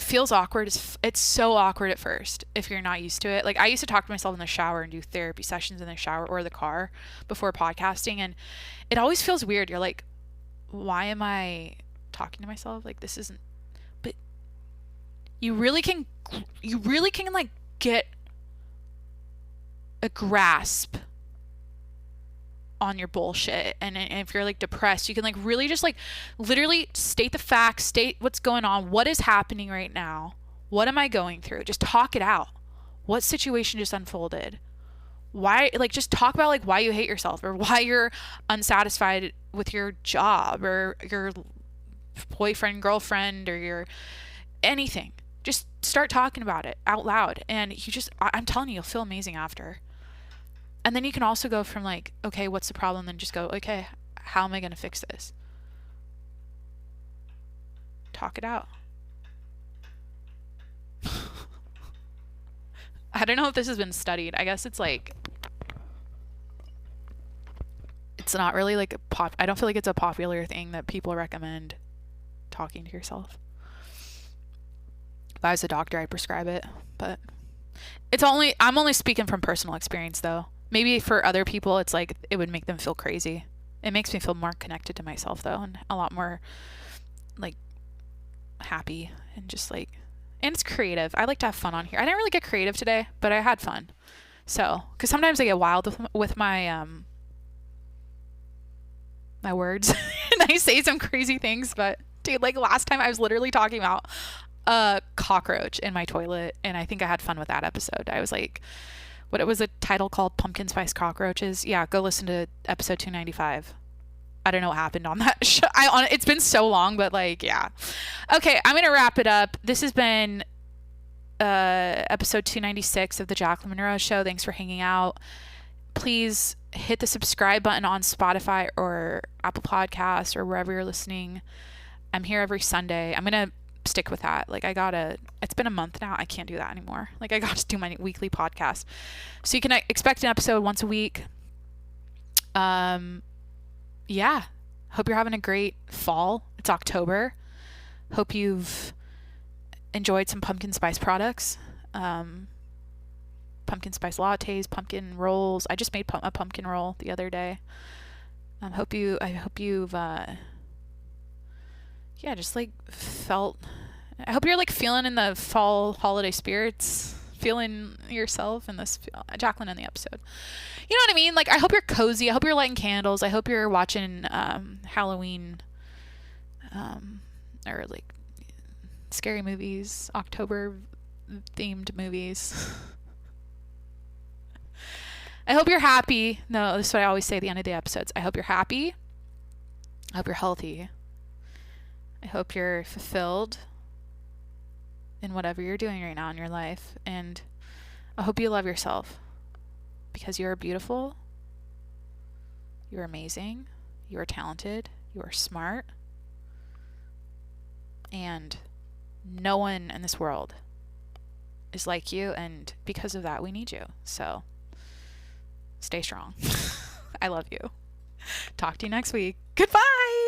feels awkward. It's so awkward at first if you're not used to it. Like, I used to talk to myself in the shower and do therapy sessions in the shower or the car before podcasting, and it always feels weird. You're like, why am I talking to myself? Like, this isn't. But you really can like get a grasp on your bullshit, and if you're like depressed, you can like really just like literally state the facts, state what's going on, what is happening right now, what am I going through, just talk it out. What situation just unfolded? Why, like, just talk about like why you hate yourself, or why you're unsatisfied with your job, or your boyfriend, girlfriend, or your anything. Just start talking about it out loud, and I'm telling you, you'll feel amazing after. And then you can also go from like, okay, what's the problem? Then just go, okay, how am I going to fix this? Talk it out. I don't know if this has been studied. I guess it's like, it's not really like I don't feel like it's a popular thing that people recommend, talking to yourself. If I was a doctor, I'd prescribe it, but I'm only speaking from personal experience though. Maybe for other people, it's like, it would make them feel crazy. It makes me feel more connected to myself though, and a lot more like happy, and just like, and it's creative. I like to have fun on here. I didn't really get creative today, but I had fun. So, because sometimes I get wild with my my words and I say some crazy things, but dude, like last time I was literally talking about a cockroach in my toilet, and I think I had fun with that episode. I was like, what, it was a title called Pumpkin Spice Cockroaches. Yeah, go listen to episode 295. I don't know what happened on that show. It's been so long, but like, yeah. Okay, I'm going to wrap it up. This has been episode 296 of the Jacqueline Monroe Show. Thanks for hanging out. Please hit the subscribe button on Spotify or Apple Podcasts or wherever you're listening. I'm here every Sunday. I'm going to stick with that. Like, it's been a month now. I can't do that anymore. Like, I got to do my weekly podcast. So you can expect an episode once a week. Yeah, hope you're having a great fall. It's October. Hope you've enjoyed some pumpkin spice products. Pumpkin spice lattes, pumpkin rolls. I just made a pumpkin roll the other day. I hope you've just like felt, I hope you're like feeling in the fall holiday spirits, feeling yourself in this, Jacqueline in the episode. You know what I mean? Like, I hope you're cozy. I hope you're lighting candles. I hope you're watching Halloween or like scary movies, October themed movies. I hope you're happy. No, this is what I always say at the end of the episodes. I hope you're happy. I hope you're healthy. I hope you're fulfilled in whatever you're doing right now in your life. And I hope you love yourself, because you are beautiful. You are amazing. You are talented. You are smart. And no one in this world is like you. And because of that, we need you. So stay strong. I love you. Talk to you next week. Goodbye.